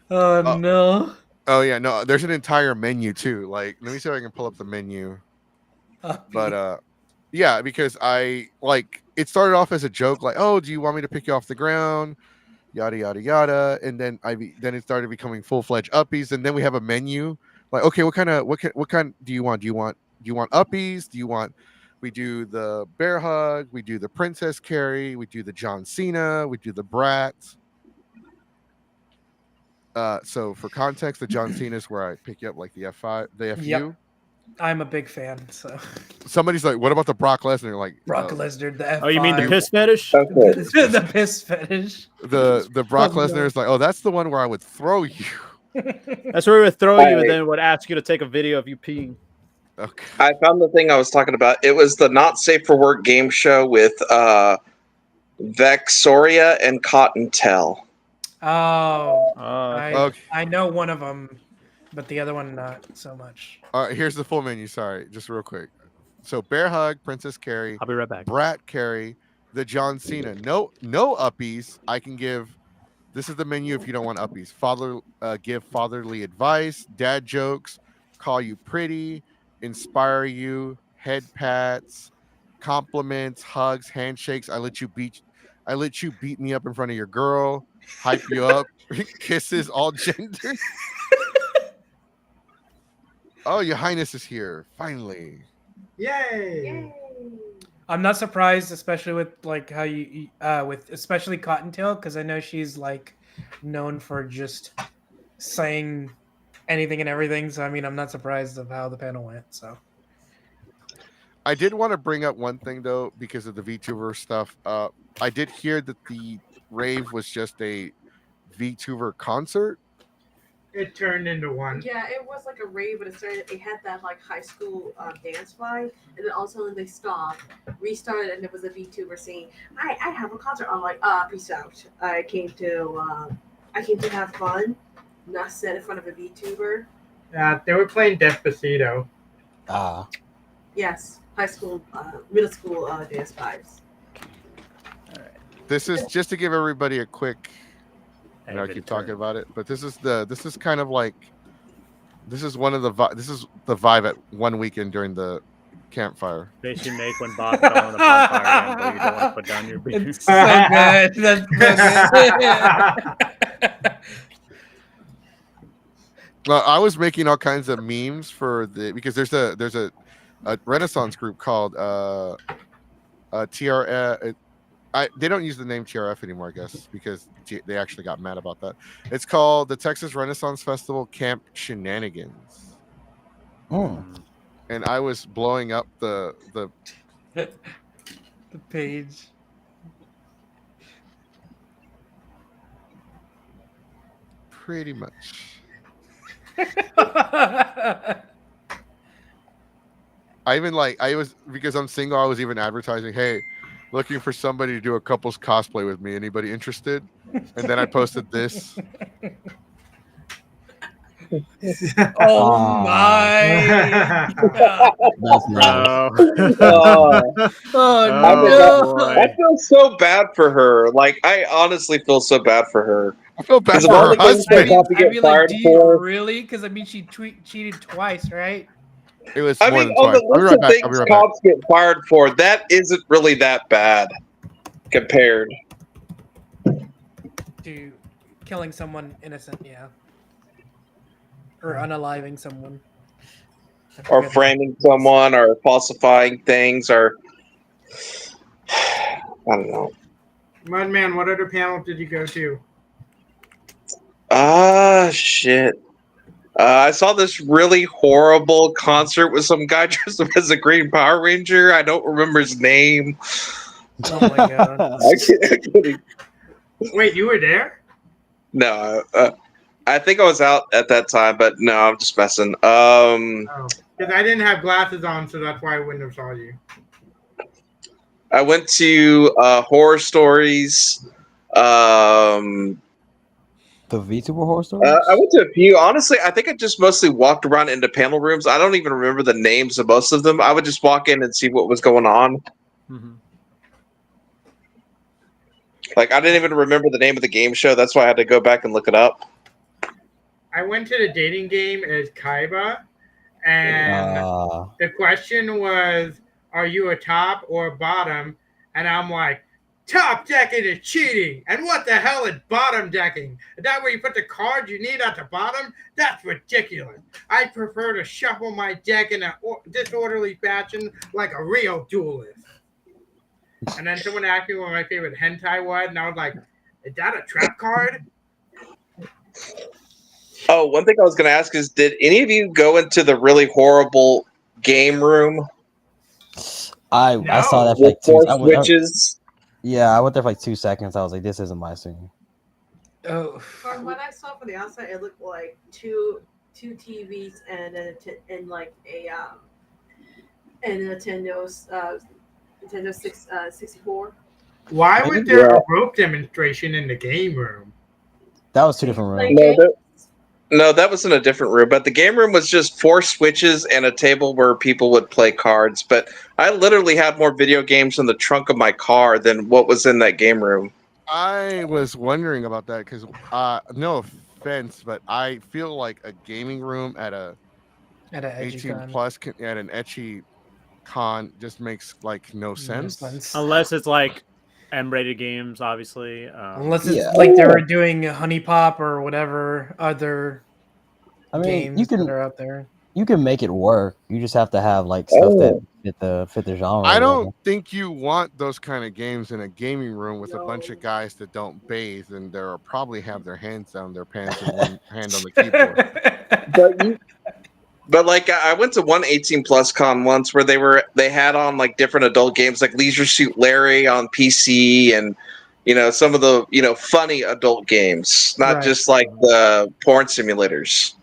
Oh no. Oh yeah, no, there's an entire menu too. Like, let me see if I can pull up the menu. But yeah, because it started off as a joke, like, oh, do you want me to pick you off the ground? Yada yada yada, and then then it started becoming full-fledged uppies, and then we have a menu. Like, okay, what kind do you want? Do you want uppies? We do the bear hug, we do the princess carry, we do the John Cena, we do the brat. So for context, the John Cena is where I pick you up like the F5, the FU. Yep. I'm a big fan. So somebody's like, "What about the Brock Lesnar?" Like, Brock Lesnar, the F5. Oh, you mean the piss fetish? The piss fetish. The Brock Lesnar is like, "Oh, that's the one where I would throw you." That's where we would throw you, and then would ask you to take a video of you peeing. Okay. I found the thing I was talking about. It was the Not Safe for Work game show with Vexoria and Cottontail. Oh, okay. I know one of them, but the other one not so much. All right, here's the full menu. Sorry, just real quick. So Bear Hug, Princess Carrie, I'll be right back. Brat Carrie, the John Cena. No uppies. I can give. This is the menu if you don't want uppies. Give fatherly advice, dad jokes, call you pretty, inspire you, head pats, compliments, hugs, handshakes. I let you beat me up in front of your girl, hype you up, kisses, all genders. Oh, your highness is here finally. Yay! I'm not surprised, especially with like how you with especially Cottontail, because I know she's like known for just saying anything and everything. So I mean, I'm not surprised of how the panel went. So I did want to bring up one thing though, because of the VTuber stuff. I did hear that the rave was just a VTuber concert. It turned into one. Yeah, it was like a rave, but it had that like high school dance vibe, and then all of a sudden they stopped, restarted, and there was a VTuber saying, I have a concert. I'm like, peace out. I came to have fun, not sit in front of a VTuber. They were playing Despacito. Ah. Yes, high school, middle school dance vibes. This is just to give everybody a quick. I know I Hey, keep good turn. talking about it, but this is kind of like this is one of the this is the vibe at one weekend during the campfire. Face you make when Bob fell on the bonfire again, but you don't want to put down your beer. It's so good. That's so good. Well, I was making all kinds of memes for because there's a Renaissance group called TR. They don't use the name TRF anymore, I guess, because they actually got mad about that. It's called the Texas Renaissance Festival Camp Shenanigans, and I was blowing up the The page. pretty much. I even because I'm single, I was even advertising, hey, looking for somebody to do a couples cosplay with me. Anybody interested? And then I posted this. Oh my god. That's nice. Oh, Oh boy. I feel so bad for her. Like, I honestly feel so bad for her. I feel bad 'Cause for of all her the games I husband. they have to get mean, fired do you for. really? Because I mean, she cheated twice, right? It was I more mean, than on twice. the I'll be list right of back. I'll be things right back. cops get fired for, that isn't really that bad compared. To killing someone innocent, yeah. Or unaliving someone. I Or forget framing someone, or falsifying things, or I don't know. Mudman, what other panel did you go to? Shit. I saw this really horrible concert with some guy dressed up as a Green Power Ranger. I don't remember his name. Oh my god. I can't. Wait, you were there? No, I think I was out at that time, but no, I'm just messing. Oh, because I didn't have glasses on, so that's why I wouldn't have saw you. I went to horror stories. The VTuber horror stories? I went to a few. Honestly, I think I just mostly walked around into panel rooms. I don't even remember the names of most of them. I would just walk in and see what was going on. Mhm. Like, I didn't even remember the name of the game show. That's why I had to go back and look it up. I went to the dating game as Kaiba, and the question was, are you a top or a bottom? And I'm like, top decking is cheating. And what the hell is bottom decking? Is that where you put the cards you need at the bottom? That's ridiculous. I prefer to shuffle my deck in a disorderly fashion like a real duelist. And then someone asked me what my favorite hentai was, and I was like, is that a trap card? Oh, one thing I was going to ask is, did any of you go into the really horrible game room I saw that for with like two. four switches? Yeah, I went there for like 2 seconds. I was like, this isn't my scene. Oh. From what I saw from the outside, it looked like two TVs and and like a Nintendo's Nintendo 64. Why was there a rope demonstration in the game room? That was 2 different rooms. Like, No, that was in a different room. But the game room was just 4 switches and a table where people would play cards. But I literally had more video games in the trunk of my car than what was in that game room. I was wondering about that because, no offense, but I feel like a gaming room at a At an 18 EduCon. plus at an ecchi con just makes like no sense. Unless it's like M-rated games, obviously. Unless it's Yeah. like they were doing Honey Pop or whatever other I mean, games that are out there. you can make it work. You just have to have like stuff that fit the genre. I or don't whatever. think you want those kind of games in a gaming room with a bunch of guys that don't bathe and they'll probably have their hands down their pants and one hand on the keyboard. But like, I went to one 18 plus con once where they had on like different adult games like Leisure Suit Larry on PC and some of the funny adult games, not Right. just like the porn simulators.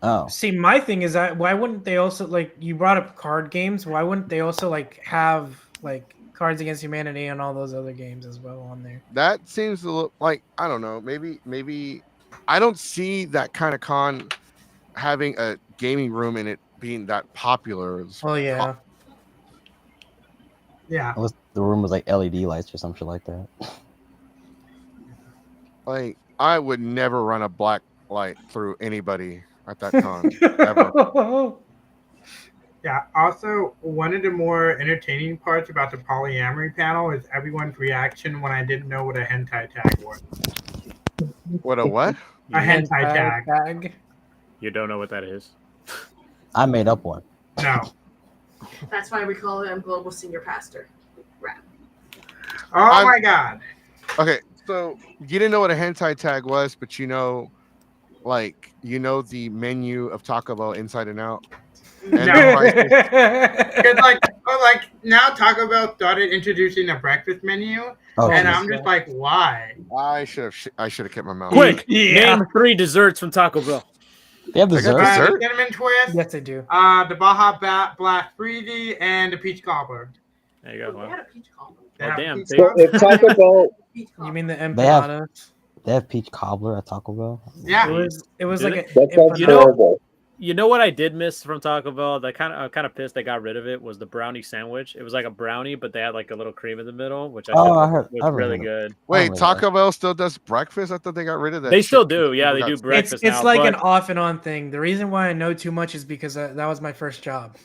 Oh, See, my thing is that why wouldn't they also like you brought up card games? Why wouldn't they also like have like Cards Against Humanity and all those other games as well on there? That seems to look like, I don't know, maybe I don't see that kind of con having a gaming room in it being that popular. Oh yeah. Yeah. the room was like LED lights or some shit like that. Like, I would never run a black light through anybody at that con ever. Yeah. Also, one of the more entertaining parts about the polyamory panel is everyone's reaction when I didn't know what a hentai tag was. What a what? A hentai tag. You don't know what that is. I made up one. No. That's why we call him Global Senior Pastor. Rap. Oh my God. Okay, so you didn't know what a hentai tag was, but the menu of Taco Bell inside and out. And No. Because like now Taco Bell started introducing a breakfast menu, Oh, and geez. I'm just like, why? I should have kept my mouth. Quick, Yeah. name 3 desserts from Taco Bell. They have They got dessert. dessert? The cinnamon twist, Yes, I do. the Baja Blast Freezy, and the peach cobbler. There you go. We Well, had a peach cobbler. They Oh, have damn, peach they- cobbler? If Taco Bell, Peach You cobbler. mean the They have- empanadas? They have peach cobbler at Taco Bell. Yeah. It was Did like it? an that sounds empanada. horrible. You know what I did miss from Taco Bell? I'm kind of pissed they got rid of it. Was the brownie sandwich? It was like a brownie, but they had like a little cream in the middle, which I Oh, thought I heard- was I really remember good. Wait, remember Taco Bell still does breakfast? I thought they got rid of that. They shit still because do. Yeah, people they got do sick. breakfast It's now. like but an off and on thing. The reason why I know too much is because that was my first job.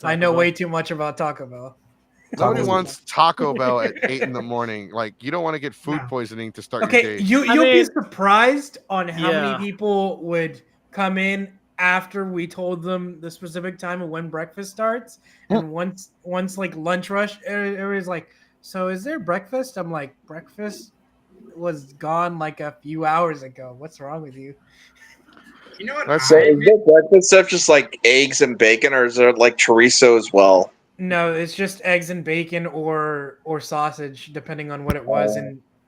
I know Bell. way too much about Taco Bell. Nobody Taco wants Taco Bell at 8 in the morning. Like, you don't want to get food No. poisoning to start your Okay, day. you'll I be mean- surprised on how Yeah. many people would come in after we told them the specific time of when breakfast starts, and once like lunch rush, everybody's like, "So is there breakfast?" I'm like, "Breakfast was gone like a few hours ago. What's wrong with you?" You know what? That's- So is the breakfast stuff just like eggs and bacon, or is there like chorizo as well? No, it's just eggs and bacon or sausage, depending on what it was,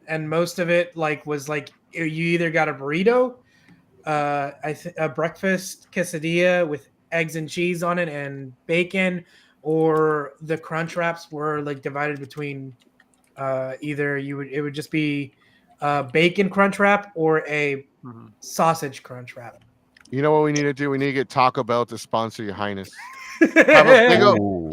and most of it was like you either got a burrito, a breakfast quesadilla with eggs and cheese on it and bacon, or the crunch wraps were like divided between either it would just be bacon crunch wrap or a Mhm. sausage crunch wrap. You know what we need to do? We need to get Taco Bell to sponsor Your Highness. Have a big old- Ooh.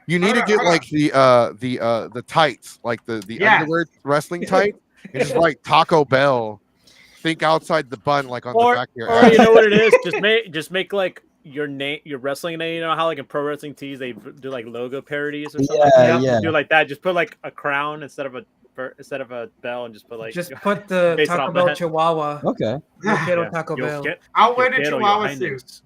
You need to get like the tights, like the Yes. underwear wrestling tight, and just write Taco Bell. Think outside the bun, like on the Or, back of your or ass. you know what it is? Just make like your name, your wrestling name. You know how like in pro wrestling tees they do like logo parodies or something. Yeah, like that? yeah. Do like that. Just put like a crown instead of a bell, and just put like Just put the Based Taco off Bell that. Chihuahua. Okay. Yo quiero Yeah. Taco Yo Bell. quiero- I'll wear yo the quiero, your Chihuahua highness. suit.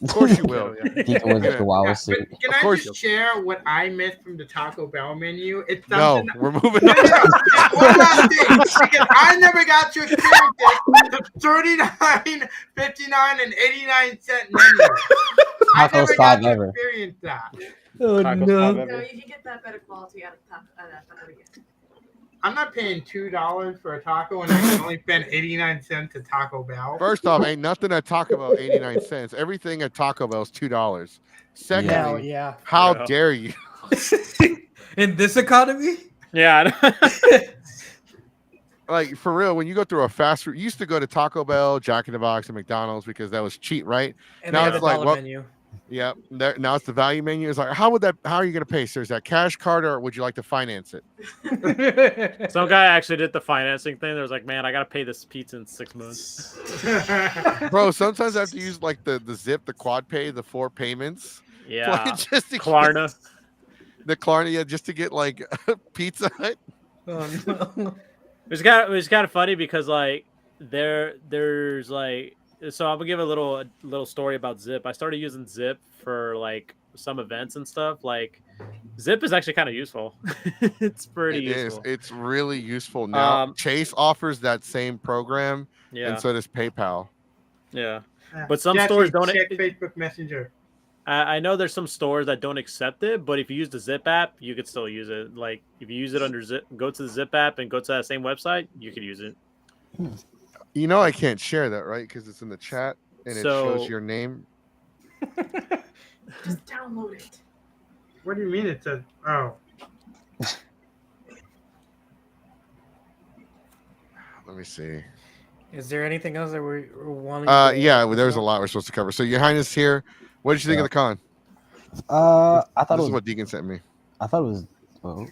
Of course you will. Deacon was a Yeah. Chihuahua Yeah, suit. but can Of I course just share what I missed from the Taco Bell menu? It's No, something. we're moving No, on. no, no. One last thing, because I never got to experience it. The 39, 59, and 89-cent menu. I Tacos never got five to ever. experience that. Oh Tacos no! Five No, ever. you can get that better quality out of Taco again. I'm not paying $2 for a taco, and I can only spend 89 cents at Taco Bell. First off, ain't nothing at Taco Bell 89 cents. Everything at Taco Bell is $2. Secondly, Hell yeah! how Yeah. dare you? In this economy, Yeah. Like, for real, when you go through a fast food, you used to go to Taco Bell, Jack in the Box, and McDonald's because that was cheap, right? and Now they have it's a like, dollar well- menu. Yep. Now it's the value menu. It's like, how are you going to pay? So is that cash card or would you like to finance it? Some guy actually did the financing thing. There was like, man, I gotta pay this pizza in 6 months. Bro, sometimes I have to use like the Zip, the Quad Pay, the 4 payments. Yeah. Just to get- Klarna. The Klarna, yeah, just to get like Pizza Hut. Oh no! It was kind of funny because like there's like, so I'm gonna give a little story about Zip. I started using Zip for like some events and stuff. Like Zip is actually kind of useful. It's pretty It is. useful. It's really useful now. Um, Chase offers that same program, Yeah, and so does PayPal. yeah. But some Jesse, stores don't- check Facebook Messenger. I know there's some stores that don't accept it, but if you use the Zip app, you could still use it. Like if you use it under Zip, go to the Zip app and go to that same website, you could use it. You know I can't share that, right? Because it's in the chat and it shows So your name. Just download it. What do you mean it's a? Oh, Let me see. Is there anything else that we're wanting? Yeah, well, there's a lot we're supposed to cover. So, Your Highness here. What did you think Yeah. of the con? I thought This it is was. what Deacon sent me. I thought it was. Well,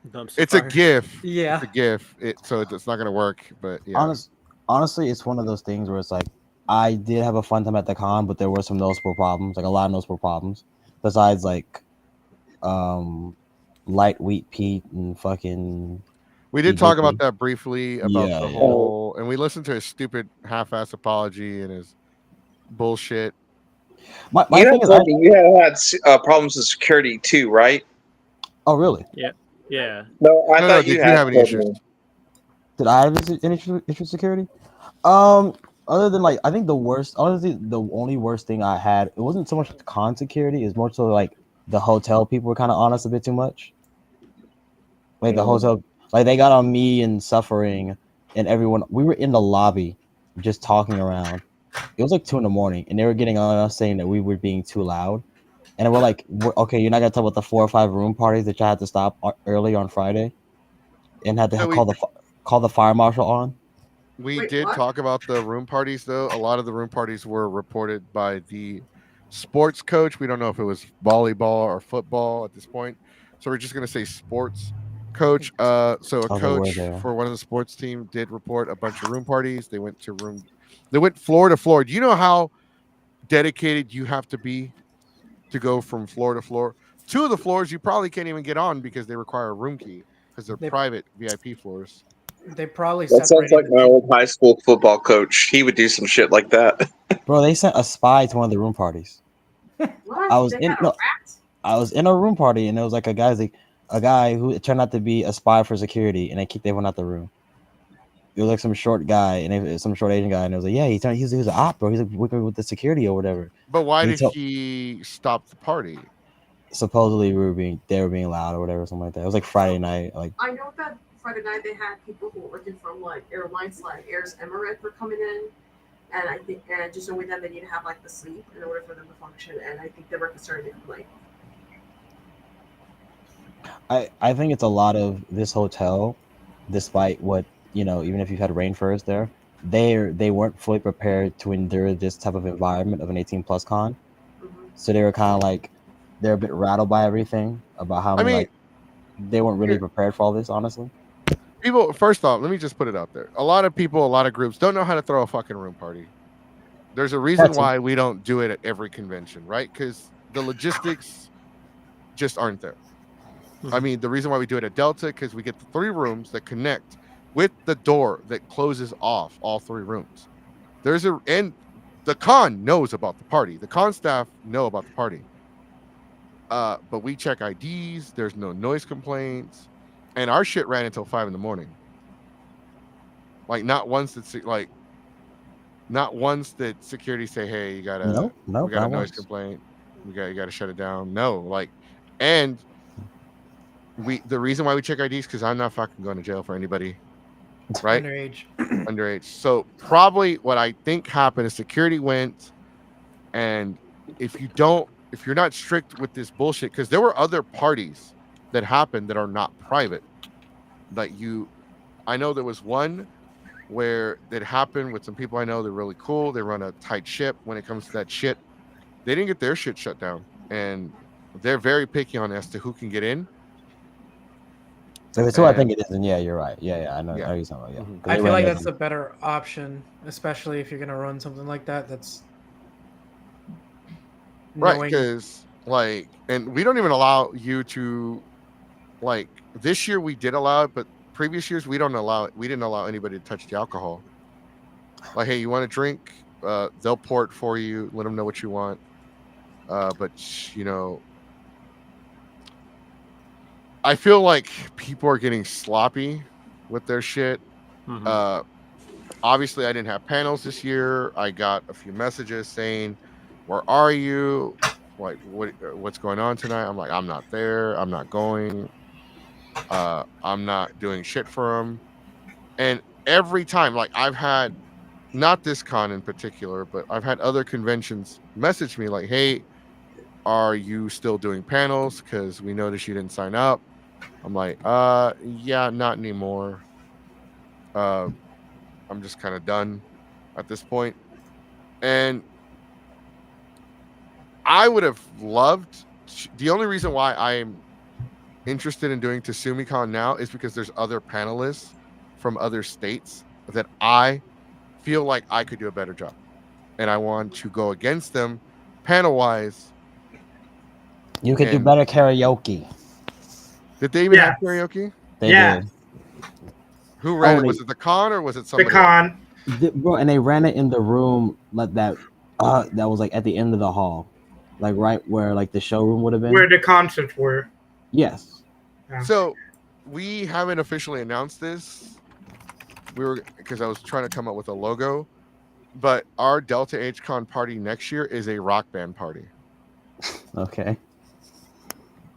dumpster It's a fire. GIF. Yeah. It's a GIF. It's not gonna work. But yeah, honestly, it's one of those things where it's like I did have a fun time at the con, but there were some noticeable problems, like a lot of noticeable problems. Besides, like, light wheat Pete and fucking. we did PJP. talk about that briefly about Yeah, the yeah. whole, and we listened to his stupid half-ass apology and his bullshit. My You thing had is, told me you had problems with security too, right? oh really? Yeah. No, I No, thought did you you had have any told issues? me. Did I have any issue with security? Other than like, I think honestly, the only worst thing I had, it wasn't so much the con security, it's more so like the hotel people were kind of on us a bit too much. Like the hotel, like they got on me and suffering, and everyone. We were in the lobby, just talking around. It was like 2 a.m, and they were getting on us saying that we were being too loud. And we're like, okay, you're not gonna talk about the 4 or 5 room parties that you had to stop early on Friday, and had to Yeah, call the fire marshal on. We Wait, did what? talk about the room parties, though. A lot of the room parties were reported by the sports coach. We don't know if it was volleyball or football at this point, so we're just gonna say sports coach. So a Oh, they were coach there. for one of the sports team did report a bunch of room parties. They went floor to floor. Do you know how dedicated you have to be to go from floor to floor? 2 of the floors you probably can't even get on because they require a room key because they're They- private VIP floors. They probably That sounds separated like the my team. old high school football coach. He would do some shit like that. Bro, they sent a spy to one of the room parties. What? I was They in got a no, rat? I was in a room party, and there was like a guy who it turned out to be a spy for security, and they kicked everyone out the room. It was like some short guy, and some short Asian guy, and it was like, yeah, he was an op, bro. He's like working with the security or whatever. But why And did he stop the party? supposedly they were being loud or whatever, something like that. It was like Friday night, like I know that Friday night they had people who were working from like airlines like Air's Emirates were coming in, and I think and just knowing that they need to have like the sleep in order for them to function, and I think they were concerned to complain. I think it's a lot of this hotel, despite what even if you've had rain first there, they weren't fully prepared to endure this type of environment of an 18+ con. So they were kind of like they're a bit rattled by everything about how I mean, like they weren't really prepared for all this, honestly. people, first off, let me just put it out there. A lot of people, a lot of groups don't know how to throw a fucking room party. There's a reason That's it. why we don't do it at every convention, right? Because the logistics just aren't there. I mean, the reason why we do it at Delta, because we get the 3 rooms that connect with the door that closes off all 3 rooms. And the con knows about the party. The con staff know about the party. But we check IDs. There's no noise complaints, and our shit ran until 5 a.m. Like not once that security say, "Hey, we got a noise once. complaint. You got to shut it down." No, and the reason why we check IDs because I'm not fucking going to jail for anybody, right? Underage. So probably what I think happened is security went, and if you're not strict with this bullshit, because there were other parties that happened that are not private. I know there was one where it happened with some people I know. They're really cool. They run a tight ship when it comes to that shit. They didn't get their shit shut down, and they're very picky on as to who can get in. If it's who I think it is, then yeah, you're right. Yeah, I know. Yeah. I know you're talking about, Mhm. I feel like that's a better option, especially if you're gonna run something like that. That's Right, because and we don't even allow you to this year we did allow it, but previous years we don't allow it. We didn't allow anybody to touch the alcohol. Like, hey, you want a drink? They'll pour it for you. Let them know what you want. But I feel like people are getting sloppy with their shit. Obviously, I didn't have panels this year. I got a few messages saying, where are you? Like, what's going on tonight? I'm like, I'm not there. I'm not going. I'm not doing shit for them. And every time, like, I've had not this con in particular, but I've had other conventions message me like, hey, are you still doing panels? Because we noticed you didn't sign up. I'm like, yeah, not anymore. Uh, I'm just kind of done at this point. And I would have loved the only reason why I'm interested in doing TSUMICON now is because there's other panelists from other states that I feel like I could do a better job. And I want to go against them panel wise. You could do And better karaoke. did they even have Yes. karaoke? They Yeah. did. Who ran Oh, it? Was it the con or was it The somebody else? con. Bro, and they ran it in the room like that. That was like at the end of the hall, like right where like the showroom would have been. Where the concerts were. Yes. Yeah. So we haven't officially announced this. We were because I was trying to come up with a logo, but our Delta H Con party next year is a rock band party. Okay.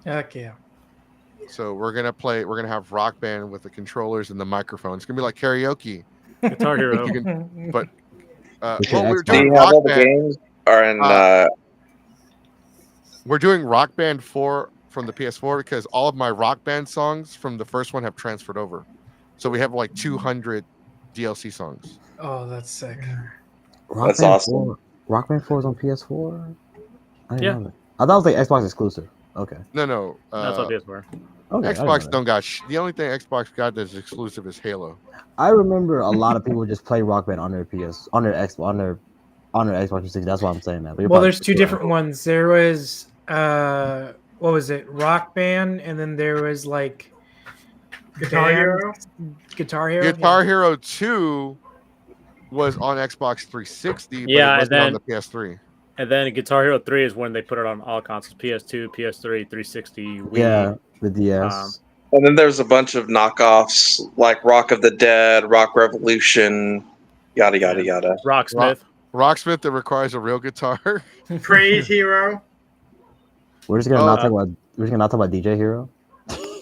Okay. So we're gonna have rock band with the controllers and the microphone. It's gonna be like karaoke. Guitar Hero. You can, but Okay, well, we're Xbox. Do doing you have rock all the band. games? Or in We're doing Rock Band 4 from the PS4 because all of my Rock Band songs from the first one have transferred over. So we have like 200 DLC songs. Oh, that's sick. Rock That's Band awesome. 4. Rock Band 4 is on PS4. I didn't Yeah. know that. I thought it was like Xbox exclusive. Okay. No. That's what this were. Okay. I didn't know Xbox that. don't got the only thing Xbox got that's exclusive is Halo. I remember a lot of people just play Rock Band on their PS, on their Xbox 360. That's why I'm saying that. But you're Well, probably there's two right. different ones. There was what was it? Rock Band, and then there was like Guitar band- Hero. Guitar Hero. Guitar Hero 2 was on Xbox 360, but Yeah, it and wasn't on then- the PS3. And then Guitar Hero 3 is when they put it on all consoles: PS2, PS3, 360, Wii. Yeah, the DS. And then there's a bunch of knockoffs like Rock of the Dead, Rock Revolution, yada yada Yeah. yada. Rocksmith. Rocksmith that requires a real guitar. Praise Hero. We're just gonna Oh, not talk about. We're just gonna not talk about DJ Hero.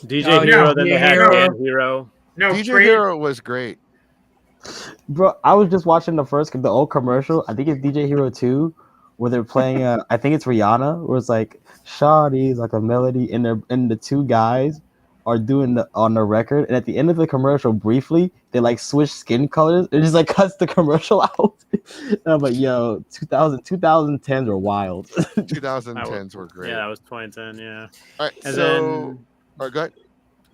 DJ Oh, Hero, no, then DJ they had Hero. Band Hero. No, DJ Praise. Hero was great. Bro, I was just watching the old commercial. I think it's DJ Hero 2, where they're playing. I think it's Rihanna, where it's like "Shawty's" like a melody, and the two guys are doing on the record, and at the end of the commercial, briefly they like switch skin colors. It just like cuts the commercial out. And I'm like, yo, 2010s are wild. 2010s were great. Yeah, that was 2010. Yeah. All right, And so then, go ahead.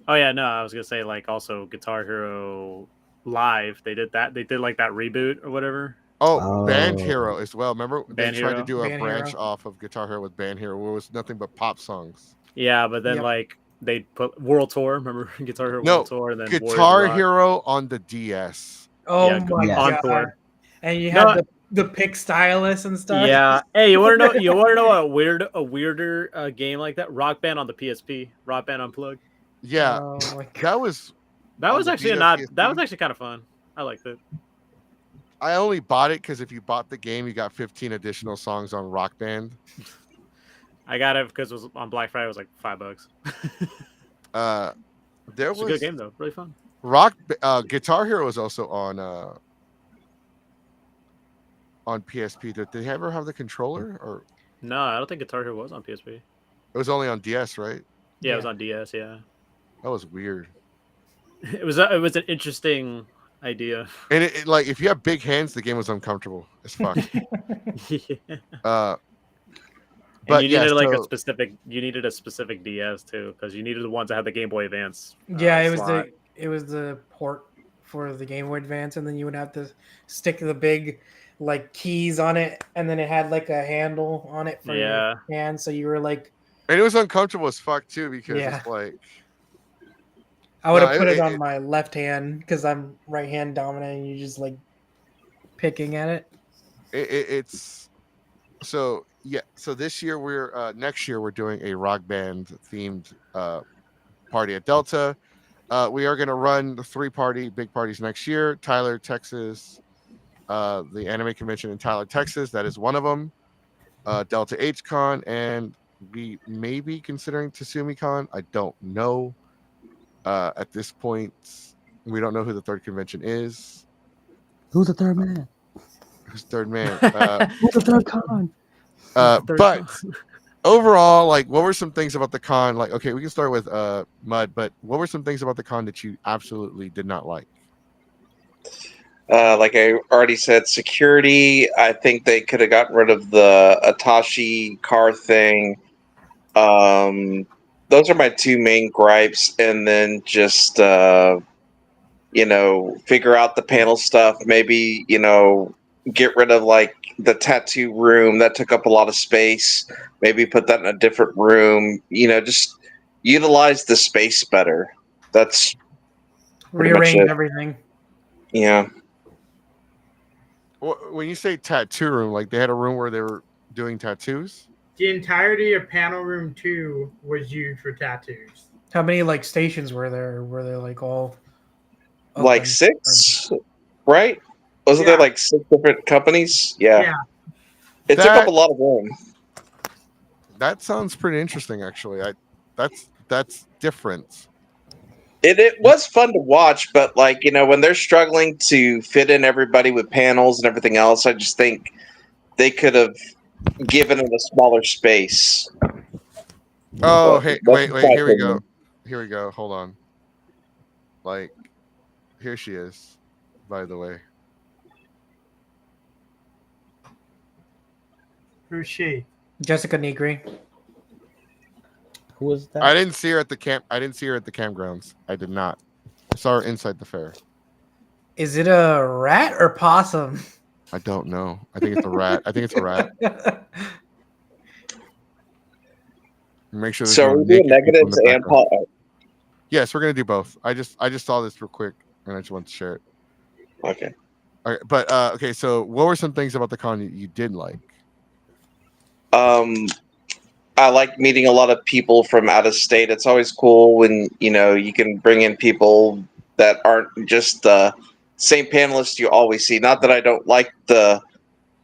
oh yeah, no, I was gonna say like also Guitar Hero Live. They did that. They did like that reboot or whatever. Oh, Band Oh. Hero as well. Remember they Band tried to Hero? do a Band branch Hero. off of Guitar Hero with Band Hero, where it was nothing but pop songs. Yeah, but then Yep. like they put World Tour. Remember Guitar Hero No, World Tour and then Guitar Warriors Rock. Hero on the DS. Oh Yeah, my yeah. On god! tour. And you No, had the pick stylus and stuff. Yeah. Hey, you want to know? You want to know a weirder game like that? Rock Band on the PSP. Rock Band Unplugged. Yeah, Oh my god. that was. That On was the actually Vita not. That PSP? was actually kind of fun. I liked it. I only bought it because if you bought the game, you got 15 additional songs on Rock Band. I got it because it was on Black Friday. It was like $5. There It's a good game though. Really fun. Guitar Hero was also on PSP. Did they ever have the controller, or No, I don't think Guitar Hero was on PSP. it was only on DS? Right? Yeah, it was on DS. Yeah, That was weird. it was an interesting idea. And it like if you have big hands, the game was uncomfortable as fuck. Yeah. But and you yeah, needed like so- you needed a specific DS too, because you needed the ones that had the Game Boy Advance. Yeah, it was slot. it was the port for the Game Boy Advance, and then you would have to stick the big like keys on it, and then it had like a handle on it for Yeah. your hand, so you were like, and it was uncomfortable as fuck too because Yeah. it's like I would have No, put it- it on my left hand because I'm right hand dominant, and you just like picking at it. it's so yeah. So this year next year we're doing a Rock Band themed party at Delta. We are going to run the 3 big parties next year. Tyler, Texas, the anime convention in Tyler, Texas. That is one of them. Delta H Con, and we may be considering TSUMICON. I don't know. At this point, we don't know who the third convention is. Who's the third man? Who's third man? Who's the third con? But overall, like, what were some things about the con? Like, okay, we can start with Mud, but what were some things about the con that you absolutely did not like? Like I already said, security. I think they could have gotten rid of the Atashi car thing. Those are my two main gripes, and then just figure out the panel stuff. Maybe get rid of like the tattoo room that took up a lot of space. Maybe put that in a different room. Just utilize the space better. That's pretty much Rearrange it. everything. Yeah. When you say tattoo room, like they had a room where they were doing tattoos? The entirety of panel room 2 was used for tattoos. How many like stations were there? Were they like all Like open? 6, right? Wasn't Yeah. there like 6 different companies? Yeah. Yeah. It took up a lot of room. That sounds pretty interesting, actually. That's different. It was fun to watch, but like, when they're struggling to fit in everybody with panels and everything else, I just think they could have given it a smaller space. Oh, Well, hey, that's wait, my here we opinion. go. Here we go. Hold on. Like, here she is, by the way. Who's she? Jessica Negri. Who was that? I didn't see her at the campgrounds. I did not. I saw her inside the fair. Is it a rat or possum? I don't know. I think it's a rat. I think it's a rat. Make sure there's So no are we doing naked people in negatives the and background. Yes, we're gonna do both. I just saw this real quick and I just want to share it. Okay. All right, but okay. So, what were some things about the con you did like? I like meeting a lot of people from out of state. It's always cool when you can bring in people that aren't just the same panelists you always see. Not that I don't like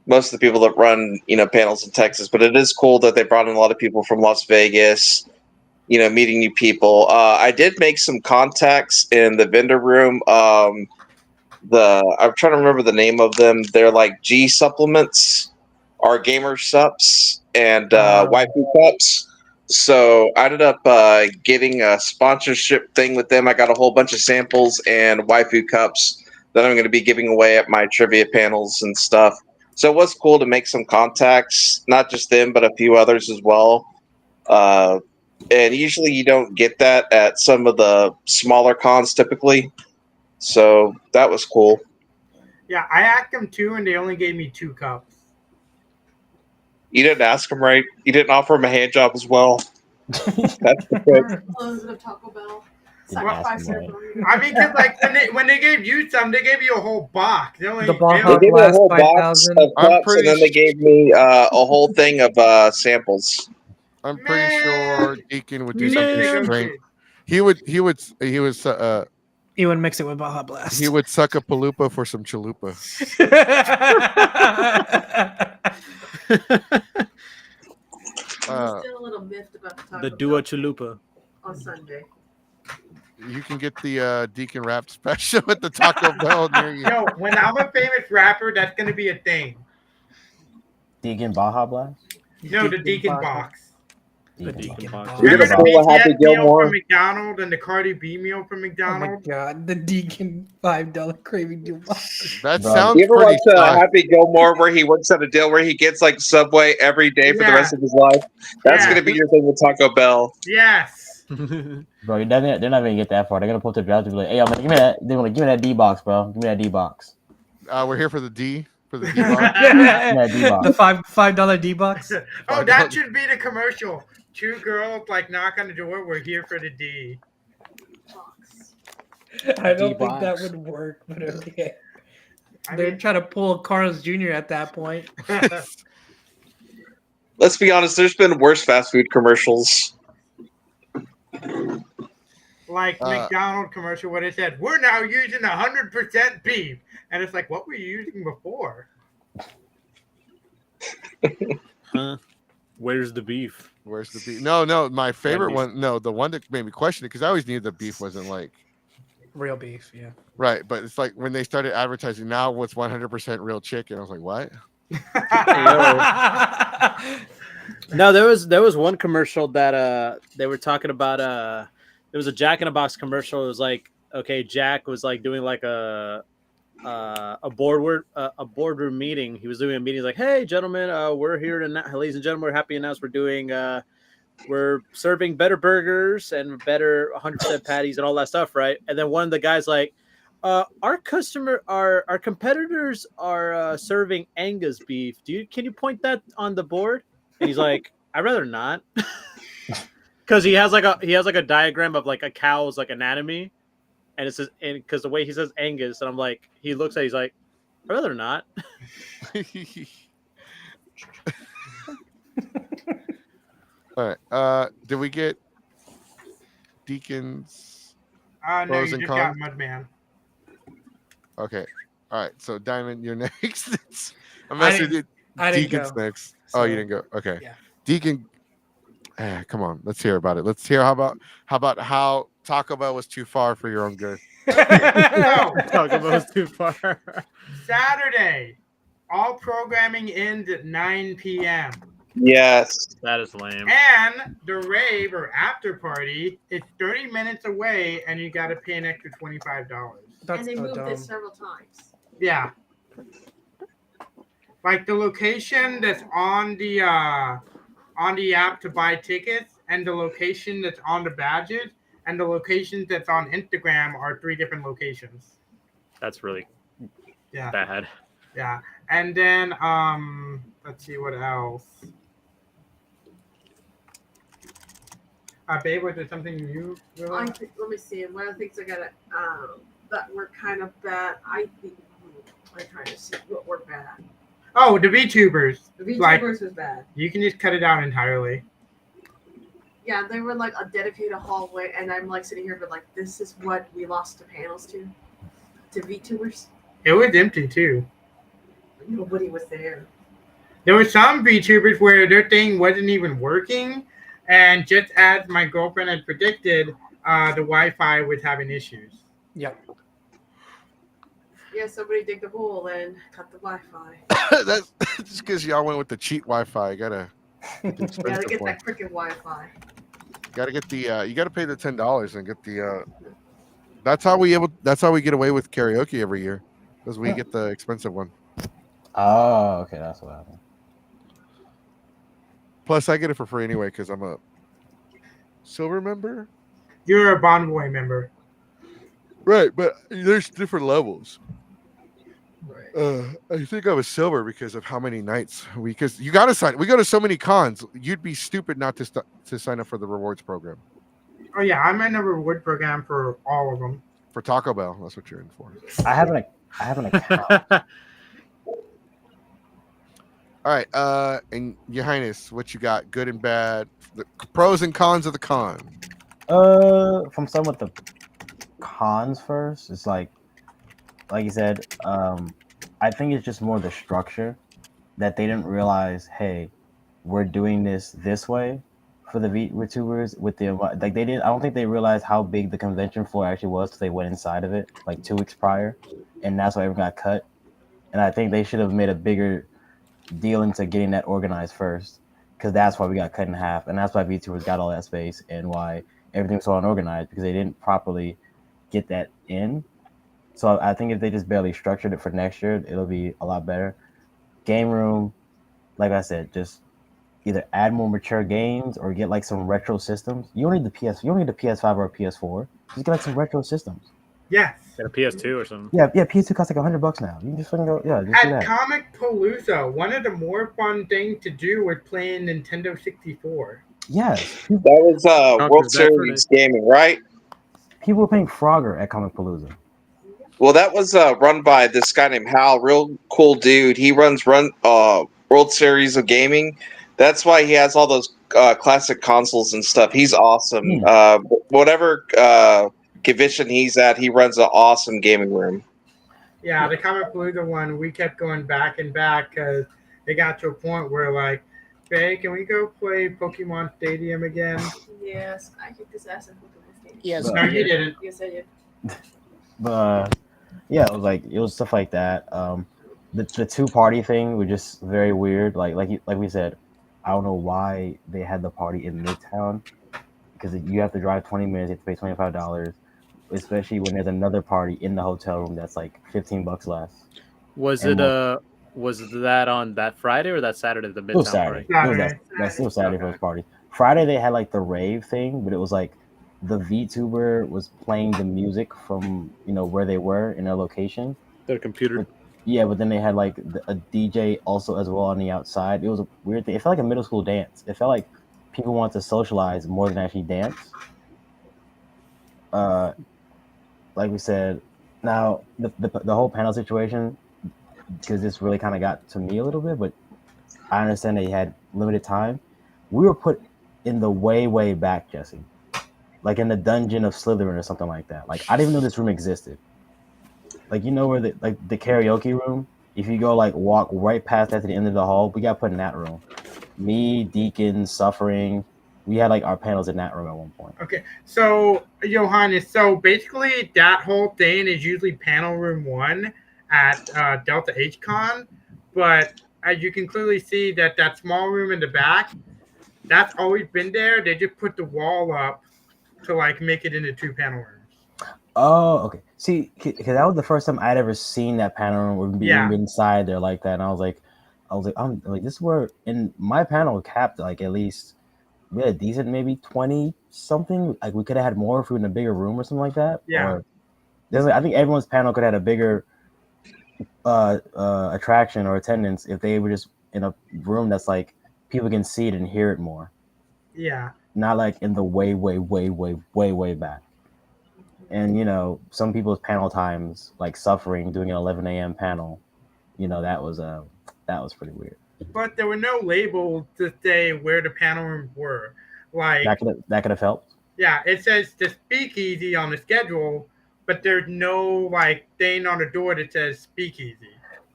most of the people that run panels in Texas, but it is cool that they brought in a lot of people from Las Vegas. Meeting new people. I did make some contacts in the vendor room. I'm trying to remember the name of them. They're like G supplements, or gamer sups, and waifu cups. So I ended up getting a sponsorship thing with them. I got a whole bunch of samples and waifu cups that I'm going to be giving away at my trivia panels and stuff. So it was cool to make some contacts, not just them, but a few others as well. And usually you don't get that at some of the smaller cons typically. So that was cool. Yeah, I asked them 2 and they only gave me 2 cups. You didn't ask him right. You didn't offer him a hand job as well. That's the trick. Close of Taco Bell. Didn't Sacrifice ask him their right. food. I mean, because like when they gave you some, they gave you a whole box. They only The box. They gave me a Last whole box 5,000. of I'm cups, pretty and then they gave me a whole thing of samples. I'm pretty sure Deacon would do you need to something strange. negotiate. He would You would mix it with Baja Blast. he would suck a paloopa for some chalupa. I'm still a little miffed about the Taco The Bell Dua Chalupa. on Sunday. You can get the Deacon Wrapped special at the Taco Bell near you. Yo, when I'm a famous rapper, that's gonna be a thing. Deacon Baja Blast? No, the Deacon box. The Deacon box. You're Remember gonna the pull a Happy BTS meal Gilmore? from McDonald's and the Cardi B meal from Oh my McDonald's? god, the Deacon $5 craving box. That Bro. sounds You ever pretty watch fun. Happy Gilmore where he works at a deal where he gets like Subway every day for the rest of his life? That's Yeah. gonna be your thing with Taco Bell. Yes. Bro, they're not even gonna get that far. They're gonna pull to the draft and be like, hey, yo, man, give me that. They're gonna give me that D box, bro. Give me that D box. We're here for the D box. The $5 D box. Oh, that should be the commercial. 2 girls like knock on the door. We're here for the D. Box. I don't think that D-box. would work, but okay. I They're mean, trying to pull Carl's Jr. at that point. Let's be honest, there's been worse fast food commercials. like McDonald's commercial where they said, "We're now using 100% beef," and it's like, what were you using before? Huh? Where's the beef? Where's the beef? No, my favorite Wendy's. one. No, the one that made me question it because I always knew the beef wasn't like Real beef, yeah. right, but it's like when they started advertising now what's 100% real chicken. I was like, what? No, there was one commercial that they were talking about there was a Jack in a Box commercial. It was like, okay, Jack was like doing like a boardroom meeting. He was doing a meeting. He's like, hey gentlemen, we're here to ladies and gentlemen, we're happy to announce we're serving better burgers and better 100% patties and all that stuff, right? And then one of the guys like, our competitors are serving Angus beef. Can you point that on the board? And he's like, I'd rather not, because he has like a diagram of like a cow's like anatomy, and it says, and because the way he says Angus, and I'm like, he looks at, he's like, I'd rather not. All right. Did we get Deacon's No, pros you and just got cons? Mudman. Okay. All right. So Diamond, you're next. I'm I messing with you. I didn't Deacon's go. next. Oh, you So, didn't go. Okay. yeah. Deacon. Come on. Let's hear about it. Let's hear how about how Taco Bell was too far for your own good. So, Talk about too far. Saturday, all programming ends at 9 p.m. Yes. That is lame. And the rave or after party is 30 minutes away, and you got to pay an extra $25. That's And they so moved dumb. it several times. Yeah. Like the location that's on the app to buy tickets, and the location that's on the badges, and the location that's on Instagram are 3 different locations. That's really Yeah. bad. Yeah. And then let's see what else. Babe, was there something you realized? Let me see. One of the things I gotta that were kind of bad. I think I'm trying to see what were bad. Oh, the VTubers. The VTubers Like- was bad. You can just cut it out entirely. Yeah, they were like a dedicated hallway, and I'm like sitting here, but like this is what we lost the panels to VTubers. It was empty too. Nobody was there. There were some VTubers where their thing wasn't even working, and just as my girlfriend had predicted, the Wi-Fi was having issues. Yep. Yeah, somebody dig the hole and cut the Wi-Fi. That's just because y'all went with the cheap Wi-Fi. You gotta get the Gotta expensive get one. that cricket Wi-Fi. Gotta get the you gotta pay the $10 and get the that's how we get away with karaoke every year, because we get the expensive one. Oh, okay, that's what happened. Plus I get it for free anyway because I'm a silver member. You're a Bond Boy member. Right, but there's different levels. Right. I think I was silver because of how many nights because you gotta sign. We go to so many cons. You'd be stupid not to sign up for the rewards program. Oh yeah, I'm in a reward program for all of them. For Taco Bell, that's what you're in for. I have an account. All right, and Your Highness, what you got? Good and bad, the pros and cons of the con. From some with the cons first, it's like you said, I think it's just more the structure that they didn't realize. Hey, we're doing this way for the VTubers with the like they did. I don't think they realized how big the convention floor actually was till they went inside of it like 2 weeks prior, and that's why everyone got cut. And I think they should have made a bigger deal into getting that organized first, because that's why we got cut in half, and that's why VTubers got all that space and why everything was so unorganized, because they didn't properly get that in. So I think if they just barely structured it for next year, it'll be a lot better. Game room, like I said, just either add more mature games or get like some retro systems. You don't need the PS5 or a PS4. Just get like some retro systems. Yes. Get a PS2 or something. Yeah, PS2 costs like $100 now. You can just fucking go, just do At that. Comic Palooza, one of the more fun things to do was playing Nintendo 64. Yes, That was World is that for Series Gaming, right? people were playing Frogger at Comic Palooza. Well, that was run by this guy named Hal, real cool dude. He runs World Series of Gaming. That's why he has all those classic consoles and stuff. He's awesome. Whatever convention he's at, he runs an awesome gaming room. Yeah, the Comic Palooza one, we kept going back and back because it got to a point where like Faye, can we go play Pokemon Stadium again? Yes, I kicked his ass in Pokemon Stadium. Yes, No, you didn't. Yes, I did. But yeah, it was stuff like that. The two party thing was just very weird. Like we said, I don't know why they had the party in Midtown because you have to drive 20 minutes, you have to pay $25, especially when there's another party in the hotel room that's like $15 less. Was And was that on that Friday or that Saturday? The It was Midtown Saturday. party. It was Saturday for this party. Friday they had like the rave thing, but it was like the VTuber was playing the music from where they were in their location. Their computer. But then they had like a DJ also as well on the outside. It was a weird thing. It felt like a middle school dance. It felt like people wanted to socialize more than actually dance. Like we said, now the whole panel situation, because this really kind of got to me a little bit, but I understand they had limited time. We were put in the way back, Jesse, like in the dungeon of Slytherin or something like that. Like I didn't even know this room existed. Like where the karaoke room. If you go like walk right past that to the end of the hall, we got put in that room. Me, Deacon, Suffering, we had like our panels in that room at one point. Okay, so Johannes, so basically that whole thing is usually panel room 1 at Delta HCon, but as you can clearly see that small room in the back, that's always been there. They just put the wall up to like make it into 2 panel rooms. Oh, okay. See, because that was the first time I'd ever seen that panel room or been inside there like that, and I was like, I'm like, this is where in my panel capped like at least we had a decent maybe 20 something. Like we could have had more if we were in a bigger room or something like that. Yeah. Or I think everyone's panel could have had a bigger attraction or attendance if they were just in a room that's like people can see it and hear it more. Yeah. Not like in the way back. And some people's panel times, like Suffering doing an 11 a.m. panel, that was pretty weird. But there were no labels to say where the panel rooms were. Like that could have helped. Yeah, it says the speakeasy on the schedule, but there's no like thing on the door that says speakeasy.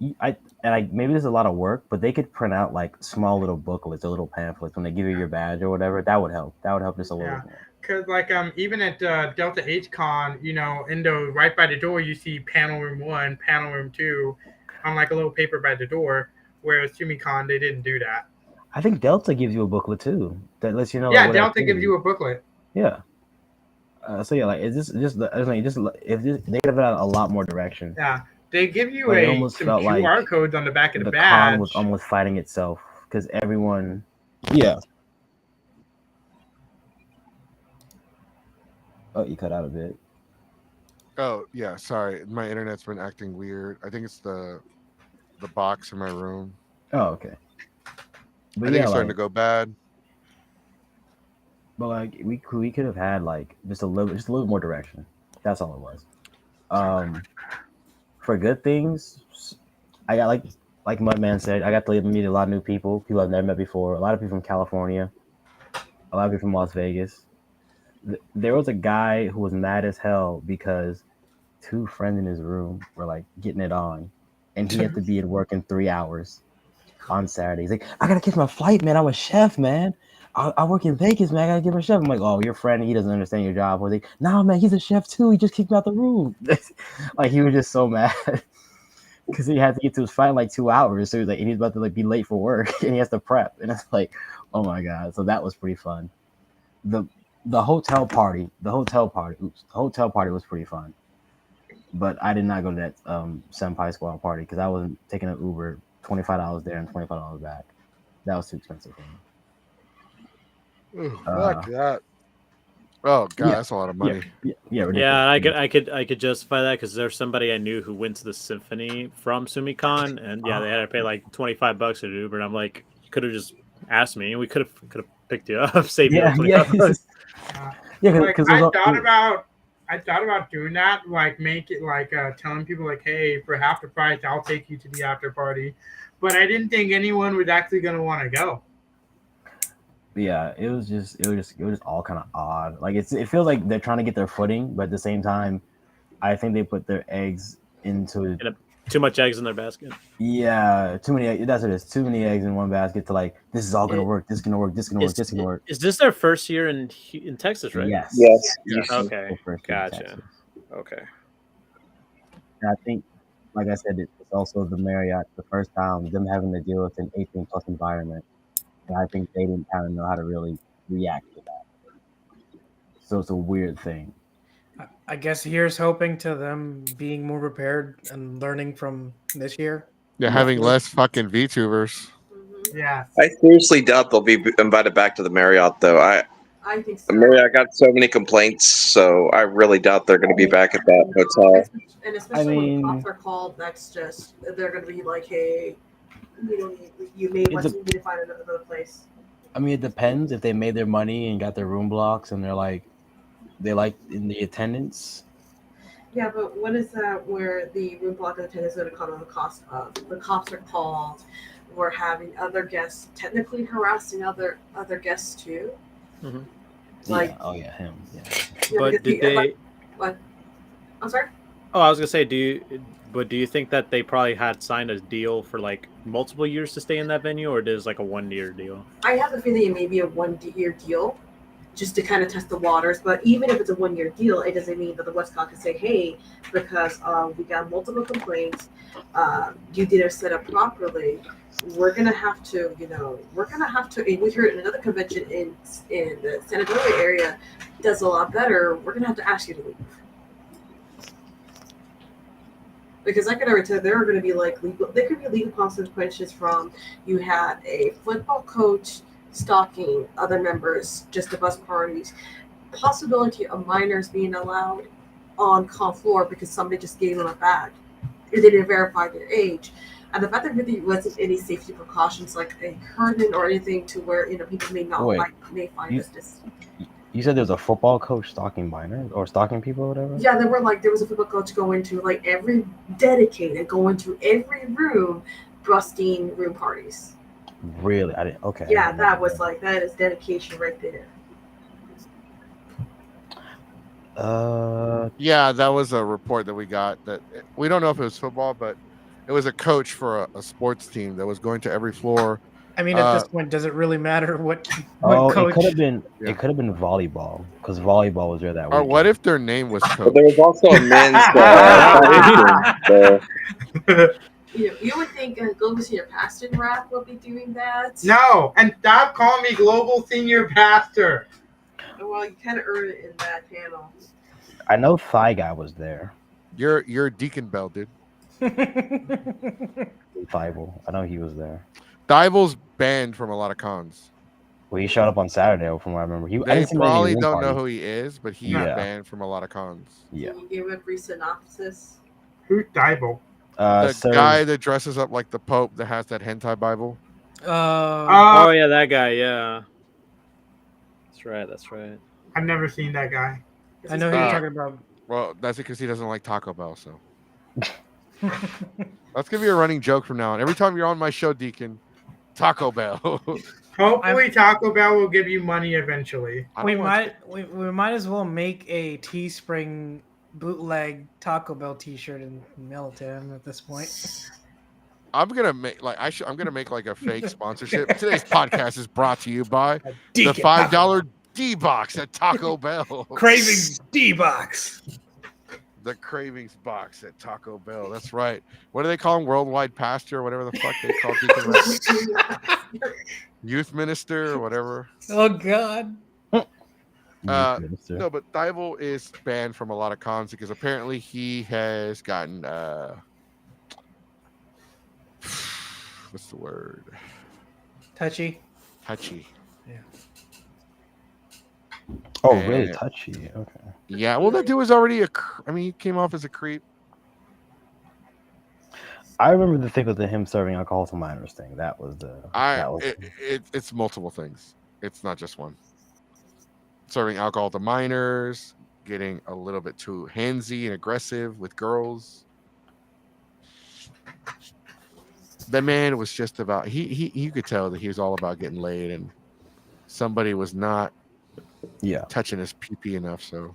Maybe there's a lot of work, but they could print out like small little booklets or little pamphlets when they give you your badge or whatever. That would help. That would help just a little bit more. Because like even at Delta HCon, in the right by the door you see panel room 1, panel room 2, on like a little paper by the door. Whereas TSUMICON, they didn't do that. I think Delta gives you a booklet too that lets you know. Yeah, Delta gives you a booklet. Yeah. So yeah, like it's just if they could have had a lot more direction. Yeah, they give you some QR like codes on the back of the badge. Con was almost fighting itself because everyone. Yeah. Oh, you cut out a bit. Oh yeah, sorry. My internet's been acting weird. I think it's the box in my room. Oh, okay. But I think it's starting to go bad. But like we could have had like just a little more direction. That's all it was. For good things, I got like Mudman said, I got to meet a lot of new people I've never met before. A lot of people from California, a lot of people from Las Vegas. There was a guy who was mad as hell because 2 friends in his room were like getting it on, and he had to be at work in 3 hours on Saturday. He's like, I gotta catch my flight, man. I'm a chef, man. I work in Vegas, man. I gotta get my chef. I'm like, oh, your friend, he doesn't understand your job. I was like, nah, man, he's a chef too. He just kicked me out the room. Like he was just so mad because he had to get to his flight in like 2 hours. So he's like, he's about to like be late for work and he has to prep. And it's like, oh my god. So that was pretty fun. The hotel party was pretty fun. But I did not go to that Senpai Squad party because I wasn't taking an Uber, $25 there and $25 back. That was too expensive for me. Fuck that. Oh god, that's a lot of money. Yeah, I could justify that because there's somebody I knew who went to the symphony from SUMICON, and they had to pay like $25 at Uber, and I'm like, you could have just asked me, and we could have picked you up, saved you $25. I thought about doing that, like make it like telling people like, hey, for half the price, I'll take you to the after party, but I didn't think anyone was actually going to want to go. Yeah, it was just all kind of odd. Like it feels like they're trying to get their footing, but at the same time, I think they put their eggs into Too much eggs in their basket. Yeah, too many. That's what it is. Too many eggs in one basket to like. This is all gonna work. This is gonna work. This is gonna work. This is gonna work. Is this their first year in Texas, right? Yes. Yes. Yes. Okay. The first year in Gotcha. Texas. Okay. And I think, like I said, it's also the Marriott, the first time them having to deal with an 18 plus environment, and I think they didn't kind of know how to really react to that. So it's a weird thing. I guess here's hoping to them being more prepared and learning from this year. Yeah, having less fucking VTubers. Yeah. I seriously doubt they'll be invited back to the Marriott, though. I think The so. Marriott got so many complaints, so I really doubt they're going to be back at that hotel. And especially mean- when the cops are called, that's just they're going to be like, hey, you may want to need to find another place. I mean, it depends if they made their money and got their room blocks and they like in the attendance. Yeah, but what is that where the room block attendant is going to come at the cost of? The cops are called. We're having other guests technically harassing other guests too. Mm-hmm. Like, yeah. Oh yeah, him. Yeah. But did they? What? I'm sorry. Oh, I was gonna say, do you think that they probably had signed a deal for like multiple years to stay in that venue, or is like a 1 year deal? I have a feeling it may be a 1 year deal, just to kind of test the waters. But even if it's a 1 year deal, it doesn't mean that the Westcott can say, "Hey, because we got multiple complaints, you didn't set up properly. We're gonna have to, And we heard another convention in the San Antonio area does a lot better. We're gonna have to ask you to leave." Because I could already tell there are going to be there could be legal consequences from you had a football coach stalking other members just to bus parties, possibility of minors being allowed on con floor because somebody just gave them a bag, or they didn't verify their age, and the fact that there really wasn't any safety precautions like a curtain or anything to where people may not may find this. You said there's a football coach stalking minors or stalking people or whatever? Yeah, there was a football coach going to every room, busting room parties. Really? I didn't. Okay. Yeah, that is dedication right there. Yeah, that was a report that we got. That we don't know if it was football, but it was a coach for a sports team that was going to every floor. I mean, at this point, does it really matter what coach? It could have been. Yeah. It could have been volleyball because volleyball was there that week. Or what if their name was coach? But there was also a men's. You would think Global Senior Pastor Rap would be doing that. No, and stop calling me Global Senior Pastor. Well, you kind of earned it in that panel. I know Thigh Guy was there. You're Deacon Bell, dude. Thibault. I know he was there. Thibault's banned from a lot of cons. Well, he showed up on Saturday, from what I remember. They probably don't know who he is, but he's banned from a lot of cons. Yeah. Can you give a brief synopsis? Who's Thibault? The guy that dresses up like the Pope that has that hentai Bible. Oh yeah, that guy. Yeah. That's right. I've never seen that guy. I know who you're talking about. Well, that's because he doesn't like Taco Bell, so. That's gonna be a running joke from now on. Every time you're on my show, Deacon, Taco Bell. Hopefully, Taco Bell will give you money eventually. We might as well make a Teespring bootleg Taco Bell T-shirt and mail it to him at this point. I'm gonna make I'm gonna make like a fake sponsorship. Today's podcast is brought to you by the $5 D box at Taco Bell. Cravings D box. The Cravings box at Taco Bell. That's right. What do they call him? Worldwide pastor or whatever the fuck they call Deacon. Youth minister or whatever. Oh God. No, but Thibault is banned from a lot of cons because apparently he has gotten what's the word? Touchy. Yeah. Oh, really touchy. Okay. Yeah, well, that dude was already he came off as a creep. I remember the thing with him serving alcohol to minors thing. That was it's multiple things. It's not just one. Serving alcohol to minors, getting a little bit too handsy and aggressive with girls. The man was just about you could tell that he was all about getting laid, and somebody was not touching his pee-pee enough, so.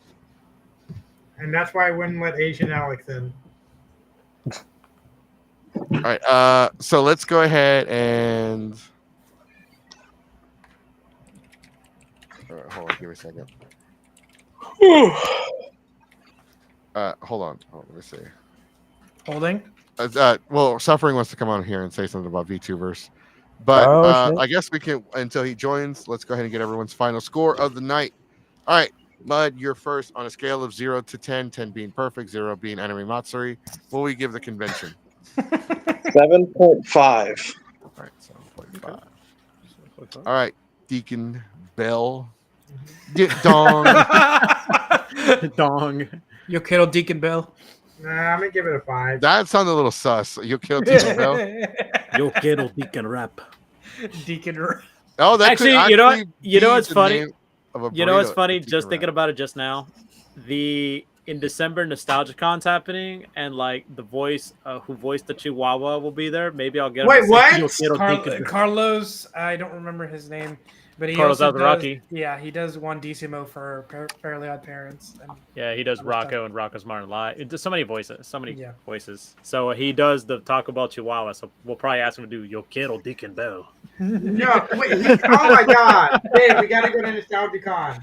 And that's why I wouldn't let Asian Alex in. All right. So let's go ahead and. All right, hold on. Give me a second. Hold on. Oh, let me see. Holding. Well, Suffering wants to come on here and say something about VTubers, but Oh, shit. I guess we can until he joins. Let's go ahead and get everyone's final score of the night. All right, Mud, you're first on a scale of 0 to 10, 10 being perfect, 0 being enemy Matsuri. What will we give the convention? 7.5. All right, 7.5. All right, Deacon Bell. Dong. Dong. Yo quiero Deacon Bell. Nah, I'm gonna give it a 5. That sounded a little sus. You killed Deacon Bell. Yo quiero Deacon rap. Deacon. Oh, that Actually, could you know what? actually You know be what's the funny? name of a You know what's burrito, funny? Deacon Just thinking Rap. about it just now. In December, NostalgiaCon's happening, and like the voice who voiced the Chihuahua will be there. Maybe I'll get him Wait, to say, what? "Yo quiero Deacon." Carlos, I don't remember his name, but he Carlos also does, Alvarado. yeah, he does one DCMO for Fairly Odd Parents. And Yeah, he does other Rocco stuff. and Rocco's Martin Live. It does so many voices, Yeah. voices. So he does the Taco Bell Chihuahua. So we'll probably ask him to do Yo quiero Deacon Bell. No, wait, oh my god. Dave, we gotta go to NostalgiaCon.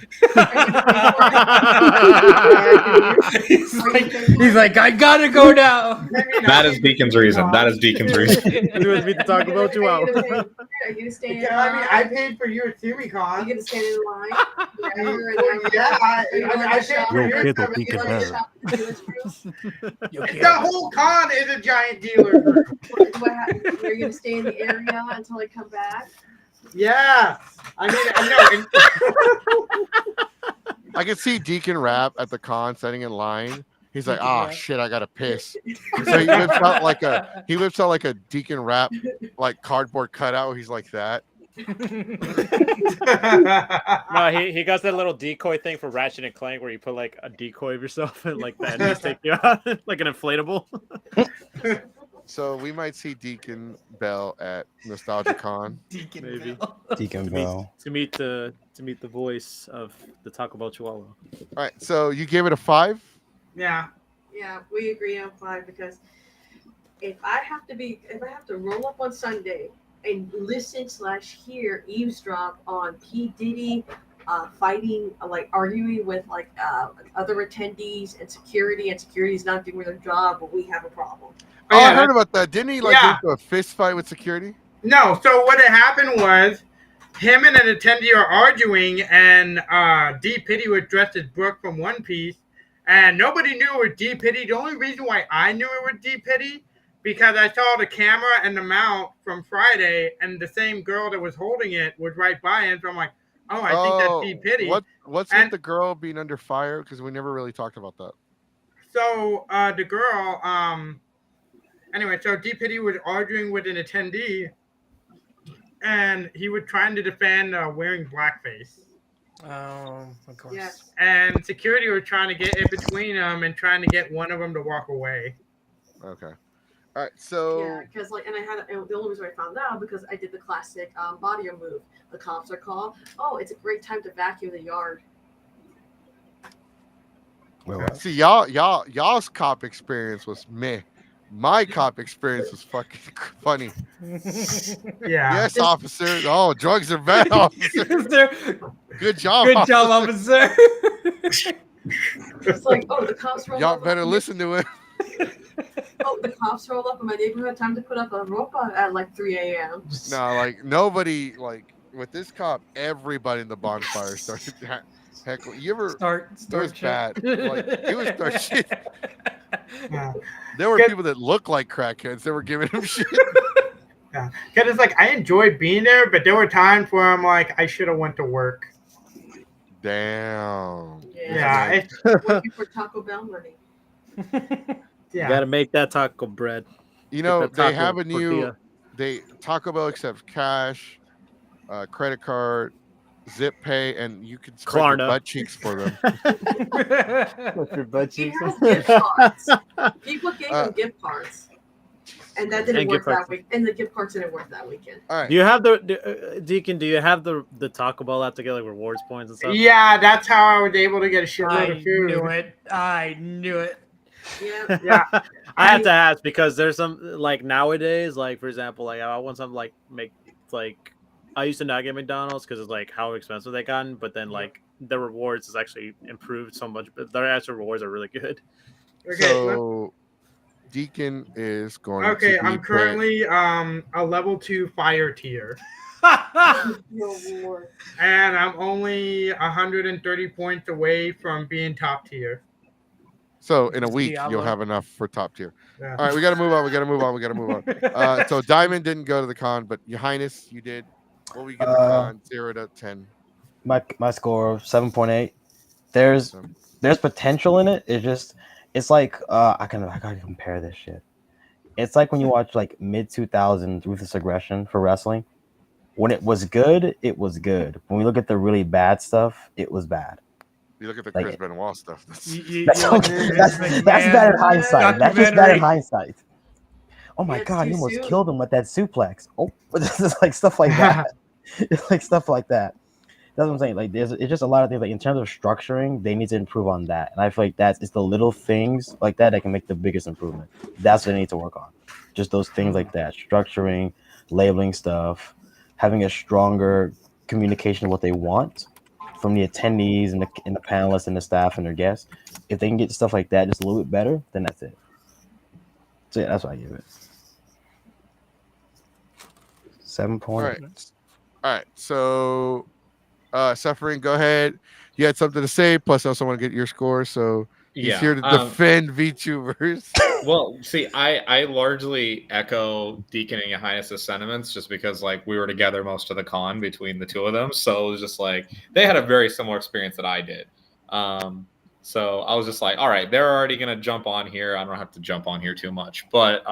he's like, I gotta go now. That is Deacon's reason. That is Deacon's reason. He was me to Taco Bell Chihuahua. Are you gonna stay in line? I mean, I paid for you at Are you TSUMICon. gonna stand in line? Yeah, I paid for Yo yours. quiero Deacon Bell. The whole con is a giant dealer group. Are you gonna stay in the area until I come back? Yeah. I mean, I know. I can see Deacon Rap at the con standing in line. He's like, Deacon "Oh Rap. shit, I gotta piss." So he whips out like a Deacon Rap like cardboard cutout. He's like that. No, he got that little decoy thing for Ratchet and Clank where you put like a decoy of yourself and like the enemies take you out like an inflatable. So we might see Deacon Bell at NostalgiaCon. Deacon Maybe. Bell. Deacon Bell. to meet the voice of the Taco Bell Chihuahua. All right, so you gave it a 5. Yeah. Yeah, we agree on 5 because if I have to roll up on Sunday and listen/hear eavesdrop on P Diddy fighting, like arguing with like other attendees and security's not doing their job, but we have a problem. Oh, yeah, I heard about that. Didn't he like Yeah. get into a fist fight with security? No, so what had happened was him and an attendee are arguing, and D. Pity was dressed as Brooke from One Piece, and nobody knew it was D. Pity. The only reason why I knew it was D. Pity because I saw the camera and the mount from Friday, and the same girl that was holding it was right by him. So I'm like, oh, I think that's D. Pity. What's And- with the girl being under fire? Because we never really talked about that. So the girl, anyway, so D. Pity was arguing with an attendee, and he was trying to defend wearing blackface. Oh, of course. Yes. And security was trying to get in between them and trying to get one of them to walk away. Okay. All right. So Yeah, because like, and the only reason I found out because I did the classic body move. The cops are called. Oh, it's a great time to vacuum the yard. Wait, what? see y'all's cop experience was meh. My cop experience was fucking funny. Yeah. Yes, officer. Oh, drugs are bad, officer. Good job. Good job, officer. It's like, oh, the cops roll Y'all up. better listen to it. Oh, the cops roll up in my neighborhood. Time to put up a rope at like 3 a.m. No, like nobody, like with this cop, everybody in the bonfire started heckle. You ever? Start It was shit. bad. Like it was start shit. Yeah. There were Good. people that looked like crackheads that were giving him shit. Yeah. Because it's like, I enjoyed being there, but there were times where I'm like, I should have went to work. Damn. Yeah. It's working for Taco Bell money. You Yeah. got to make that taco bread. You know, Get that they taco have a new. tortilla. Taco Bell accepts cash, credit card, Zip Pay, and you can spread your Klarna. butt cheeks for them. Your butt He cheeks. has gift cards. People gave him gift cards. And that didn't And work gift that cards. week. And the gift cards didn't work that weekend. All right. Do you have the Deacon? Do you have the Taco Bell app to get like rewards points and stuff? Yeah, that's how I was able to get a shitload I of food. knew it. I knew it. Yeah. Yeah. I had to ask because there's some like nowadays, like for example, like I want something like make like I used to not get McDonald's because it's like how expensive they gotten, but then like the rewards has actually improved so much. But their actual rewards are really good. Okay. So Deacon is going Okay. to be I'm currently a level 2 fire tier, Your war. and I'm only 130 points away from being top tier. So in a It's week, you'll Diablo. have enough for top tier. Yeah. All right, we got to move on. We got to move on. We got to move on. So Diamond didn't go to the con, but Your Highness, you did. What we give the con? 0 to 10. My score 7.8. There's potential in it. It's like I gotta compare this shit. It's like when you watch like mid 2000s Ruthless Aggression for wrestling. When it was good, it was good. When we look at the really bad stuff, it was bad. You look at the Like Chris Benoit stuff. That's okay. That's bad in hindsight. That's just bad in hindsight. Oh my Yeah, it's god, too he almost soon. killed him with that suplex. Oh, this is like stuff like that. It's like stuff like that. That's what I'm saying. Like, it's just a lot of things. Like in terms of structuring, they need to improve on that. And I feel like it's the little things like that can make the biggest improvement. That's what they need to work on. Just those things like that, structuring, labeling stuff, having a stronger communication of what they want from the attendees and the panelists and the staff and their guests. If they can get stuff like that just a little bit better, then that's it. So yeah, that's what I give it. 7 points. All right. So, Suffering, go ahead. You had something to say. Plus, I also want to get your score. So he's here to defend VTubers. Well, see, I largely echo Deacon and Your Highness's sentiments just because like we were together most of the con between the two of them. So it was just like they had a very similar experience that I did. So I was just like, all right, they're already gonna jump on here. I don't have to jump on here too much. But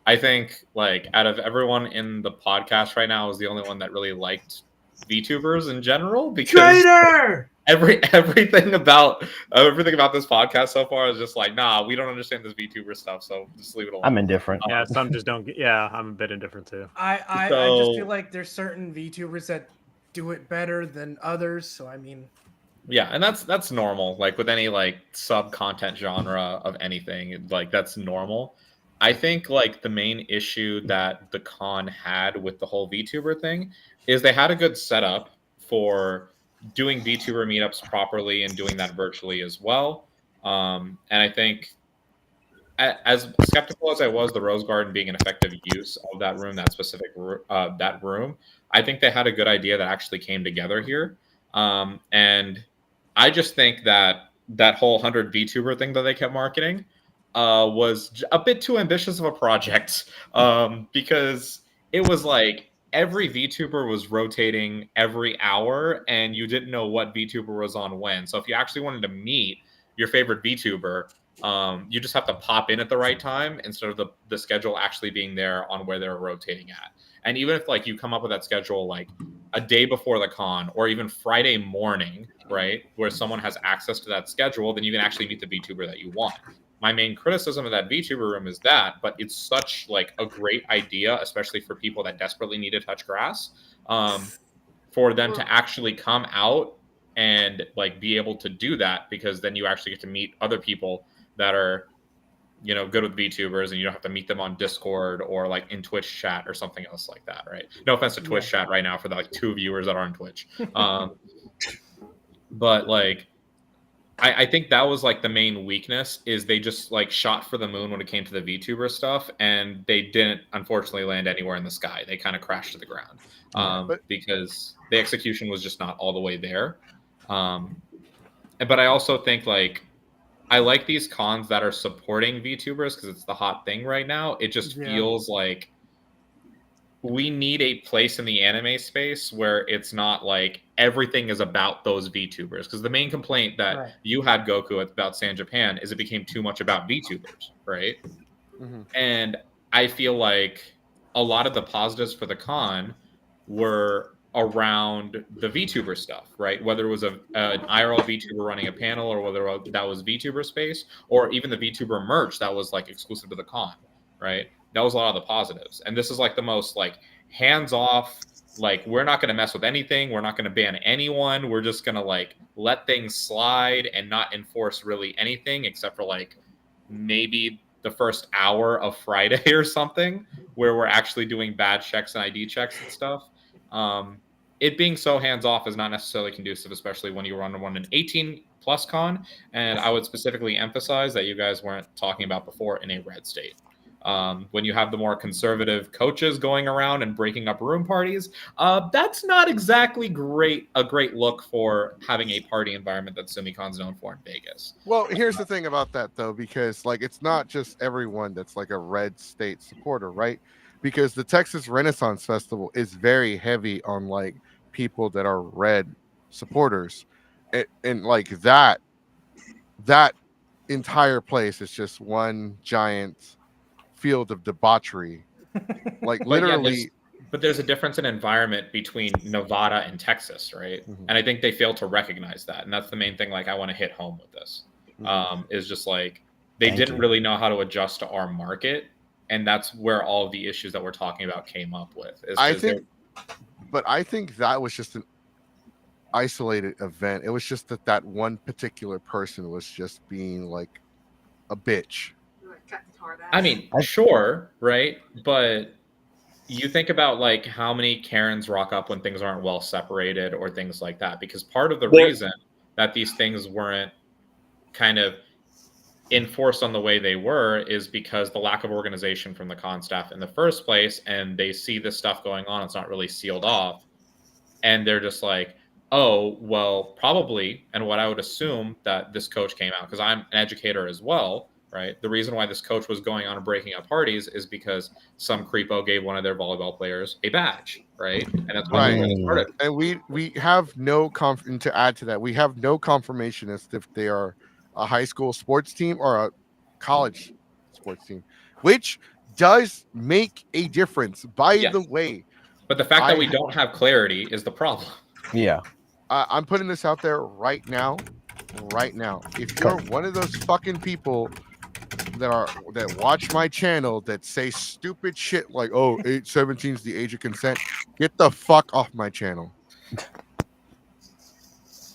I think like out of everyone in the podcast right now, I was the only one that really liked VTubers in general because Traitor! everything about this podcast so far is just like, nah, we don't understand this VTuber stuff, so just leave it alone. I'm indifferent. Yeah, some just don't. Yeah, I'm a bit indifferent too. I just feel like there's certain VTubers that do it better than others. So I mean, yeah, and that's normal. Like with any like sub content genre of anything, like that's normal. I think like the main issue that the con had with the whole VTuber thing is they had a good setup for doing VTuber meetups properly and doing that virtually as well. And I think as skeptical as I was, the Rose Garden being an effective use of that room, that specific that room, I think they had a good idea that actually came together here. And I just think that whole 100 VTuber thing that they kept marketing was a bit too ambitious of a project because it was like every VTuber was rotating every hour and you didn't know what VTuber was on when. So if you actually wanted to meet your favorite VTuber, you just have to pop in at the right time instead of the schedule actually being there on where they're rotating at. And even if like you come up with that schedule like a day before the con or even Friday morning, right, where someone has access to that schedule, then you can actually meet the VTuber that you want. My main criticism of that VTuber room is that, but it's such like a great idea, especially for people that desperately need to touch grass, for them to actually come out and like be able to do that, because then you actually get to meet other people that are, you know, good with VTubers, and you don't have to meet them on Discord or like in Twitch chat or something else like that, right? No offense to Twitch chat right now for the like 2 viewers that are on Twitch. But like, I think that was like the main weakness is they just like shot for the moon when it came to the VTuber stuff, and they didn't unfortunately land anywhere in the sky. They kind of crashed to the ground because the execution was just not all the way there. But I also think like I like these cons that are supporting VTubers because it's the hot thing right now. It just feels like we need a place in the anime space where it's not like everything is about those VTubers. Because the main complaint that you had, Goku, about San Japan is it became too much about VTubers, right? Mm-hmm. And I feel like a lot of the positives for the con were around the VTuber stuff, right? Whether it was an IRL VTuber running a panel or whether that was VTuber space or even the VTuber merch that was like exclusive to the con, right? That was a lot of the positives. And this is like the most like hands-off, like we're not going to mess with anything. We're not going to ban anyone. We're just going to like let things slide and not enforce really anything except for like maybe the first hour of Friday or something, where we're actually doing badge checks and ID checks and stuff. It being so hands off is not necessarily conducive, especially when you run an 18 plus con. And I would specifically emphasize that you guys weren't talking about before in a red state. When you have the more conservative coaches going around and breaking up room parties, that's not exactly a great look for having a party environment that SUMICON's known for in Vegas. Well, here's the thing about that though, because like it's not just everyone that's like a red state supporter, right? Because the Texas Renaissance Festival is very heavy on like people that are red supporters, and like that entire place is just one giant field of debauchery. Like literally, but there's a difference in environment between Nevada and Texas, right? Mhm. And I think they fail to recognize that, and that's the main thing. Like I want to hit home with this, is just like they didn't really know how to adjust to our market, and that's where all of the issues that we're talking about came up with. I think that was just an isolated event. It was just that one particular person was just being like a bitch. I mean, sure, right? But you think about like how many Karens rock up when things aren't well separated or things like that, because part of the reason that these things weren't kind of enforced on the way they were is because the lack of organization from the con staff in the first place, and they see this stuff going on, it's not really sealed off, and they're just like, oh, well, probably, and what I would assume that this coach came out, because I'm an educator as well, right? The reason why this coach was going on and breaking up parties is because some creepo gave one of their volleyball players a badge, right? And that's why they started. And we have no and to add to that, we have no confirmation as if they are a high school sports team or a college sports team, which does make a difference, by the way. But the fact that we don't have clarity is the problem. Yeah. I'm putting this out there right now. If you're one of those fucking people that watch my channel that say stupid shit like, oh, 17 is the age of consent, get the fuck off my channel.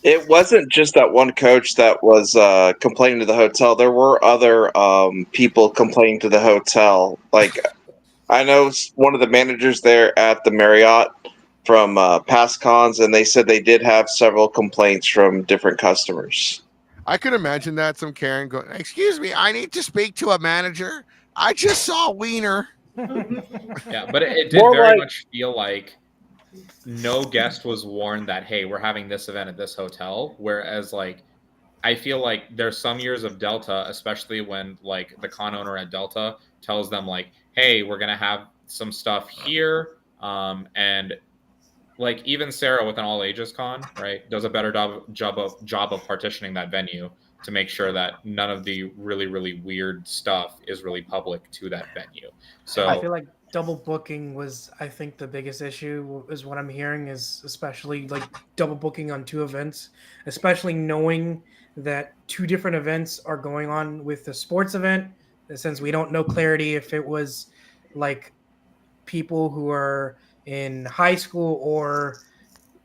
It wasn't just that one coach that was complaining to the hotel. There were other people complaining to the hotel. Like, I know one of the managers there at the Marriott from past cons, and they said they did have several complaints from different customers. I could imagine that some Karen going, excuse me, I need to speak to a manager. I just saw Wiener. Yeah, but it did very much feel like no guest was warned that, hey, we're having this event at this hotel. Whereas, like, I feel like there's some years of Delta, especially when, like, the con owner at Delta tells them, like, hey, we're going to have some stuff here. And, like, even Sarah with an all ages con, right, does a better job of partitioning that venue to make sure that none of the really, really weird stuff is really public to that venue. So I feel like double booking was, I think, the biggest issue is what I'm hearing, is especially like double booking on two events, especially knowing that two different events are going on with the sports event, since we don't know clarity if it was like people who are in high school or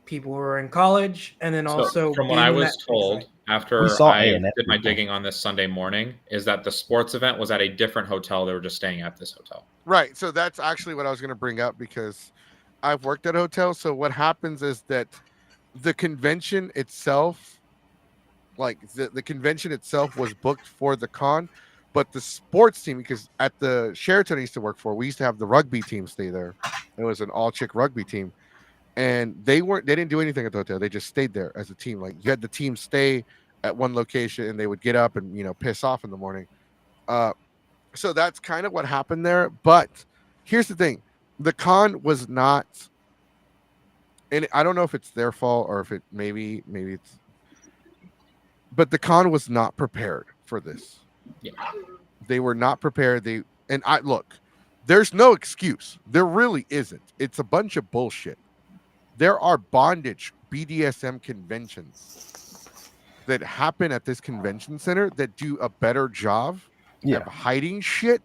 people who are in college. And then also, from what I was told after I did my digging on this Sunday morning, is that the sports event was at a different hotel. They were just staying at this hotel. Right. So that's actually what I was going to bring up, because I've worked at hotels. So what happens is that the convention itself, like the convention itself was booked for the con, but the sports team, because at the Sheraton I used to work for, we used to have the rugby team stay there. It was an all chick rugby team. And they didn't do anything at the hotel. They just stayed there as a team. Like, you had the team stay at one location and they would get up and, piss off in the morning. So that's kind of what happened there. But here's the thing. The con was not, and I don't know if it's their fault or if it maybe it's, but the con was not prepared for this. Yeah. They were not prepared. Look, there's no excuse. There really isn't. It's a bunch of bullshit. There are bondage BDSM conventions that happen at this convention center that do a better job of hiding shit.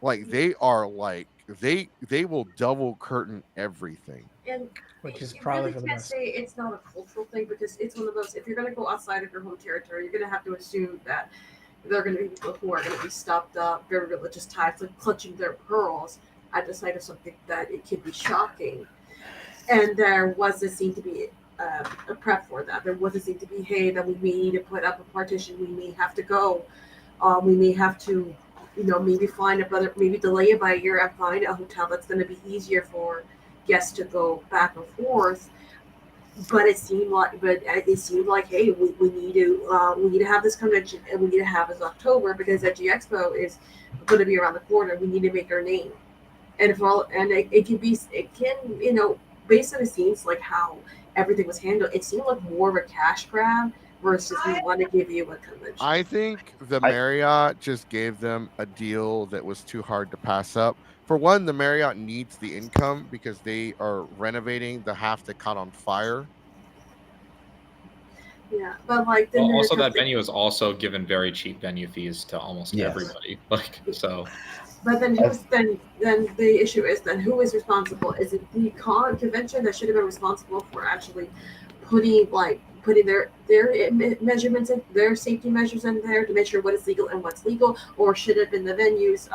Like, they are like, they will double curtain everything. And which is you probably really for the can't best. say it's not a cultural thing, because it's one of those, if you're going to go outside of your home territory, you're going to have to assume that There are going to be people who are going to be stopped up, very religious types, like clutching their pearls at the sight of something that it could be shocking. And there wasn't seem to be a prep for that. There wasn't seem to be, hey, that we may need to put up a partition. We may have to go. We may have to, maybe find maybe delay it by a year and find a hotel that's going to be easier for guests to go back and forth. But it seemed like, hey, we need to have this convention, and we need to have this October because Edgy Expo is going to be around the corner. We need to make our name, and it can based on the scenes like how everything was handled, it seemed like more of a cash grab versus we want to give you a convention. I think the Marriott just gave them a deal that was too hard to pass up. For one, the Marriott needs the income because they are renovating the half that caught on fire. Yeah, but like then well, also that venue is also given very cheap venue fees to almost everybody. Like so. But then then the issue is then who is responsible? Is it the convention that should have been responsible for actually putting their measurements and their safety measures in there to make sure what is legal and what's legal, or should it have been the venues?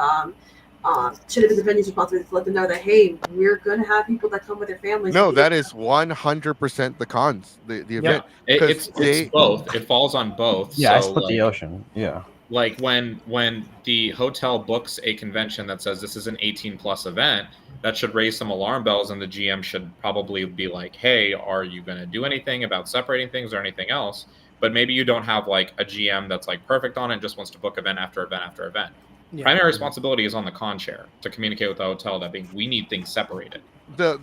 Should have been the venue's responsibility to let them know that, hey, we're going to have people that come with their families. No, that is 100% the cons. The event. It's both. It falls on both. Yeah, so, I split the ocean. Yeah. Like when the hotel books a convention that says this is an 18+ event, that should raise some alarm bells, and the GM should probably be like, hey, are you going to do anything about separating things or anything else? But maybe you don't have like a GM that's like perfect on it and just wants to book event after event after event. Yeah. Primary responsibility is on the con chair to communicate with the hotel that we need things separated. So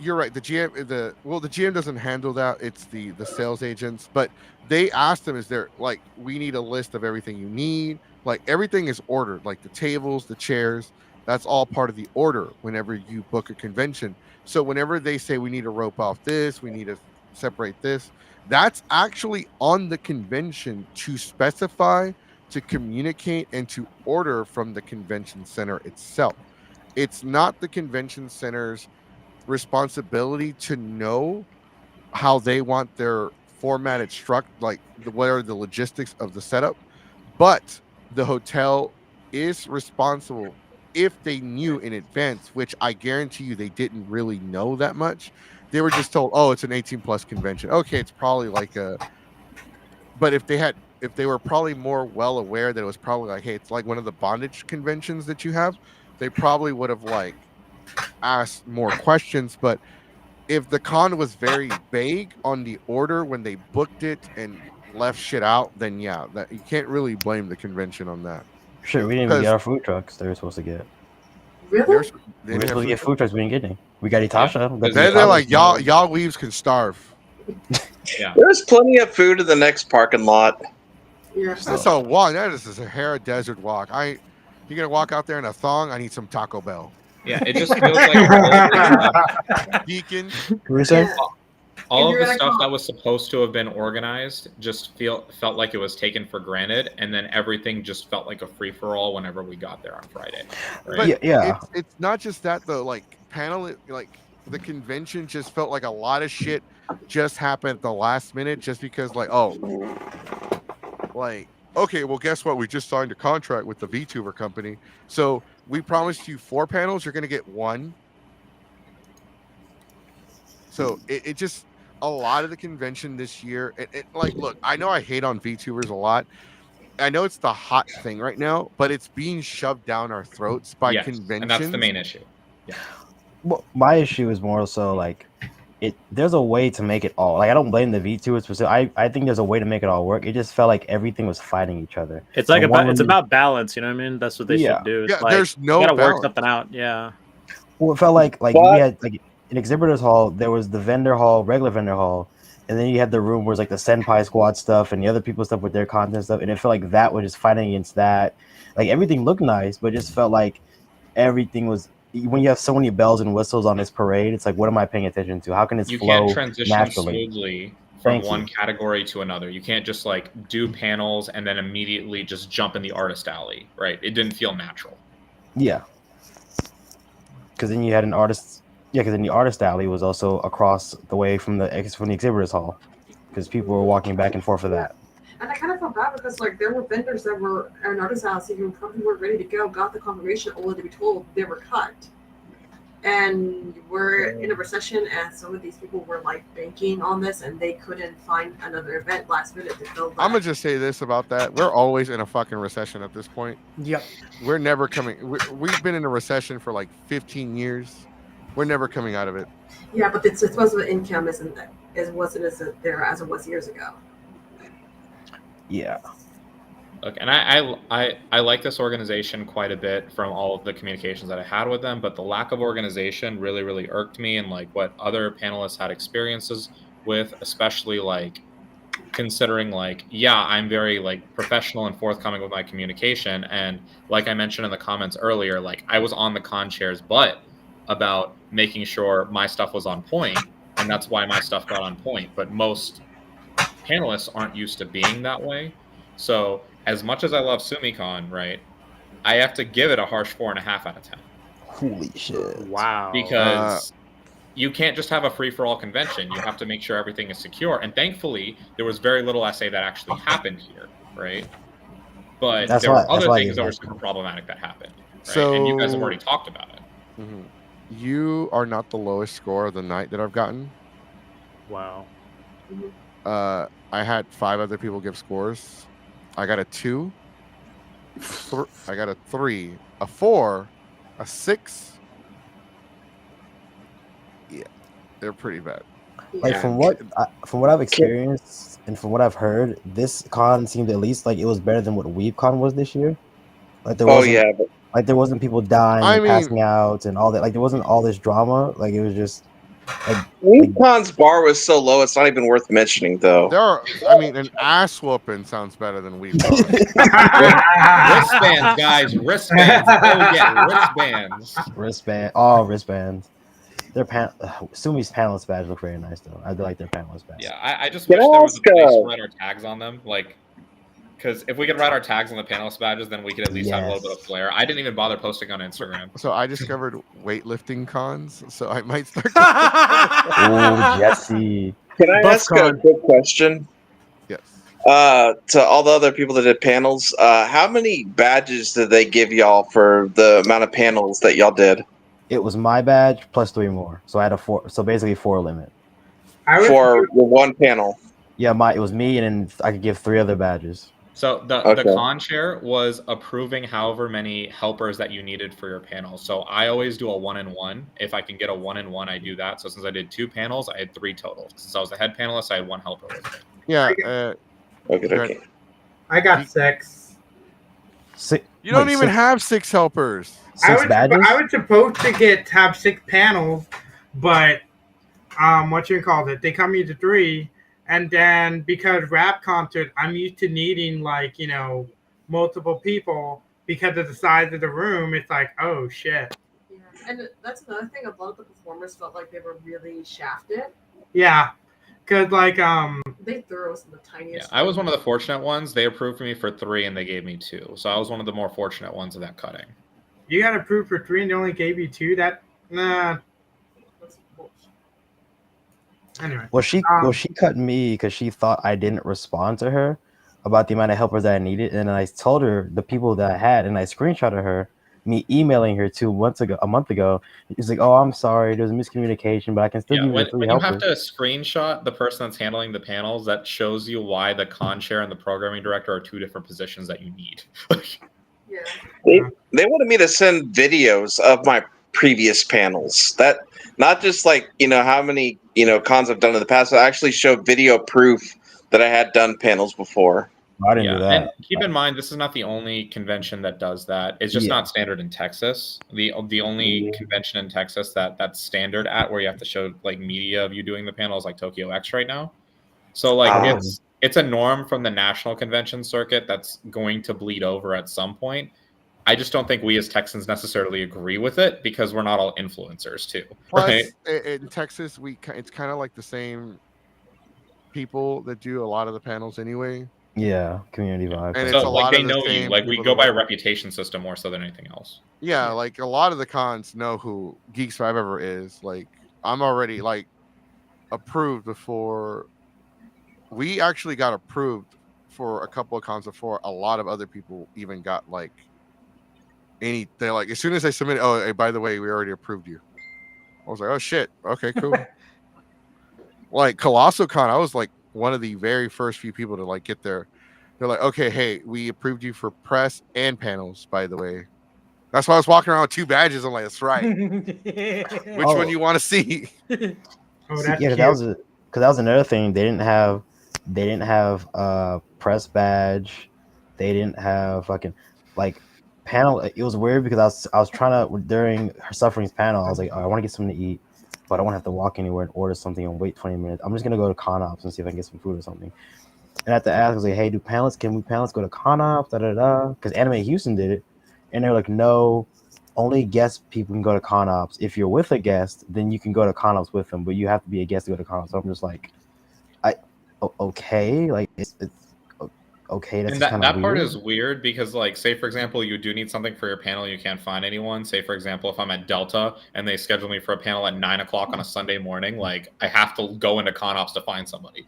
you're right. The GM doesn't handle that. It's the sales agents, but they asked them, is there like, we need a list of everything you need. Like everything is ordered, like the tables, the chairs, that's all part of the order whenever you book a convention. So whenever they say we need to rope off this, we need to separate this, that's actually on the convention to specify, to communicate, and to order from the convention center itself. It's not the convention center's responsibility to know how they want their formatted structure, like what are the logistics of the setup, but the hotel is responsible if they knew in advance, which I guarantee you they didn't really know that much. They were just told, oh, it's an 18+ convention. Okay, it's probably like a, but if they were probably more well aware that it was probably like, hey, it's like one of the bondage conventions that you have, they probably would have like asked more questions. But if the con was very vague on the order when they booked it and left shit out, then yeah, that you can't really blame the convention on that. Sure, we didn't even get our food trucks they were supposed to get. Really? We were supposed to get food trucks, we didn't get any. We got Itasha. Yeah. They're like, y'all weaves can starve. Yeah. There's plenty of food in the next parking lot. Yeah. That's a walk. That is a Sahara Desert walk. You're gonna walk out there in a thong? I need some Taco Bell. Yeah, it just feels like Deacon. all of the stuff that was supposed to have been organized just felt like it was taken for granted, and then everything just felt like a free for all whenever we got there on Friday. Right? But yeah, it's not just that though. Like the convention just felt like a lot of shit just happened at the last minute, just because okay, well, guess what? We just signed a contract with the VTuber company, so we promised you 4 panels. You're gonna get 1. So it just, a lot of the convention this year, look, I know I hate on VTubers a lot. I know it's the hot thing right now, but it's being shoved down our throats by conventions. And that's the main issue. Yeah. Well, my issue is more so like there's a way to make it all. Like I don't blame the VTubers for I think there's a way to make it all work. It just felt like everything was fighting each other. It's like it's about balance, you know what I mean? That's what they should do. It's there's no you gotta balance. work something out. Yeah. Well, it felt like we had like in exhibitors hall, there was the vendor hall, regular vendor hall, and then you had the room where it's like the Senpai Squad stuff and the other people's stuff with their content stuff, and it felt like that was just fighting against that. Like everything looked nice, but it just felt like everything was. When you have so many bells and whistles on this parade, it's like, what am I paying attention to? How can this flow naturally? You can't transition smoothly from one category to another. You can't just like do panels and then immediately just jump in the artist alley, right? It didn't feel natural. Yeah. Because then you had an artist. Yeah, because then the artist alley was also across the way from the exhibitors hall, because people were walking back and forth for that. And I kind of felt bad because like there were vendors that were and artisans who probably were ready to go, got the confirmation, only to be told they were cut. And we're in a recession, and some of these people were like banking on this, and they couldn't find another event last minute to fill that. I'm gonna just say this about that: we're always in a fucking recession at this point. Yep. We're never coming. We've been in a recession for like 15 years. We're never coming out of it. Yeah, but it's supposed to income wasn't as there as it was years ago. Yeah. Look, and I like this organization quite a bit from all of the communications that I had with them, but the lack of organization really irked me, and like what other panelists had experiences with, especially like considering like, yeah, I'm very like professional and forthcoming with my communication, and like I mentioned in the comments earlier, like I was on the con chair's butt about making sure my stuff was on point, and that's why my stuff got on point. But most panelists aren't used to being that way. So as much as I love SUMICON, right, I have to give it a harsh 4.5 out of 10. Holy shit. Wow. Because you can't just have a free-for-all convention. You have to make sure everything is secure. And thankfully, there was very little SA that actually happened here, right? But there were other things that were super problematic that happened, right? So, and you guys have already talked about it. Mm-hmm. You are not the lowest score of the night that I've gotten. Wow. I had 5 other people give scores. I got a 2. I got a 3, a 4, a 6. Yeah, they're pretty bad. Like from what I've experienced and from what I've heard, this con seemed at least like it was better than what WeebCon was this year. Like there wasn't, like there wasn't people dying and passing out and all that. Like there wasn't all this drama. Like it was just like WeebCon's bar was so low, it's not even worth mentioning, though. There are, I mean, an ass whooping sounds better than WeebCon. Wristbands, guys, wristbands. Oh yeah, wristbands. Wristbands. Their Sumi's panelist badge look very nice though. I do like their panelist badge. Yeah, I just wish there was a place to write our tags on them, like, because if we could write our tags on the panelist badges, then we could at least have a little bit of flair. I didn't even bother posting on Instagram. So I discovered weightlifting cons, so I might start. Oh, Jesse. Can I ask a quick question? Yes. To all the other people that did panels, how many badges did they give y'all for the amount of panels that y'all did? It was my badge plus 3 more, so I had a 4. So basically 4 limit. For one panel. Yeah, it was me, and then I could give 3 other badges. So the con chair was approving however many helpers that you needed for your panel. So I always do a 1-in-1. If I can get a 1-in-1, I do that. So since I did 2 panels, I had 3 total. Since I was the head panelist, I had 1 helper with me. Yeah. Okay. I got 6. You don't even have 6 helpers. 6 badges? I was supposed to have 6 panels, but they come me to 3. And then because rap concert, I'm used to needing multiple people because of the size of the room. It's like, oh shit. Yeah, and that's another thing. A lot of the performers felt like they were really shafted. Yeah, because they threw us in the tiniest. Yeah, I was one of the fortunate ones. They approved for me for 3, and they gave me 2. So I was one of the more fortunate ones of that cutting. You got approved for 3, and they only gave you 2. Nah. Anyway, well, she cut me because she thought I didn't respond to her about the amount of helpers that I needed, and then I told her the people that I had, and I screenshotted her, me emailing her a month ago. It's like, oh, I'm sorry, there's a miscommunication, but I can still give you 3 when helpers. you have to screenshot the person that's handling the panels, that shows you why the con chair and the programming director are 2 different positions that you need. Yeah. They wanted me to send videos of my previous panels. That not just how many cons I've done in the past, but actually show video proof that I had done panels before. I didn't do that. And keep in mind, this is not the only convention that does that. It's just not standard in Texas. The only convention in Texas that's standard at where you have to show media of you doing the panels like Tokyo X right now. So it's a norm from the national convention circuit that's going to bleed over at some point. I just don't think we as Texans necessarily agree with it because we're not all influencers too. Plus, right? in Texas, it's kind of like the same people that do a lot of the panels anyway. Yeah, community vibe. And so it's a lot they of know the you. We go by a reputation system more so than anything else. Yeah, a lot of the cons know who Geeks 5 ever is. I'm already approved before we actually got approved for a couple of cons before, a lot of other people even got like they're like, as soon as I submitted, oh, hey, by the way, we already approved you. I was like, oh shit, okay, cool. Like Colossal Con, I was like one of the very first few people to like get there. They're like, okay, hey, we approved you for press and panels, by the way. That's why I was walking around with 2 badges. I'm like, that's right. Which one you want to see? Oh, See, that's yeah, cute. because that was another thing. They didn't have press badge. They didn't have fucking like panel. It was weird because I was trying to during her suffering's panel. I was like, oh, I want to get something to eat, but I don't want to have to walk anywhere and order something and wait 20 minutes. I'm just gonna go to ConOps and see if I can get some food or something. And I had to ask, I was like, hey, can we panelists go to ConOps? Da da da. Because Anime Houston did it, and they're like, no. Only guest people can go to ConOps. If you're with a guest, then you can go to ConOps with them, but you have to be a guest to go to ConOps. So I'm just like, okay, like it's okay. That's And kind of that weird. part is weird because, like, say for example, you do need something for your panel, you can't find anyone. Say for example, if I'm at Delta and they schedule me for a panel at 9 o'clock on a Sunday morning, like I have to go into ConOps to find somebody.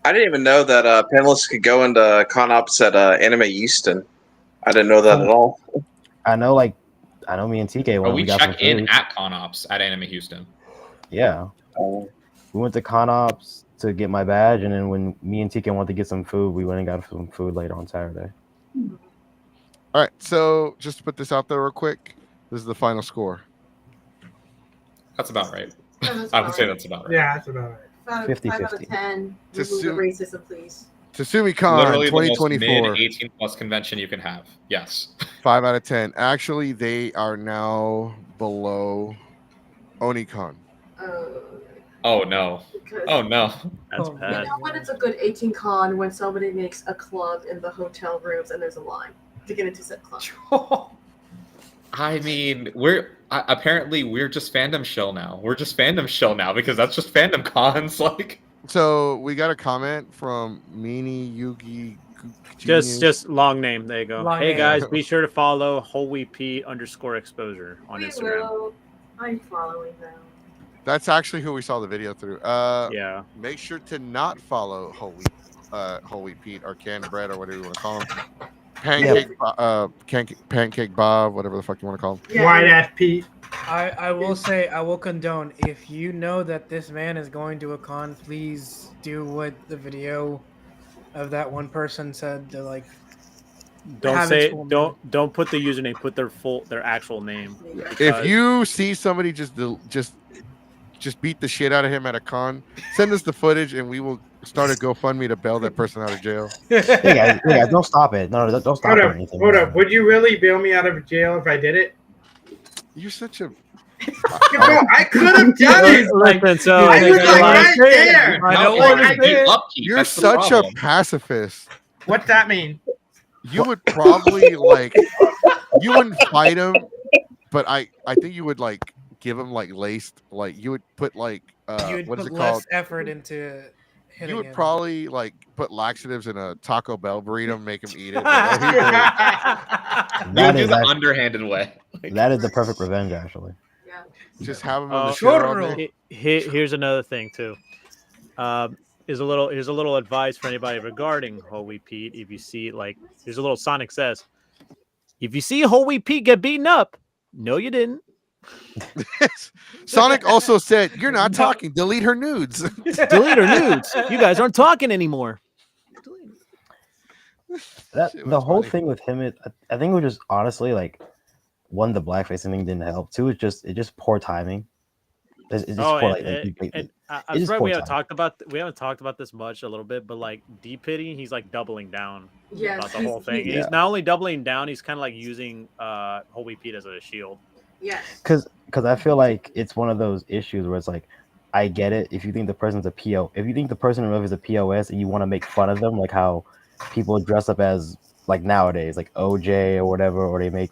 I didn't even know that panelists could go into ConOps at Anime Houston. I didn't know that at all. I know me and TK But when we got some check in food. at ConOps at Anime Houston. Yeah, we went to ConOps to get my badge, and then when me and TK wanted to get some food, we went and got some food later on Saturday. All right, so just to put this out there real quick, this is the final score. That's about right. That's I would say fine. that's about right. Yeah, that's about it. 5 out of 50-50. 10. Just Remove the su- racism, please. TSUMICON Literally the most 2024. mid 18 plus convention you can have. Yes. 5 out of 10. Actually, they are now below Onicon. Oh no. Because Oh no. That's Oh, bad. you know when it's a good 18 con when somebody makes a club in the hotel rooms and there's a line to get into said club. I mean, apparently we're just fandom shill now. We're just fandom shill now because that's just fandom cons. Like, So we got a comment from Meanie Yugi. Genius. Just long name. There you go. Long Hey name. guys, be sure to follow HolyP_exposure on We Instagram. will. I'm following them. That's actually who we saw the video through. Yeah. Make sure to not follow Holy Pete or Canned Bread or whatever you want to call him. Pancake Bob, whatever the fuck you want to call him. Yeah. White ass Pete. I will say, I will condone, if you know that this man is going to a con, please do what the video of that one person said to like Don't have say its full name. don't put the username, put their actual name. If you see somebody just beat the shit out of him at a con, send us the footage and we will start a GoFundMe to bail that person out of jail. Hey guys, don't stop it. No, don't stop Hold it or up, anything. hold up. Would you really bail me out of jail if I did it? You're such a Bro, I could have done it. Listen, so I was like right there. I don't Like, want I to say do- it. you're such a pacifist. What's that mean? You would probably you wouldn't fight him, but I think you would like give him like laced, like you would put like You would what is put it less called? effort into hitting You would him. probably like put laxatives in a Taco Bell burrito and make him eat it. you That would do is the actually, underhanded way. Like, that is the perfect revenge, actually. Yeah. Just have him on the Oh, show. all Churro. day. Here's another thing too. Here's a little advice for anybody regarding Holy Pete. If you see here's a little Sonic says, if you see Holy Pete get beaten up, no, you didn't. Sonic also said, "You're not talking. Delete her nudes." Delete her nudes. You guys aren't talking anymore. Shit The was whole funny. thing with him, I think it was just honestly like one, the blackface thing didn't help. Two, it's just poor timing. It's just Oh, poor, and it's I'm just sorry poor we haven't timing. talked about this much a little bit, but like D Pity, he's like doubling down Yes, about the whole thing. Yeah. He's not only doubling down, he's kind of like using Holy Pete as a shield. Yes. Because I feel like it's one of those issues where it's like, I get it if you think the person's a PO, if you think the person is a POS and you want to make fun of them, like how people dress up as like nowadays, like OJ or whatever, or they make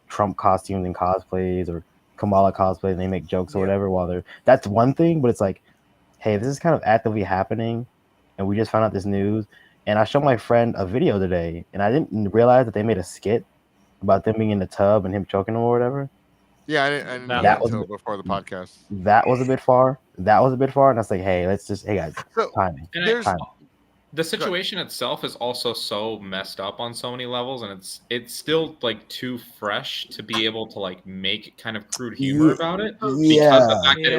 Trump costumes and cosplays or Kamala cosplay and they make jokes or whatever. While that's one thing, but it's like, hey, this is kind of actively happening, and we just found out this news. And I showed my friend a video today, and I didn't realize that they made a skit about them being in the tub and him choking them or whatever. Yeah, I didn't know That that was until a bit- before the podcast. that was a bit far. That was a bit far, and I was like, hey, hey guys, So timing. And there's Timing. the situation itself is also so messed up on so many levels, and it's still like too fresh to be able to like make kind of crude humor about it because the fact that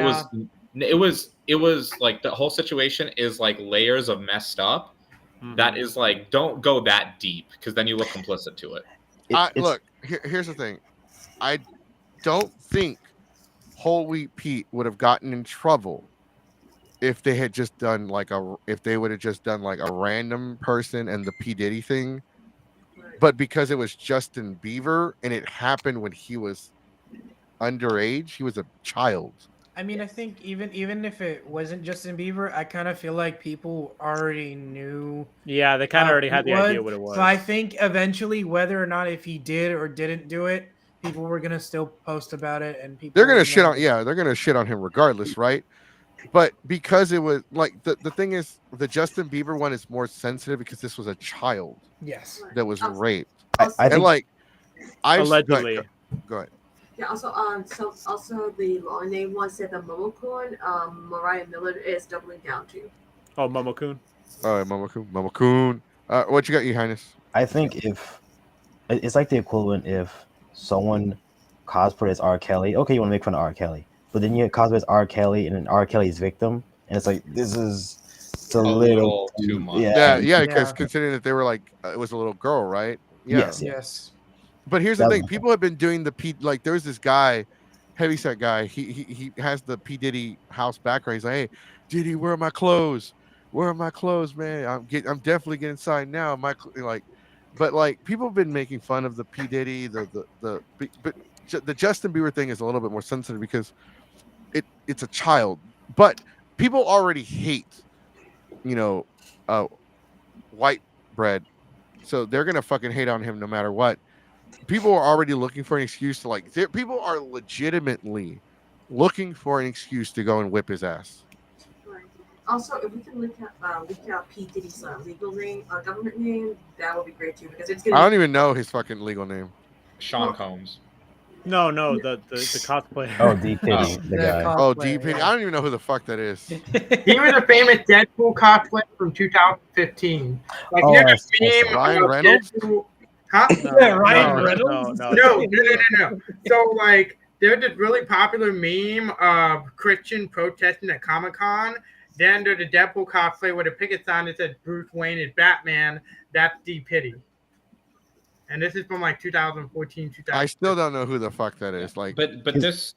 it was like the whole situation is like layers of messed up. That is like, don't go that deep because then you look complicit to it. Look, here's the thing. I don't think Whole Wheat Pete would have gotten in trouble if they had just done if they would have just done like a random person and the P Diddy thing. But because it was Justin Bieber and it happened when he was underage, he was a child. I mean, I think even if it wasn't Justin Bieber, I kind of feel like people already knew. Yeah, they kind of already had the idea what it was. So I think eventually, whether or not if he did or didn't do it, people were gonna still post about it, and people They're gonna were shit on they're gonna shit on him regardless, right? But because it was like the thing is the Justin Bieber one is more sensitive because this was a child Yes. that was raped. I And think like Allegedly. Go ahead. Yeah. Also the long name one said the MomoCon. Mariah Miller is doubling down too. Oh, Momo-kun. All right, Momo-kun. What you got, Your Highness? I think if it's like the equivalent if someone cosplayed as R. Kelly, okay, you want to make fun of R. Kelly, but then you cosplay as R. Kelly and then R. Kelly's victim, and it's like it's a little too much. Yeah, because considering that they were like it was a little girl, right? Yeah. Yes. But here's the thing: people have been doing the P. Like, there's this guy, heavyset guy. He has the P Diddy house background. He's like, "Hey, Diddy, where are my clothes? Where are my clothes, man? I'm definitely getting signed now. But like people have been making fun of the P Diddy, but the Justin Bieber thing is a little bit more sensitive because it's a child. But people already hate, white bread, so they're gonna fucking hate on him no matter what. People are already looking for an excuse to people are legitimately looking for an excuse to go and whip his ass. Right. Also, if we can look out P Diddy's legal name, government name, that would be great too because it's gonna. I don't even know his fucking legal name. Sean Combs. No, the cosplayer. Oh, D Pity, the guy. Oh, D Pity. I don't even know who the fuck that is. He was a famous Deadpool cosplayer from 2015. Like, Oh, you know that's the meme Ryan about Reynolds? Deadpool? Huh? Ryan Reynolds? No. So, like, there's this really popular meme of Christian protesting at Comic-Con. Then there's a Deadpool cosplay with a picket sign that says Bruce Wayne is Batman. That's D. Pity. And this is from like 2014, 2000. I still don't know who the fuck that is. Like, but this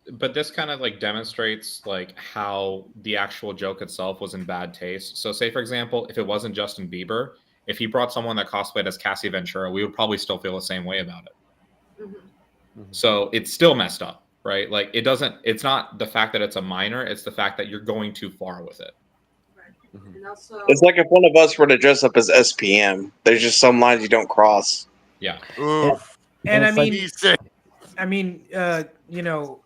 kind of like demonstrates like how the actual joke itself was in bad taste. So, say for example, if it wasn't Justin Bieber, if he brought someone that cosplayed as Cassie Ventura, we would probably still feel the same way about it. Mm-hmm. So it's still messed up, right? Like it's not the fact that it's a minor, it's the fact that you're going too far with it. Right. And also, It's like if one of us were to dress up as SPM. There's just some lines you don't cross. Yeah. oof. And it's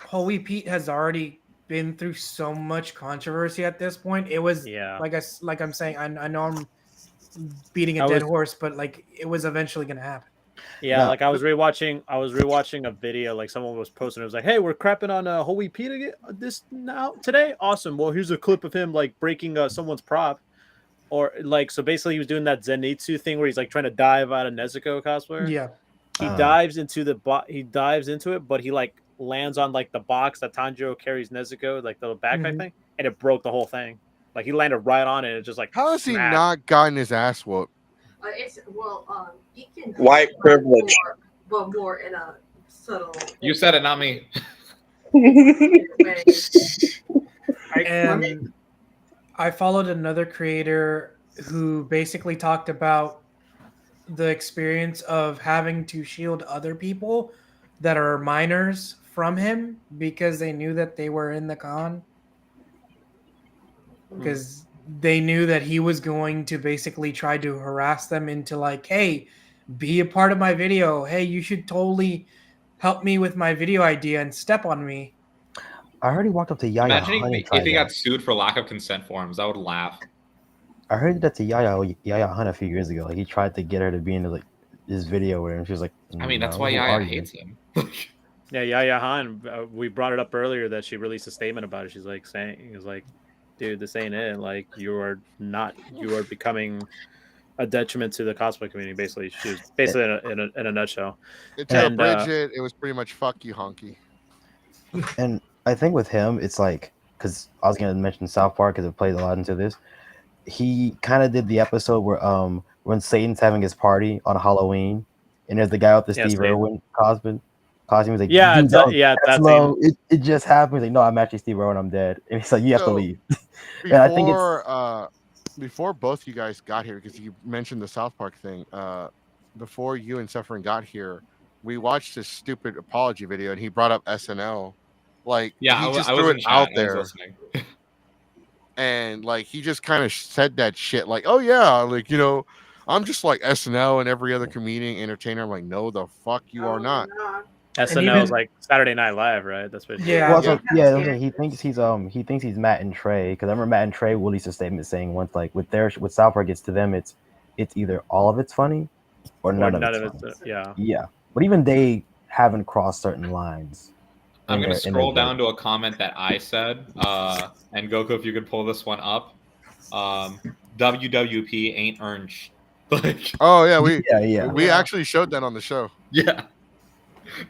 Whole Wheat Pete has already been through so much controversy at this point. It was like I'm saying, I know I'm beating a dead horse, but like it was eventually gonna happen. Yeah, like I was rewatching a video, like someone was posting. It was like, "Hey, we're crapping on Whole Wheat Pete again today. Awesome. Well, here's a clip of him like breaking someone's prop, or like so. Basically, he was doing that Zenitsu thing where he's like trying to dive out of Nezuko cosplayer. Yeah, he dives into it, but he like lands on like the box that Tanjiro carries Nezuko, like the backpack thing, and it broke the whole thing. Like he landed right on it, and it just like how has he not gotten his ass whooped? He can White privilege, but more in a subtle. You said it, not me. And I followed another creator who basically talked about the experience of having to shield other people that are minors from him because they knew that they were in the con. Because they knew that he was going to basically try to harass them into like, hey, be a part of my video. Hey, you should totally help me with my video idea and step on me. I heard he walked up to Yaya. Imagine if he got sued for lack of consent forms. I would laugh. I heard that to Yaya Hunt a few years ago. Like he tried to get her to be in like his video where she was like, I mean, that's why Yaya hates him. Yeah, Han. We brought it up earlier that she released a statement about it. She's like saying, "Is like, dude, this ain't it. Like, you are becoming a detriment to the cosplay community." Basically, she was basically in a nutshell. To And abridge it, it was pretty much "fuck you, honky." And I think with him, it's like, because I was gonna mention South Park because it plays a lot into this. He kind of did the episode where when Satan's having his party on Halloween, and there's the guy with the Steve Satan. Irwin costume. He's like, Yeah, dude, that's that's low. It just happened. He's like, no, I'm actually Steve Irwin. I'm dead. And he's like, you have to So, leave. And I think before both you guys got here, because you mentioned the South Park thing, before you and Suffering got here, we watched this stupid apology video, and he brought up SNL. Like, Yeah, he just I was threw in it chat. out I was there, listening. and like he just kind of said that shit, like, "Oh yeah, like I'm just like SNL and every other comedian entertainer." I'm like, "No, the fuck you are not." SNL is like Saturday Night Live, right? That's what. Yeah. He thinks he's Matt and Trey, because I remember Matt and Trey released a statement saying once, like, with South Park, it's to them it's either all of it's funny or none of it's funny. Yeah, but even they haven't crossed certain lines. I'm gonna scroll down to a comment that I said, and Goku, if you could pull this one up. WWP ain't earned. Like, oh yeah, we actually showed that on the show. Yeah.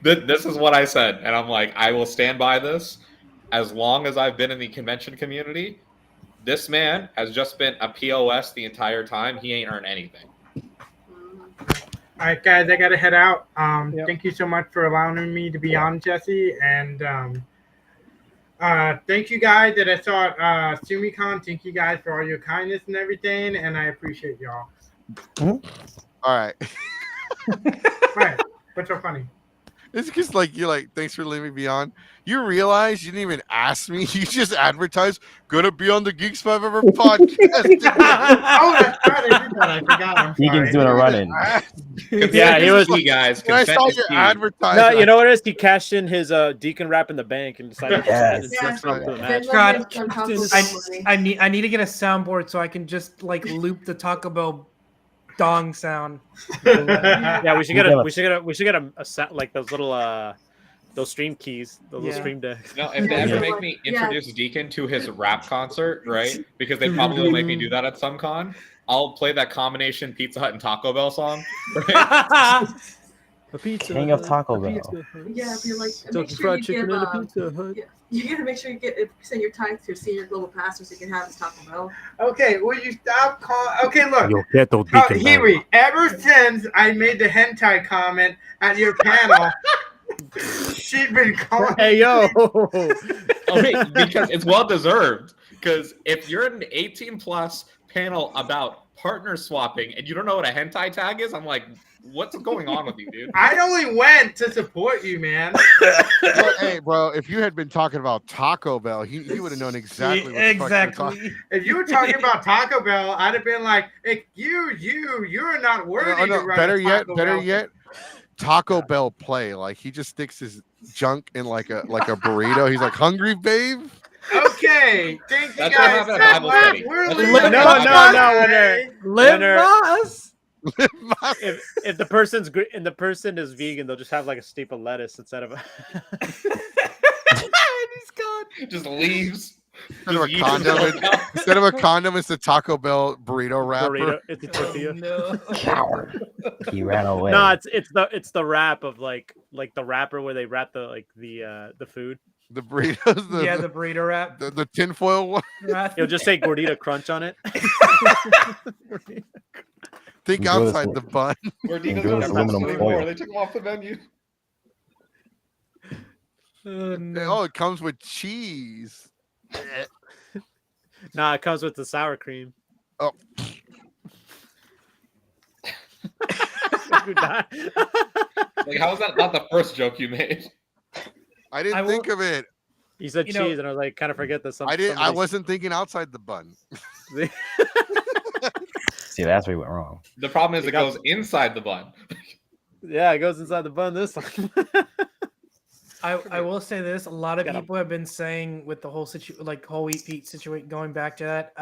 This is what I said, and I'm like, I will stand by this. As long as I've been in the convention community, this man has just been a POS the entire time. He ain't earned anything. All right, guys, I gotta head out. Thank you so much for allowing me to be on, Jesse, and thank you guys that I saw at TSUMICON. Thank you guys for all your kindness and everything, and I appreciate y'all. All right. Right. What's so funny? It's just like you're like, thanks for letting me be on. You realize you didn't even ask me. You just advertised, gonna be on the Geeks 5 Ever podcast. Oh, that's right. I did that. I forgot. I'm sorry. He's doing a run-in. Yeah, he was. Key, guys. When I saw Consent is your key. advertisement, No, you know what it is? He cashed in his deacon rap in the bank and decided to add his up to the match. God, I need to get a soundboard so I can just like loop the Taco Bell dong sound. Yeah, we should get a sound like those little those stream keys, those little stream decks. No, if they ever make me introduce Deacon to his rap concert, right? Because they probably will make me do that at some con. I'll play that combination Pizza Hut and Taco Bell song. Right? A pizza. King of Taco Bell. Yeah, if you're like, Kentucky Fried Chicken and a Pizza Hut. Yeah, you gotta make sure you send your tithe to your senior global pastor so you can have his Taco Bell. Okay, will you stop calling? Okay, look. You'll get those Deacon Huey, ever since I made the hentai comment at your panel, she's been calling. Hey, yo. Okay, because it's well deserved. Because if you're in an 18+ panel about partner swapping and you don't know what a hentai tag is, I'm like, what's going on with you, dude? I only went to support you, man. But, hey, bro, if you had been talking about Taco Bell, he would have known exactly what the fuck you're talking. If you were talking about Taco Bell, I'd have been like, hey, you're not worthy to run better Taco Bell. yet, Taco Bell play. Like, he just sticks his junk in like a burrito. He's like, hungry, babe? Okay, thank you That's guys. what happened at Bible study. We're That's leaving. If the person is vegan, they'll just have like a staple of lettuce instead of. He's gone. Just leaves. Instead of a condom, it's the Taco Bell burrito wrapper. Burrito. It's a tortilla. No. Coward. He ran away. No, it's the wrap of like the wrapper where they wrap the food. The burritos. The burrito wrap. The tinfoil one. It'll just say Gordita Crunch on it. Think outside the bun. They took them off the menu. Oh, it comes with cheese. Nah, it comes with the sour cream. Oh. Like, how is that not the first joke you made? I didn't think of it. You said cheese, and I was like, kind of forget that. I wasn't thinking outside the bun. See, that's where you went wrong. The problem is it goes inside the bun. Yeah, it goes inside the bun. This one. I will say this: a lot of people have been saying with the whole whole wheat feet situation, going back to that,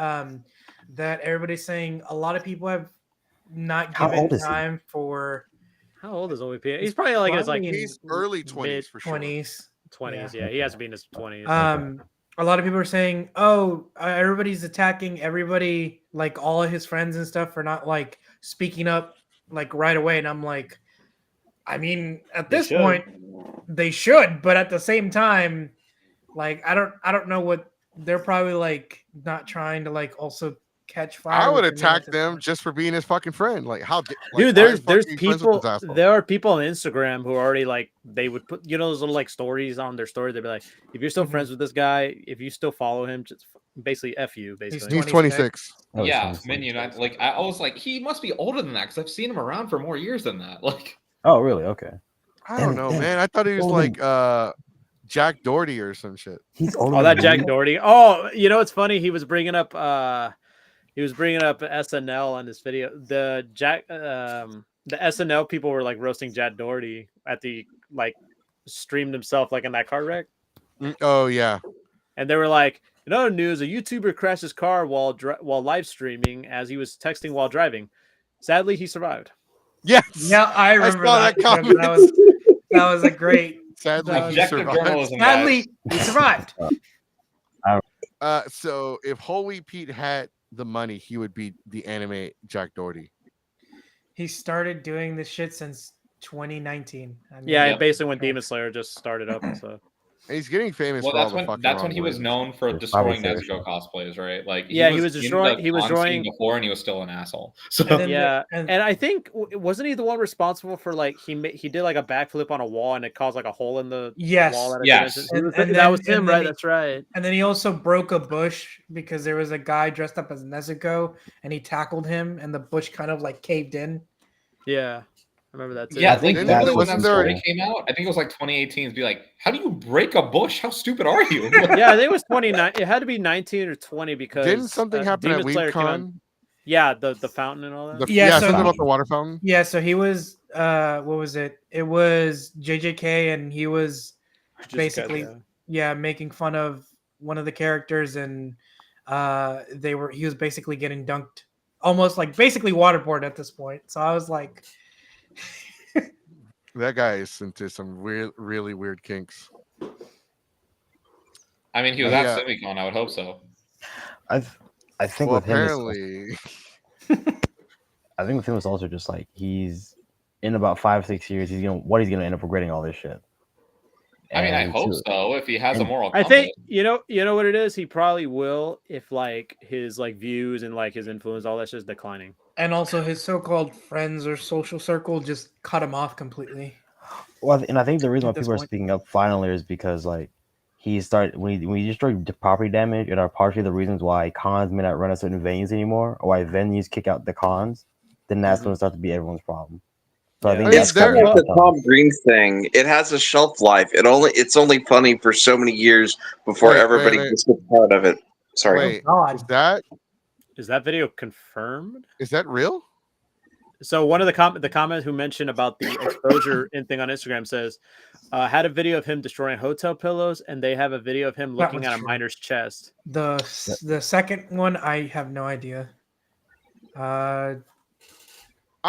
that everybody's saying a lot of people have not given time for How old is OVP? He's probably like in his like Probably He's early 20s for sure. 20s. 20s. Yeah, he has to be in his 20s. A lot of people are saying, "Oh, everybody's attacking everybody, like all of his friends and stuff, for not like speaking up like right away." And I'm like, I mean, at They this should. point, they should, but at the same time, like I don't know what they're probably like not trying to like also catch fire. I would with him at attack this them point. just for being his fucking friend. Like, how, like, Dude, why there's the fuck are you friends with people. this asshole? There are people on Instagram who are already like they would put those little like stories on their story. They'd be like, if you're still Mhm. friends with this guy, if you still follow him, just basically f you. Basically, He's 26. 26. Oh, he's Yeah, 26. Minion. I was like, he must be older than that because I've seen him around for more years than that. Like, Oh, really? Okay. I don't know, man. I thought he was older like Jack Doherty or some shit. He's older oh, than that Jack me? Doherty. Oh, you know what's funny? He was bringing up SNL on this video. The SNL people were like roasting Jack Doherty at the like streamed himself like in that car wreck. Oh yeah. And they were like, in other news, a YouTuber crashed his car while live streaming as he was texting while driving. Sadly, he survived. Yes. Yeah, I remember saw that. that comment. That was a great. Sadly, that was- he objective survived. journalism, guys. Sadly, he survived. So if Whole Wheat Pete had the money, he would be the anime Jack Doherty. He started doing this shit since 2019. I mean, Yeah, Yep. basically when Demon Slayer just started up and stuff. And he's getting famous Well, for all that's the when fucking that's when wrong he was ways. known for It's destroying probably Nezuko cosplays, right? Like, Yeah, he was in destroying- the he was con scene destroying- before, and he was still an asshole. So And then Yeah, and and I think wasn't he the one responsible for like he did like a backflip on a wall and it caused like a hole in the yes, wall? That Yes. that was him, right? he, That's right. and then he also broke a bush because there was a guy dressed up as Nezuko and he tackled him and the bush kind of like caved in. Yeah, I remember that too. yeah, I think like that's literally when what's that important. story came out, I think it was like 2018. Be like, how do you break a bush? How stupid are you? Yeah, I think it was 29. It had to be 19 or 20 because Didn't something happen at Demon Slayer came out. WeebCon? Yeah, the fountain and all that. Yeah, so- something about the water fountain. Yeah, so he was what was it? It was JJK and he was Just basically got- yeah, making fun of one of the characters and he was basically getting dunked almost like basically waterboard at this point. So I was like That guy is into some really weird kinks. I mean, he was Yeah. at TSUMICON. I would hope so. I think Well, with him, apparently, I think with him, it's also just like he's in about 5-6 years. He's gonna end up regretting all this shit. I mean, I And hope to- so. If he has a and- moral I compass. think you know what it is. He probably will if like his like views and like his influence, all that's just declining. and also his so-called friends or social circle just cut him off completely. Well, and I think the reason why At this people are point. speaking up finally is because like he started when he destroyed the property damage and are partially the reasons why cons may not run at certain venues anymore, or why venues kick out the cons. Then that's when it starts to be everyone's problem. So I Yeah. think Is It's that's there- kind of like the kinda- Tom Green thing. It has a shelf life. It's only funny for so many years before Wait, everybody wait. gets tired of it. Sorry. wait, God. is Is that video confirmed? that real? So one of the comment who mentioned about the exposure in thing on Instagram says had a video of him destroying hotel pillows, and they have a video of him That looking was at a true. miner's chest. The second one, I have no idea. I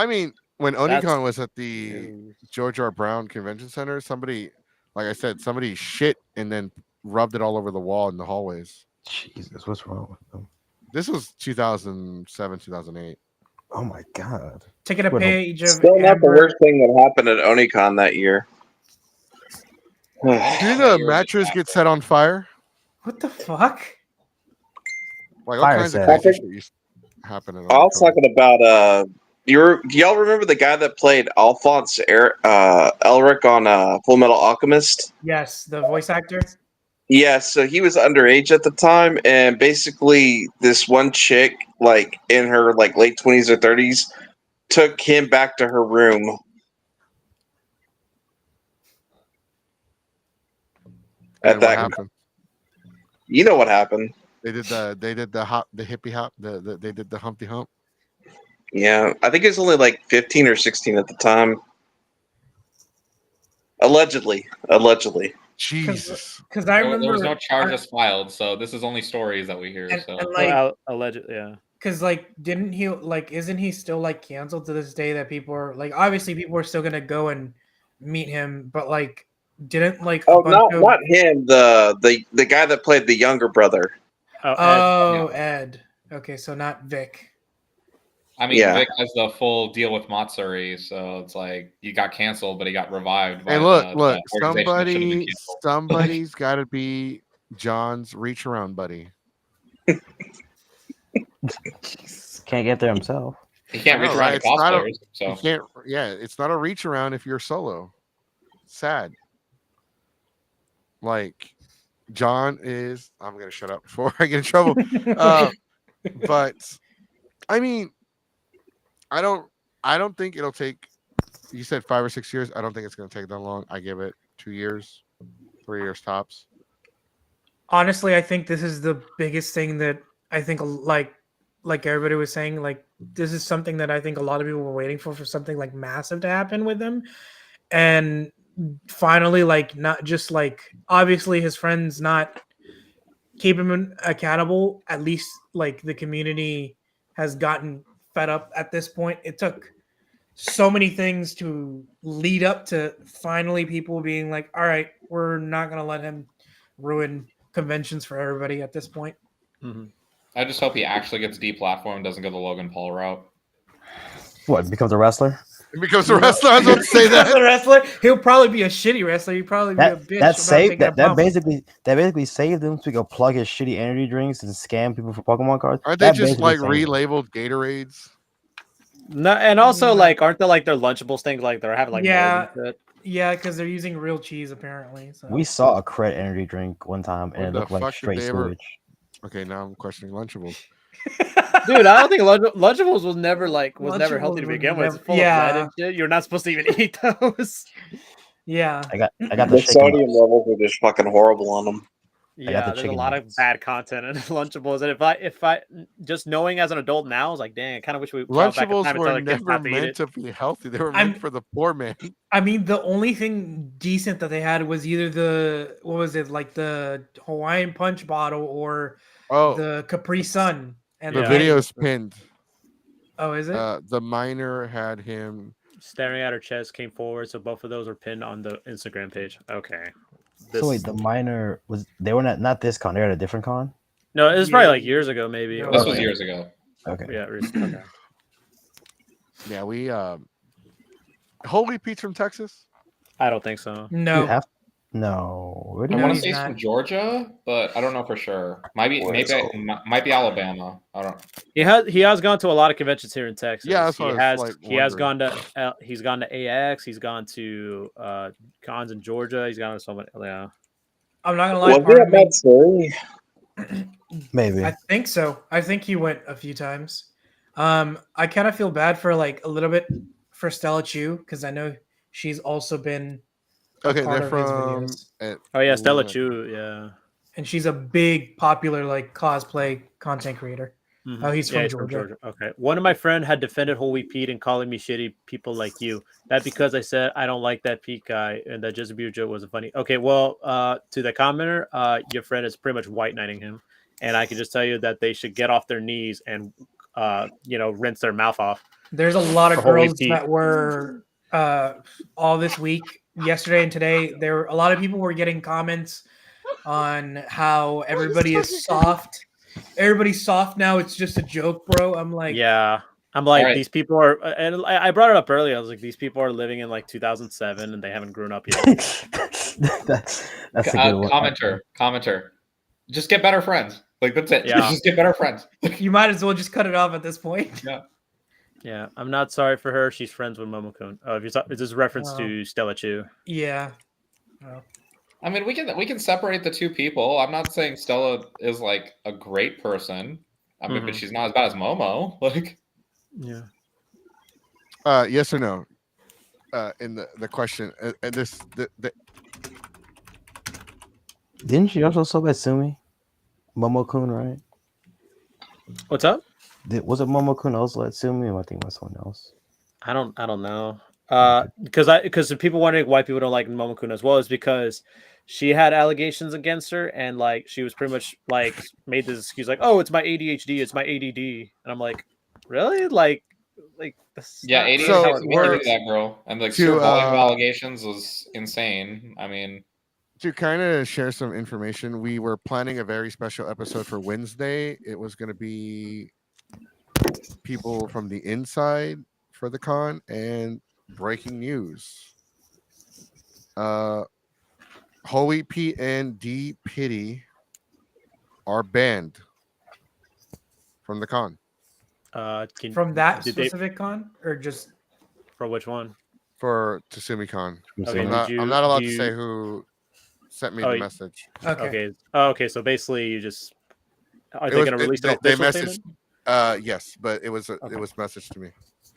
mean, when That's- Onicon was at the George R. Brown Convention Center, somebody, like I said, somebody shit and then rubbed it all over the wall in the hallways. Jesus, what's wrong with them? This was 2007, 2008. Oh my god! Taking a Well, page of Still not the Amber- worst thing that happened at Onicon that year. Did the mattress get set on fire? What the fuck? Like all Fire kinds of set. crazy shit used to happen at I was Onicon. talking about do y'all remember the guy that played Alphonse Elric on Full Metal Alchemist? Yes, the voice actor. Yeah, so he was underage at the time, and basically this one chick, like in her like late 20s or 30s, took him back to her room. And At what that, happened? you know what happened? They did the hippie hop, they did the Humpty Hump. Yeah, I think he was only like 15 or 16 at the time. Allegedly. Jesus. Because I There was remember no charges filed, so this is only stories that we hear. and, So and like Allegedly, yeah. Because like, didn't he like? Isn't he still like canceled to this day? That people are like, obviously people are still gonna go and meet him, but like, didn't like a Oh, bunch of not him. The guy that played the younger brother. Oh, Ed. oh Ed. Okay, so not Vic. I mean, Yeah. Vic has the full deal with Matsuri, so it's like he got canceled, but he got revived by Hey, look, the look. organization that should have been canceled. Somebody's got to be John's reach around buddy. Can't get there himself. He can't I reach know, around right? to It's not a- cosplayers, so You can't. Yeah, it's not a reach around if you're solo. Sad. Like John is. I'm gonna shut up before I get in trouble. But I mean, I don't think it'll take. You said 5 or 6 years. I don't think it's gonna take that long. I give it 2 years, 3 years tops. Honestly, I think this is the biggest thing that I think like everybody was saying, like this is something that I think a lot of people were waiting for something like massive to happen with him. And finally, like not just like obviously his friends not keep him accountable, at least like the community has gotten fed up at this point. It took so many things to lead up to finally people being like, all right, we're not gonna let him ruin conventions for everybody at this point. I just hope he actually gets deplatformed, doesn't go the Logan Paul route. What, becomes a wrestler? It becomes a wrestler. I was about to say As a that. wrestler, he'll probably be a shitty wrestler. He'll probably be a bitch. That about saved taking a that bump. basically saved him to go plug his shitty energy drinks and scam people for Pokemon cards. Aren't they That just basically like saved him. relabeled Gatorades? No, and also like, aren't they like their Lunchables things? Like they're having like Yeah. mold and shit? Yeah, because they're using real cheese apparently. So We saw a Cred energy drink one time and What it the looked like fuck did straight they ever- sewage. Okay, now I'm questioning Lunchables. Dude, I don't think Lunchables was never never healthy to Lunchables begin was with. It's full never- of lead and shit. You're not supposed to even eat those. yeah. I got the The shaken sodium levels are just fucking horrible on them. Yeah, the there's a chicken lot of nuggets. bad content in Lunchables, and if I just knowing as an adult now, I was like, dang, I kind of wish we traveled back in Lunchables time and were tell the kids never not to eat meant it. to be healthy. They were I'm- meant for the poor man. I mean, the only thing decent that they had was either the what was it, like the Hawaiian Punch bottle or Oh, the Capri Sun. And the Yeah. video's pinned. Oh, is it? The miner had him. Staring at her chest came forward, so both of those are pinned on the Instagram page. Okay. This- So wait, the minor was they were not this con, they were at a different con? No, it was probably like years ago, maybe. No. This Okay. was years ago. Okay. Yeah, okay. Yeah, we whole wheat pete's from Texas. I don't think so. No. You have no. Where do I you No, want to he's say it's not. from Georgia, but I don't know for sure. Might be Alabama. I don't. He has gone to a lot of conventions here in Texas. Yeah, that's he what I was, has like, he has wondering. gone to he's gone to AX. He's gone to cons in Georgia. He's gone to so many. Yeah, I'm not gonna lie. Was Part it of me, Matsuri? maybe. I think so. I think he went a few times. I kind of feel bad for like a little bit for Stella Chu because I know she's also been Okay, part they're of his from. videos. oh yeah, Stella Atlanta. Chu. Yeah. and she's a big popular like cosplay content creator. Mhm. Oh, he's Yeah, from Georgia. Okay. One of my friend had defended Whole Wheat Pete and calling me shitty people like you. That because I said I don't like that Pete guy and that Just a Beer joke wasn't funny. Okay, well, to the commenter, your friend is pretty much white knighting him, and I can just tell you that they should get off their knees and rinse their mouth off. There's a lot of For Whole Wheat girls Pete. that were all this week, yesterday and today. There were a lot of people were getting comments on how everybody is soft. Everybody's soft now. It's just a joke, bro. I'm like, Yeah. I'm like, Alright. these people are, and I brought it up earlier. I was like, these people are living in like 2007 and they haven't grown up yet. that's a good one. Commenter. Just get better friends. Like that's it. Yeah. Just get better friends. you might as well just cut it off at this point. Yeah, I'm not sorry for her. She's friends with Momokun. Oh, if you saw, is this a reference Oh. to Stella Chu? Yeah. Oh. I mean, we can separate the two people. I'm not saying Stella is like a great person. I mean, but she's not as bad as Momo. Like, Yeah. Yes or no? In the question, and this the Didn't she also sub at Sumi? Momo-kun, right? What's up? Was it Momo-kun also at Sumi, or am I thinking about someone else? I don't know. Because people wondering why people don't like Momokun as well is because she had allegations against her, and like she was pretty much like made this excuse like, oh, it's my ADHD, it's my ADD, and I'm like, really? Like this is Yeah, not ADHD really So how is it the majority we're of works. that girl, and like to her volume of allegations was insane. I mean, to kind of share some information. We were planning a very special episode for Wednesday. It was going to be people from the inside for the con and breaking news. Uh, Hoey P and D Pity are banned from the con From that did they specific con, or just for which one? for TSUMICon. Okay, I'm did not. you I'm not do allowed to say you who sent me oh the y- message. okay? okay, so basically you just are It they was. going to release an They official messaged. statement? Yes, but it was. Okay. It was messaged to me.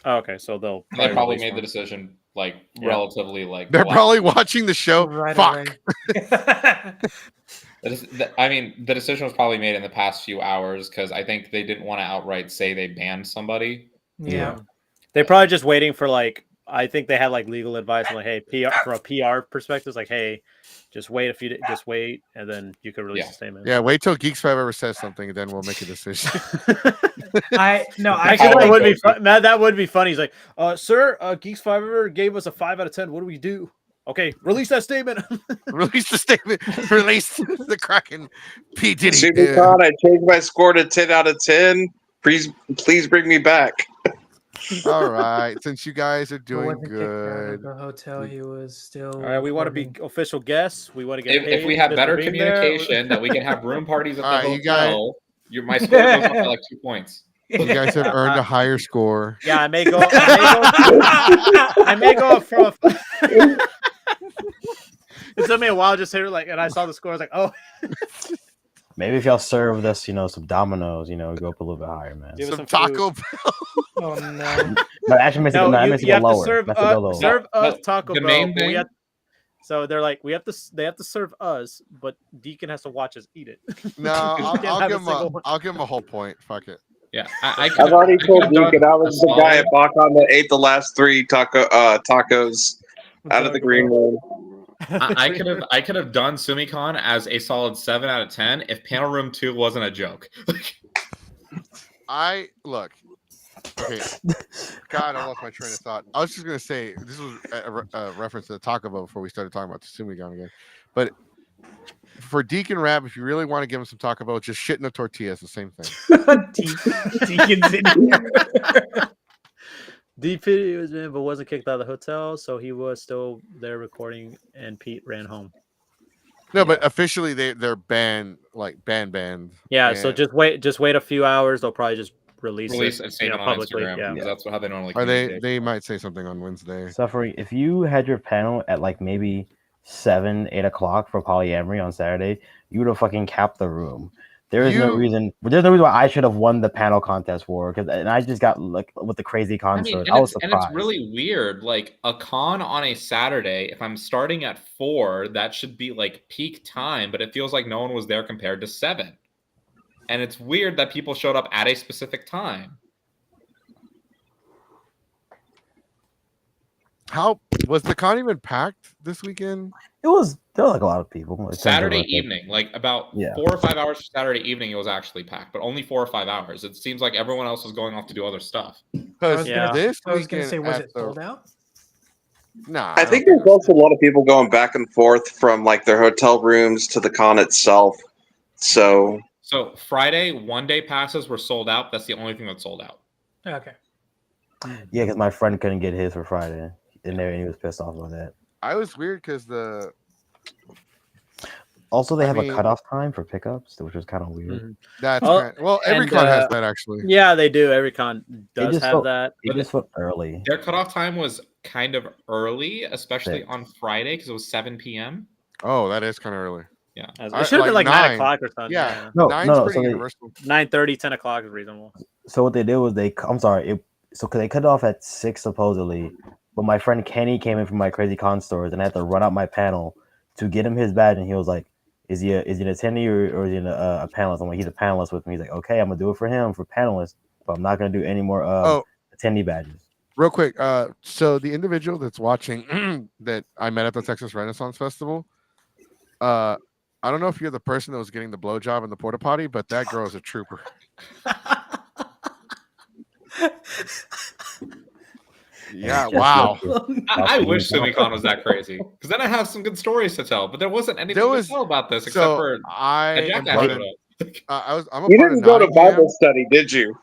Oh, okay, so they'll they probably release made the one. decision like Yeah. relatively like. They're last probably watching the show. Right Fuck. away. I mean, the decision was probably made in the past few hours because I think they didn't want to outright say they banned somebody. Yeah. They're probably just waiting for like I think they had like legal advice on like, hey, PR from a PR perspective, it's like, hey, just wait just wait, and then you could release Yeah. a statement. Yeah, wait till Geeks 5 ever says something, then we'll make a decision. I Actually, feel that would like be fun. That would be funny. He's like, sir, Geeks 5 ever gave us a 5 out of 10. What do we do? Okay, release that statement. Release the statement. Release the Kraken. P Diddy. SuperCon, I changed my score to 10 out of 10. Please bring me back. All right, since you guys are he doing wasn't kicked out good. of the hotel. He was still. All right, we want to be recording. official guests. We want to get paid. If we have just better for being there. communication, that we can have room parties at the All right, you guys- hotel, my score goes up by like 2 points. You guys have earned a higher score. Yeah, I may go. I may go up from. It took me a while just to hear like, and I saw the score. I was like, oh, Maybe if y'all serve us, some Dominoes, go up a little bit higher, man. Give us Some some Taco food. Bell. Oh no! But actually, makes it, no, that you makes it have go to lower. serve Makes it go lower. serve us No, Taco the Bell. main But we thing- have, so they're like, they have to serve us, but Deacon has to watch us eat it. No, Can't I'll have a give him single one. I'll give him a whole point. Fuck it. Yeah, I've already told Deacon I was the guy at Bakon that ate the last 3 tacos out of the green room. I could have done SumiCon as a solid 7 out of 10 if Panel Room 2 wasn't a joke. I look. Okay. God, I lost my train of thought. I was just gonna say this was a reference to the Taco Bell before we started talking about TSUMICON again. But for Deacon Rab, if you really want to give him some Taco Bell, just shit in a tortilla. It's the same thing. Deacon's in here. DP was in, but wasn't kicked out of the hotel, so he was still there recording, and Pete ran home. No, but officially they're banned, like banned. Yeah, so just wait a few hours. They'll probably just release a it, statement on publicly. Instagram. Yeah. Because that's how they normally Or communicate. they might say something on Wednesday. Suffering. If you had your panel at like maybe 7, 8 o'clock for polyamory on Saturday, you would have fucking capped the room. There's no reason why I should have won the panel contest war, and I just got like with the crazy concert. I was surprised. And it's really weird. Like a con on a Saturday, if I'm starting at 4, that should be like peak time, but it feels like no one was there compared to 7. And it's weird that people showed up at a specific time. How was the con even packed this weekend? There was like a lot of people. Like, Saturday like, evening, like about 4 or 5 hours for Saturday evening, it was actually packed, but only 4 or 5 hours. It seems like everyone else was going off to do other stuff. Because this I was gonna weekend say, was at it sold out? Nah, I think there's also a lot of people going back and forth from like their hotel rooms to the con itself. So Friday, 1-day passes were sold out. That's the only thing that sold out. Okay. Yeah, because my friend couldn't get his for Friday, and he was pissed off about that. I was weird because Also, they have a cutoff time for pickups, which is kind of weird. That's every con has that actually. Yeah, they do. Every con does have that. It just felt early. Their cutoff time was kind of early, especially on Friday because it was 7 p.m. Oh, that is kind of early. Yeah, it should have been like 9 o'clock or something. Yeah, no, 9's pretty so universal. 9:30, 10 o'clock is reasonable. So what they did was they cut it off at 6 supposedly, but my friend Kenny came in from my Crazy Con stores and I had to run out my panel to get him his badge, and he was like, "Is he an attendee or is he a panelist?" I'm like, "He's a panelist with me." He's like, "Okay, I'm gonna do it for him for panelist, but I'm not gonna do any more attendee badges." real quick. So the individual that's watching that I met at the Texas Renaissance Festival, I don't know if you're the person that was getting the blowjob in the porta potty, but that girl is a trooper. Yeah, wow. I wish SUMICON was that crazy, because then I have some good stories to tell. But there wasn't anything to tell about this except So for I a am jackass part showed of, up. I'm a You part of didn't go to Nottingham. Bible study, did you?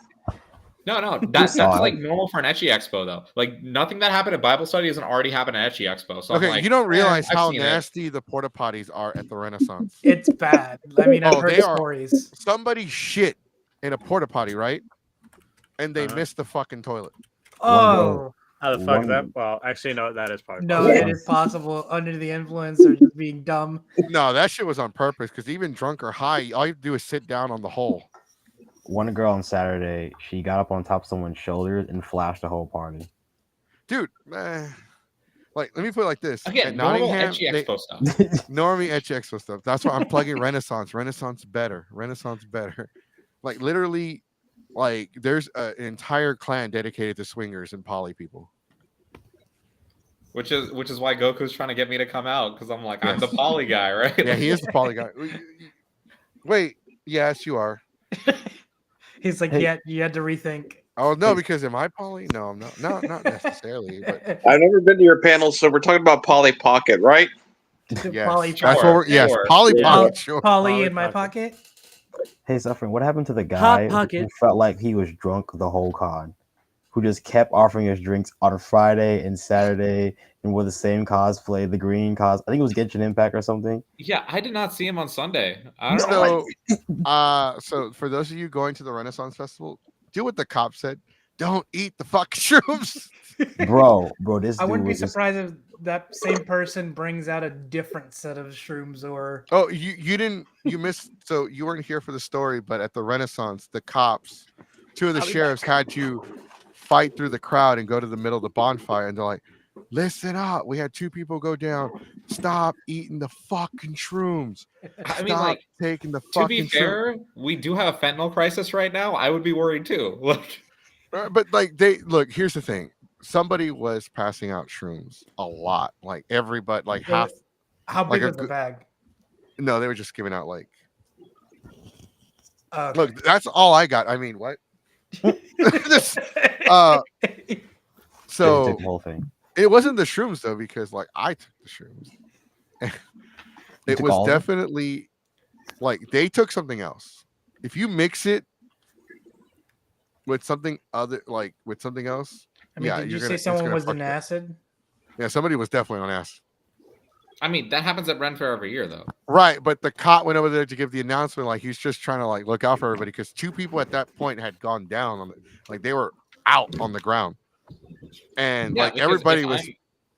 No, that's like normal for an Ecchi Expo though. Like nothing that happened at Bible study doesn't already happen at Ecchi Expo. So I'm Okay, like, you don't realize I've how seen it. nasty the porta potties are at the Renaissance. It's bad. I mean, I've heard they are. stories. Somebody shit in a porta potty, right? And they Uh-huh. missed the fucking toilet. Oh How the fuck is that? Well, actually, no, that is probably no, possible. it is possible under the influence or just being dumb. No, that shit was on purpose. Because even drunk or high, all you do is sit down on the hole. One girl on Saturday, she got up on top of someone's shoulders and flashed the whole party. Dude, like let me put it like this: Again, at normal Nottingham, Ecchi Expo stuff. normally Ecchi Expo stuff. That's why I'm plugging Renaissance. Renaissance better. Renaissance better. Like literally, like there's an entire clan dedicated to swingers and poly people. Which is why Goku's trying to get me to come out, because I'm like, I'm the Yes. poly guy, right? Yeah, he is the poly guy. Wait, yes, you are. He's like, Hey. yeah, you had to rethink. Oh no, because am I poly? No, I'm not. No, not necessarily. But I've never been to your panel, so we're talking about Polly Pocket, right? yes, Polly that's what we're. Yes, Sure. poly Yeah. pocket. Sure. Polly Polly in my pocket. pocket. Hey, Suffering, what happened to the guy who pocket. felt like he was drunk the whole con? Who just kept offering us drinks on Friday and Saturday and wore the same cosplay, the green cos. I think it was Genshin Impact or something. Yeah, I did not see him on Sunday. I don't know. So for those of you going to the Renaissance Festival, do what the cop said. Don't eat the fucking shrooms. Bro, this I dude wouldn't be was just surprised if that same person brings out a different set of shrooms or Oh, you missed. So you weren't here for the story, but at the Renaissance, the cops, two of the sheriffs had to fight through the crowd and go to the middle of the bonfire, and they're like, "Listen up, we had 2 people go down. Stop eating the fucking shrooms. I mean, Stop like, taking the to fucking be fair, we do have a fentanyl crisis right now. I would be worried too. Like, But like they look. Here's the thing. Somebody was passing out shrooms a lot. Like everybody, like half. how like big a was the good- bag? No, they were just giving out like. Okay. Look, that's all I got. I mean, what? This, they so took the whole thing. it wasn't the shrooms though, because like I took the shrooms. It took was all of them? definitely like they took something else. If you mix it with something other, like with something else, I mean, yeah, did you you're say gonna- it's someone gonna was fuck in you up. acid? Yeah, somebody was definitely on acid. I mean, that happens at Ren Fair every year, though. Right, but the cop went over there to give the announcement, like he's just trying to like look out for everybody because 2 people at that point had gone down on it, like they were out on the ground, and Yeah, like because everybody was.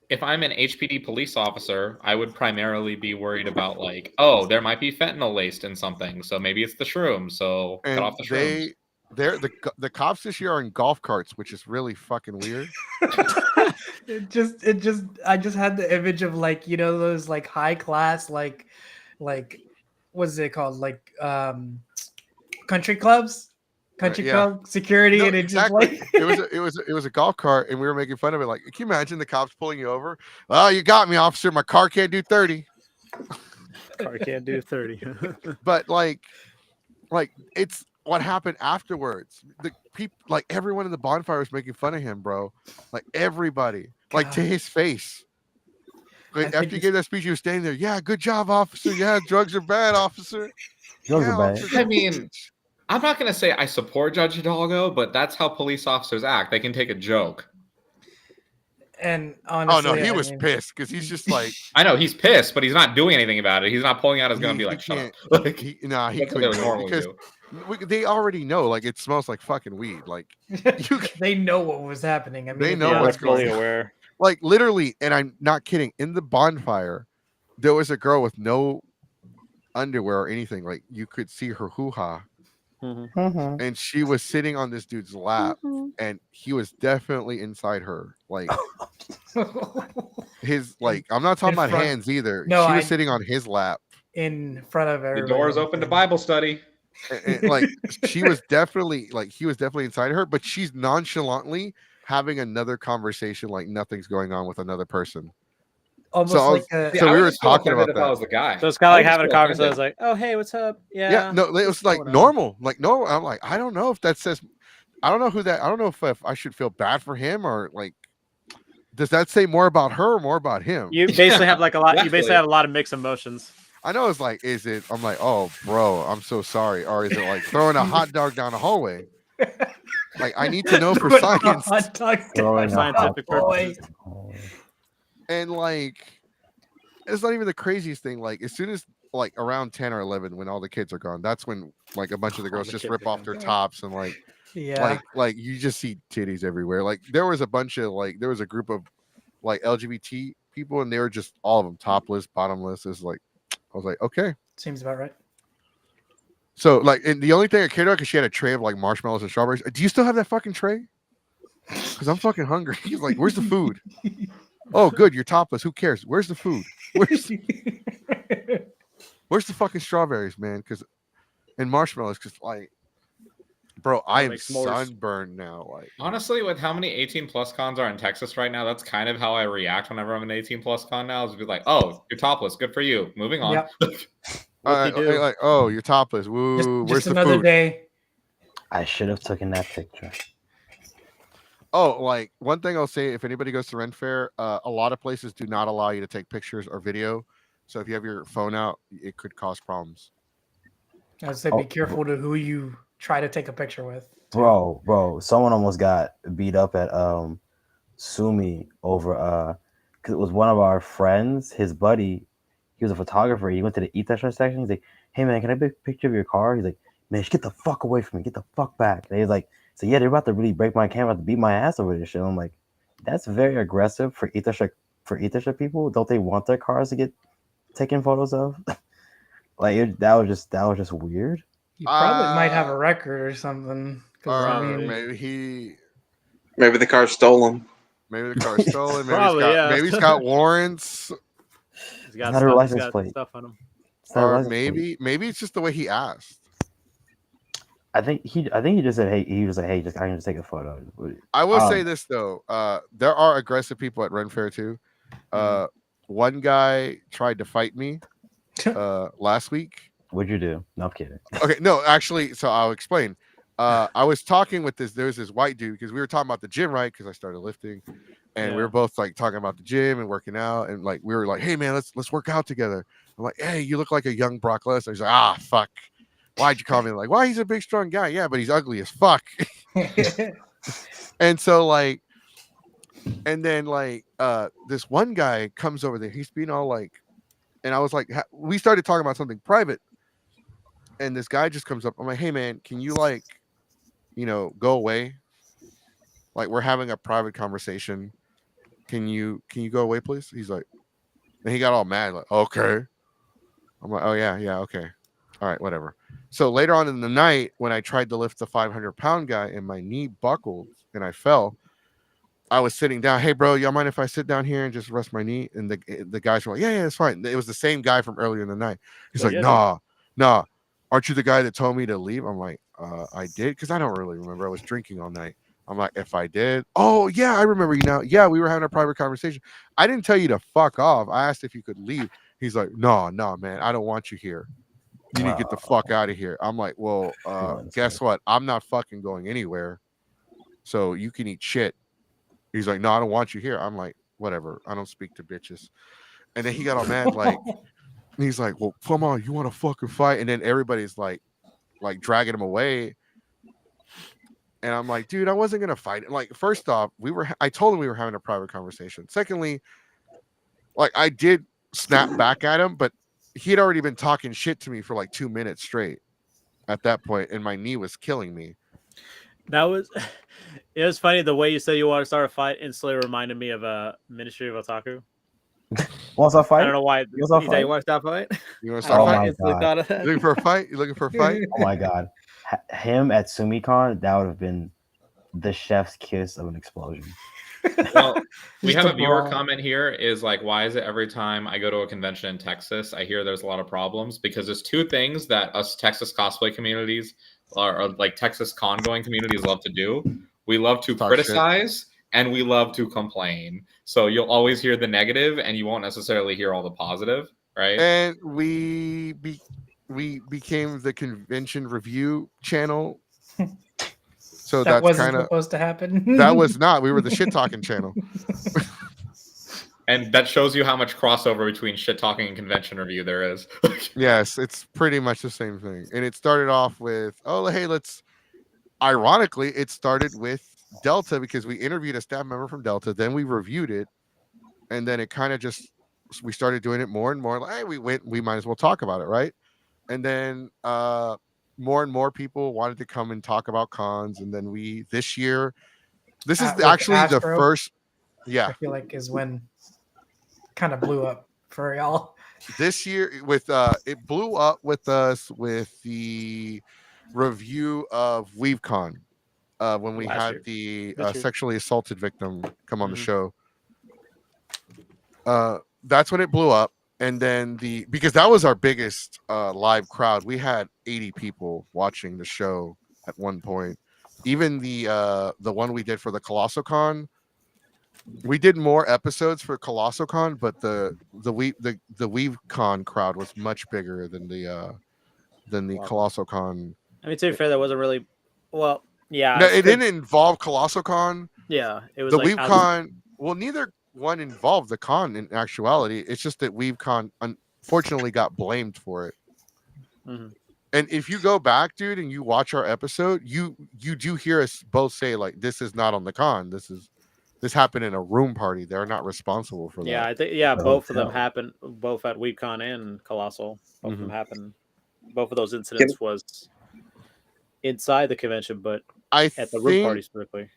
If I'm an HPD police officer, I would primarily be worried about like, oh, there might be fentanyl laced in something, so maybe it's the shroom. So cut And off the shrooms. the cops this year are in golf carts, which is really fucking weird. I just had the image of like, you know, those like high class like what's it called, like country clubs, country yeah. club security, No, and it exactly. just like it was a golf cart, and we were making fun of it. Like, can you imagine the cops pulling you over? Oh, you got me, officer. My car can't do 30. Car can't do 30. But like it's what happened afterwards. The people, like everyone in the bonfire was making fun of him, bro. Like everybody, like to God. his face. Like, I after think you it's- gave that speech, you were standing there. Yeah, good job, officer. Yeah, drugs are bad, officer. Drugs Yeah, are bad. officer. I mean, I'm not gonna say I support Judge Hidalgo, but that's how police officers act. They can take a joke. and Oh honestly, no, he I was mean, pissed because he's just like I know he's pissed, but he's not doing anything about it. He's not pulling out his gun and He- be he like, "Shut up." can't- Like, he that's what they couldn't would do it normally because do. they already know. Like it smells like fucking weed. Like you, they know what was happening. I mean, They if know you yeah, what's they're fully going on. aware. like literally, and I'm not kidding. In the bonfire, there was a girl with no underwear or anything. Like you could see her hoo ha, Mhm. and she was sitting on this dude's lap, and he was definitely inside her. Like his, like I'm not talking in about front- hands either. No, she was I- sitting on his lap. in front of The everybody. door's open to Bible study. And, like she was definitely, like he was definitely inside her, but she's nonchalantly having another conversation like nothing's going on with another person. Almost So I like was- a, See, So I we would were just feel talking offended about if I that. was the guy. So it's kind of I like would just having a feel conversation. offended. It's like, oh hey, what's up? Yeah, no, it was what's like going on? normal, like no. I'm like, I don't know if that says, I don't know who that. I don't know if I should feel bad for him or like, does that say more about her or more about him? You basically have like a lot. You Exactly. basically have a lot of mixed emotions. I know it's like, is it? I'm like, oh, bro, I'm so sorry, or is it like throwing a hot dog down the hallway? Like, I need to know for Put a science. hot dog Throwing down. a hot Scientific purposes. dog. And like, it's not even the craziest thing. Like, as soon as like around 10 or 11, when all the kids are gone, that's when like a bunch of the girls the just kids rip are off gone. their tops and like, Yeah. like you just see titties everywhere. Like, there was a bunch of like, there was a group of like LGBT people, and they were just all of them topless, bottomless. It's like, I was like, okay. Seems about right. So like, and the only thing I cared about, because she had a tray of like marshmallows and strawberries. Do you still have that fucking tray? Because I'm fucking hungry. He's like, where's the food? Oh, good, you're topless. Who cares? Where's the food? Where's the fucking strawberries, man? Because and marshmallows, because like, bro, I am make s'mores. sunburned now. Like, Honestly, with how many 18+ cons are in Texas right now, that's kind of how I react whenever I'm an 18+ con now. Is be like, oh, you're topless. Good for you. Moving on. Yep. Whoop-de-doo. like, oh, you're topless. Woo, where's Just the another food? day. I should have taken that picture. Oh, like one thing I'll say, if anybody goes to Ren Fair, a lot of places do not allow you to take pictures or video. So if you have your phone out, it could cause problems. I said, be careful to who you try to take a picture with. Bro, someone almost got beat up at SUMI over because it was one of our friends, his buddy. He was a photographer. He went to the Eat That Shit section. He's like, hey man, can I take a picture of your car? He's like, man, get the fuck away from me. Get the fuck back. And he's like, so yeah, they're about to really break my camera, to beat my ass over this shit. I'm like, that's very aggressive for Eat That Shit people. Don't they want their cars to get taken photos of? Like that was just weird. You probably might have a record or something. 'Cause, I Or mean, Maybe the car's stolen. maybe the car's stolen. Maybe Probably, yeah. maybe he's got warrants. He's got Not her stuff, license plate. stuff on him. It's not a Or license plate. maybe it's just the way he asked. I think he just said, hey, he was like, hey, I can just take a photo. I will say this though, there are aggressive people at Ren Fair too. One guy tried to fight me last week. What'd you do? No, I'm kidding. Okay, no, actually, so I'll explain. I was talking with there's this white dude, because we were talking about the gym, right? Because I started lifting, and we were both like talking about the gym and working out, and like we were like, hey man, let's work out together. I'm like, hey, you look like a young Brock Lesnar. He's like, ah, fuck. Why'd you call me? Like, why? He's a big, strong guy. Yeah, but he's ugly as fuck. And so like, and then like, this one guy comes over there. He's being all like, and I was like, we started talking about something private, and this guy just comes up. I'm like, hey man, can you like, go away? Like, we're having a private conversation. Can you go away, please? He's like, and he got all mad, like, okay. I'm like, oh yeah, okay. All right, whatever. So later on in the night, when I tried to lift the 500-pound guy and my knee buckled and I fell, I was sitting down. Hey, bro, y'all mind if I sit down here and just rest my knee? And the guys were like, yeah, it's fine. It was the same guy from earlier in the night. He's like, nah. Aren't you the guy that told me to leave? I'm like, I did, because I don't really remember. I was drinking all night. I'm like, if I did, oh yeah, I remember you now. Yeah, we were having a private conversation. I didn't tell you to fuck off. I asked if you could leave. He's like, no, man, I don't want you here. You need to get the fuck out of here. I'm like, well, guess what? I'm not fucking going anywhere. So you can eat shit. He's like, no, I don't want you here. I'm like, whatever. I don't speak to bitches. And then he got all mad, like, he's like, well, come on, you want to fucking fight? And then everybody's like dragging him away. And I'm like, dude, I wasn't gonna fight. Like, first off, I told him we were having a private conversation. Secondly, like, I did snap back at him, but he had already been talking shit to me for like 2 minutes straight at that point, and my knee was killing me. It was funny the way you said you want to start a fight instantly reminded me of a Ministry of Otaku. Want to fight? I don't know why. You want to start a fight? You want to start a fight? Thought of that. You looking for a fight? You looking for a fight? Oh my god, him at SUMICON, that would have been the chef's kiss of an explosion. Well, we have a viewer comment here is like, why is it every time I go to a convention in Texas, I hear there's a lot of problems? Because there's two things that us Texas cosplay communities or like Texas con going communities love to do. We love to criticize and we love to complain. So you'll always hear the negative, and you won't necessarily hear all the positive, right? And we became the convention review channel. So That that's wasn't kind of supposed to happen. that was not. We were the shit talking channel. And that shows you how much crossover between shit talking and convention review there is. Yes, it's pretty much the same thing. And it started off with, oh, hey, let's. Ironically, it started with Delta because we interviewed a staff member from Delta. Then we reviewed it, and then it kind of just we started doing it more and more. Like, hey, we might as well talk about it, right? And then more and more people wanted to come and talk about cons. And then this year, this is With actually the Astro, first. I Yeah, feel like is when kind of blew up for y'all. this year with it blew up with us with the review of WeaveCon when we Last had year. the This year. sexually assaulted victim come on the Mhm. show. That's when it blew up, and then because that was our biggest live crowd. We had 80 people watching the show at one point. Even the one we did for the ColossalCon, we did more episodes for ColossalCon, but the WeaveCon crowd was much bigger than the ColossalCon. I mean, to be fair, that wasn't really. Well, yeah. No, it's it good- didn't involve ColossalCon. Yeah, it was The like WeaveCon, well, neither one involved the con in actuality. It's just that WeaveCon unfortunately got blamed for it. Mhm. And if you go back, dude, and you watch our episode, you do hear us both say like, "This is not on the con. This happened in a room party. They're not responsible for that." Yeah, I think The both of them hotel. happened both at WeebCon and Colossal. Both of them Mhm. happened. Both of those incidents was inside the convention, but I at the room party think specifically.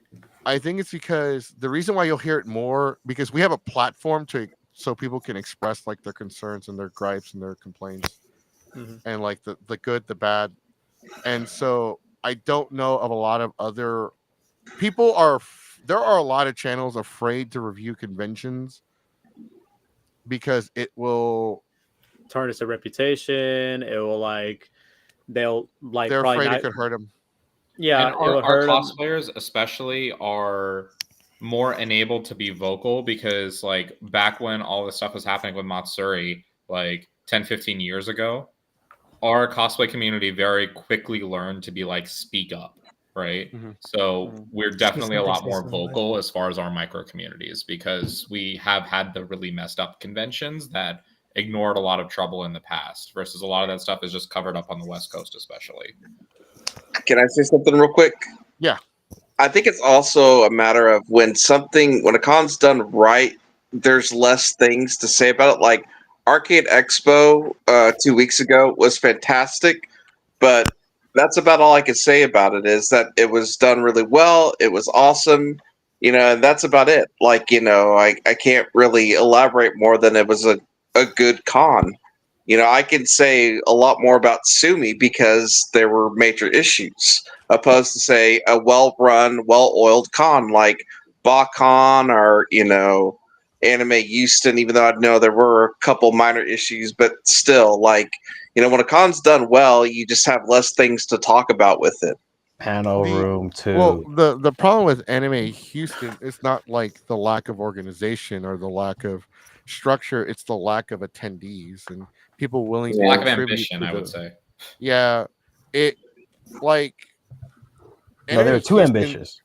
I think it's because the reason why you'll hear it more because we have a platform so people can express like their concerns and their gripes and their complaints Mhm. and like the good, the bad. And so I don't know of a lot of other people there are a lot of channels afraid to review conventions because it will Tarnish their reputation. It will they'll they're probably afraid not. it could hurt them. Yeah, And it will our hurt them. cosplayers especially are more enabled to be vocal because like back when all this stuff was happening with Matsuri like 10-15 years ago, our cosplay community very quickly learned to be like speak up, right? Mhm. So Mhm. we're definitely a something, lot say more something. vocal as far as our micro communities because we have had the really messed up conventions that ignored a lot of trouble in the past versus a lot of that stuff is just covered up on the West Coast especially. Can I say something real quick? Yeah. I think it's also a matter of when a con's done right, there's less things to say about it. Like Arcade Expo 2 weeks ago was fantastic, but that's about all I could say about it. Is that it was done really well, it was awesome, and that's about it. Like I can't really elaborate more than it was a good con. I can say a lot more about Sumi because there were major issues, opposed to say a well-run, well-oiled con like BaCon or Anime Houston. Even though I know there were a couple minor issues, but still, like when a con's done well, you just have less things to talk about with it. Panel room Well, too. the problem with Anime Houston is not like the lack of organization or the lack of structure, it's the lack of attendees and people willing to Lack of contribute ambition, to I would say. Yeah, it like No, they're Anime too Houston. ambitious.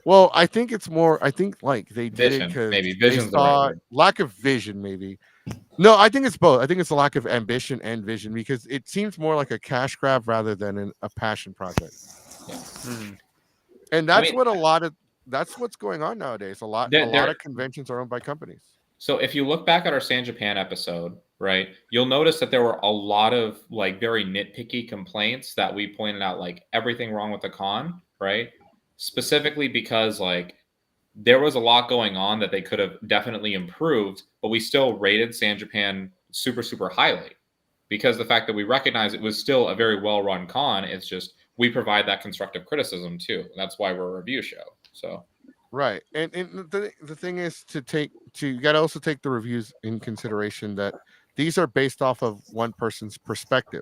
Well, I think it's more. I think like they did it Vision, because maybe. they Vision's the right saw word. lack of vision. Maybe no, I think it's both. I think it's a lack of ambition and vision because it seems more like a cash grab rather than a passion project. Mhm. And that's mean, that's what's going on nowadays. A lot There- of conventions are owned by companies. So if you look back at our San Japan episode, right, you'll notice that there were a lot of like very nitpicky complaints that we pointed out, like everything wrong with the con, right? Specifically because like there was a lot going on that they could have definitely improved, but we still rated San Japan super, super highly because the fact that we recognize it was still a very well-run con. It's just we provide that constructive criticism too. That's why we're a review show. So Right. And the thing is you got to also take the reviews in consideration that these are based off of one person's perspective.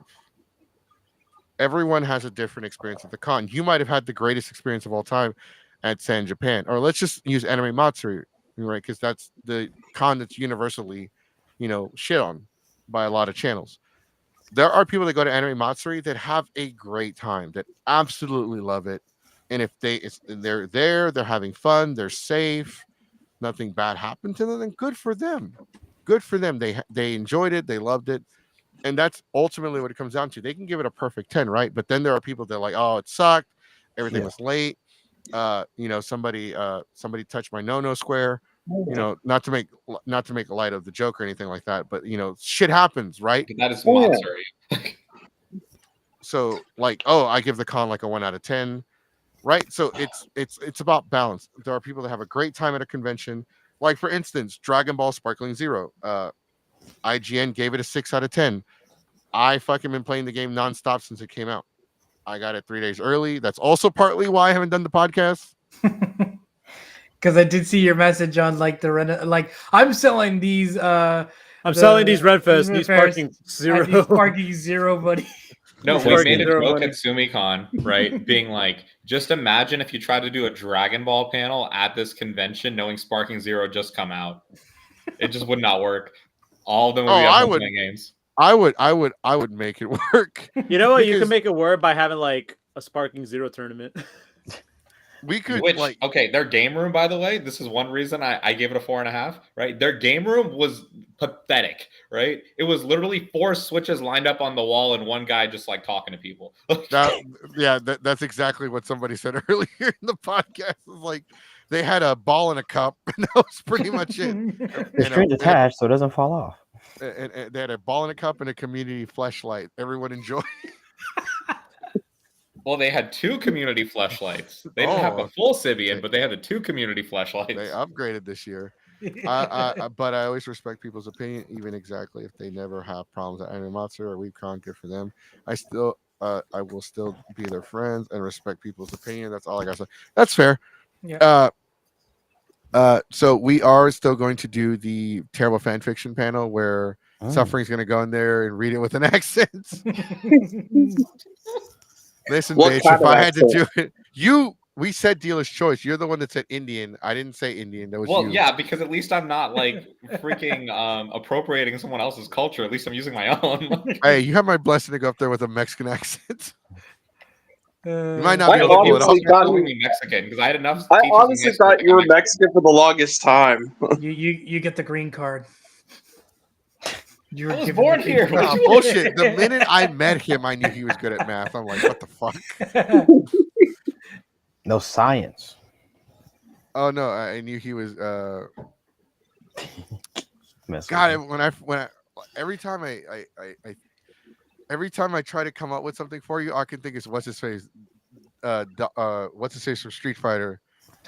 Everyone has a different experience at the con. You might have had the greatest experience of all time. at San Japan, or let's just use Anime Matsuri, right? Because that's the con that's universally, shit on by a lot of channels. There are people that go to Anime Matsuri that have a great time, that absolutely love it, and if they're there, they're having fun, they're safe, nothing bad happened to them, then good for them. Good for them. They enjoyed it, they loved it, and that's ultimately what it comes down to. They can give it a perfect 10, right? But then there are people that are like, oh, it sucked, everything was late. Somebody touched my no square. Not to make light of the joke or anything like that, but shit happens, right? That is Matsuri. So like, oh, I give the con like a 1 out of 10, right? So it's about balance. There are people that have a great time at a convention, like for instance, Dragon Ball Sparkling Zero. IGN gave it a 6 out of 10. I fucking been playing the game nonstop since it came out. I got it 3 days early. That's also partly why I haven't done the podcast. Because I did see your message on like I'm selling these. I'm selling these Redfest. These parking zero. These parking zero, buddy. No, These we parking made a zero joke money. at SUMICON, right? Being like, just imagine if you tried to do a Dragon Ball panel at this convention, knowing Sparking Zero just come out. It just would not work. All of them would be I up would. playing games. I would make it work. You know what? You Because can make it work by having like a Sparking Zero tournament. we could Which, like okay, their game room, by the way, this is one reason I gave it a 4.5, right? Their game room was pathetic, right? It was literally 4 switches lined up on the wall and one guy just like talking to people. that's exactly what somebody said earlier in the podcast. It was like they had a ball and a cup, and that was pretty much it. The string's attached, so it doesn't fall off. And they had a ball and a cup and a community fleshlight. Everyone enjoyed. Well, they had 2 community fleshlights. They didn't have a full Sibian, but they had the 2 community fleshlights. They upgraded this year. But I always respect people's opinion, even exactly if they never have problems at Anime Matsuri or WeebCon. Good for them. I will still be their friends and respect people's opinion. That's all I gotta say. That's fair. Yeah. So we are still going to do the terrible fan fiction panel where Suffering's going to go in there and read it with an accent. Listen, What bitch, kind if of I had to accent? do it, we said dealer's choice. You're the one that said Indian. I didn't say Indian. That was Well, you. yeah, because at least I'm not like freaking appropriating someone else's culture. At least I'm using my own. Hey, you have my blessing to go up there with a Mexican accent. You might Uh, not be able to pull it off. honestly thought calling me Mexican because I had enough. I teachers in honestly high school thought to you were be Mexican for the longest time. you get the green card. You were I was given born the green here. card. Nah, bullshit. The minute I met him, I knew he was good at math. I'm like, what the fuck? No science. Oh no, I knew he was. Mess God, with when I every time I try to come up with something for you, all I can think is what's his face, what's his face from Street Fighter.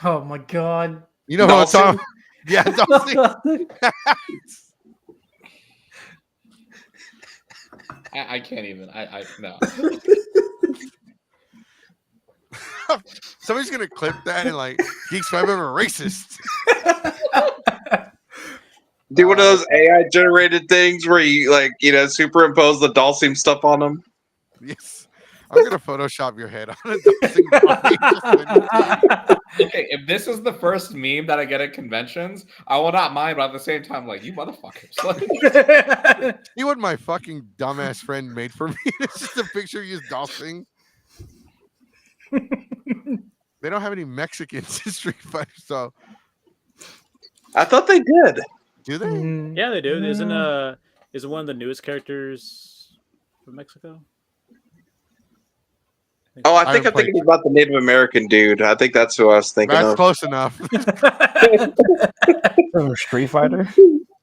Oh my god. You know who I'm Dawson? talking? Yeah, Dawson. I can't even. I no. Somebody's gonna clip that and like Geeks 5 ever racist. Do one of those AI generated things where you superimpose the Dalsim stuff on them. Yes, I'm gonna Photoshop your head on a Dawson body. Okay, if this is the first meme that I get at conventions, I will not mind, but at the same time, like, you motherfuckers. Like, See what my fucking dumbass friend made for me? It's just a picture of you Dawson. They don't have any Mexicans in Street Fighter, so I thought they did. do they? Yeah, they do. Isn't one of the newest characters from Mexico? Oh, I I think haven't I'm thinking played- about the Native American dude. I think that's who I was thinking That's of. close enough. From Street Fighter,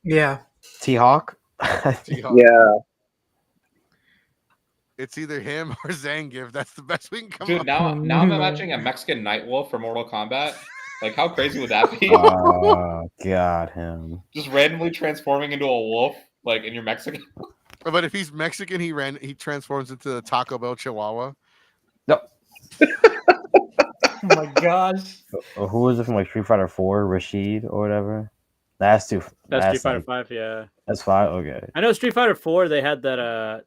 Yeah. T-Hawk. Yeah. It's either him or Zangief. That's the best we can come dude, up now I'm imagining a Mexican Nightwolf for Mortal Kombat. Like, how crazy would that be? Oh God, him. Just randomly transforming into a wolf, like, and you're Mexican. with. But if he's Mexican, he transforms into the Taco Bell Chihuahua. No. Oh my gosh. Who was it from like Street Fighter 4? Rashid or whatever. That's too. That's Street Fighter like, 5. Yeah, That's 5. Okay. I know Street Fighter 4. They had that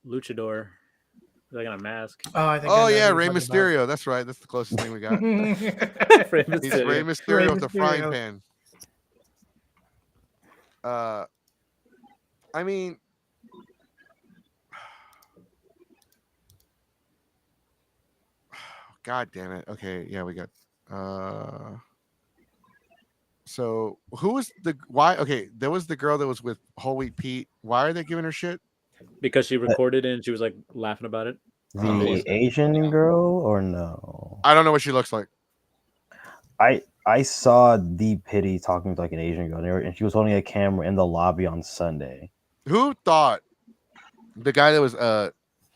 luchador. like in a mask. Oh, I think. Oh I know yeah, who Rey you're talking Mysterio. That's right. That's the closest thing we got. about. Rey He's Mysterio. Rey Mysterio Rey with the frying Mysterio. pan. I mean, God damn it. Okay, yeah, we got. So who was the why? Okay, there was the girl that was with Whole Wheat Pete. Why are they giving her shit? Because she recorded it and she was like laughing about it. The Asian girl or no? I don't know what she looks like. I saw the Pity talking to like an Asian girl, and she was holding a camera in the lobby on Sunday. Who thought the guy that was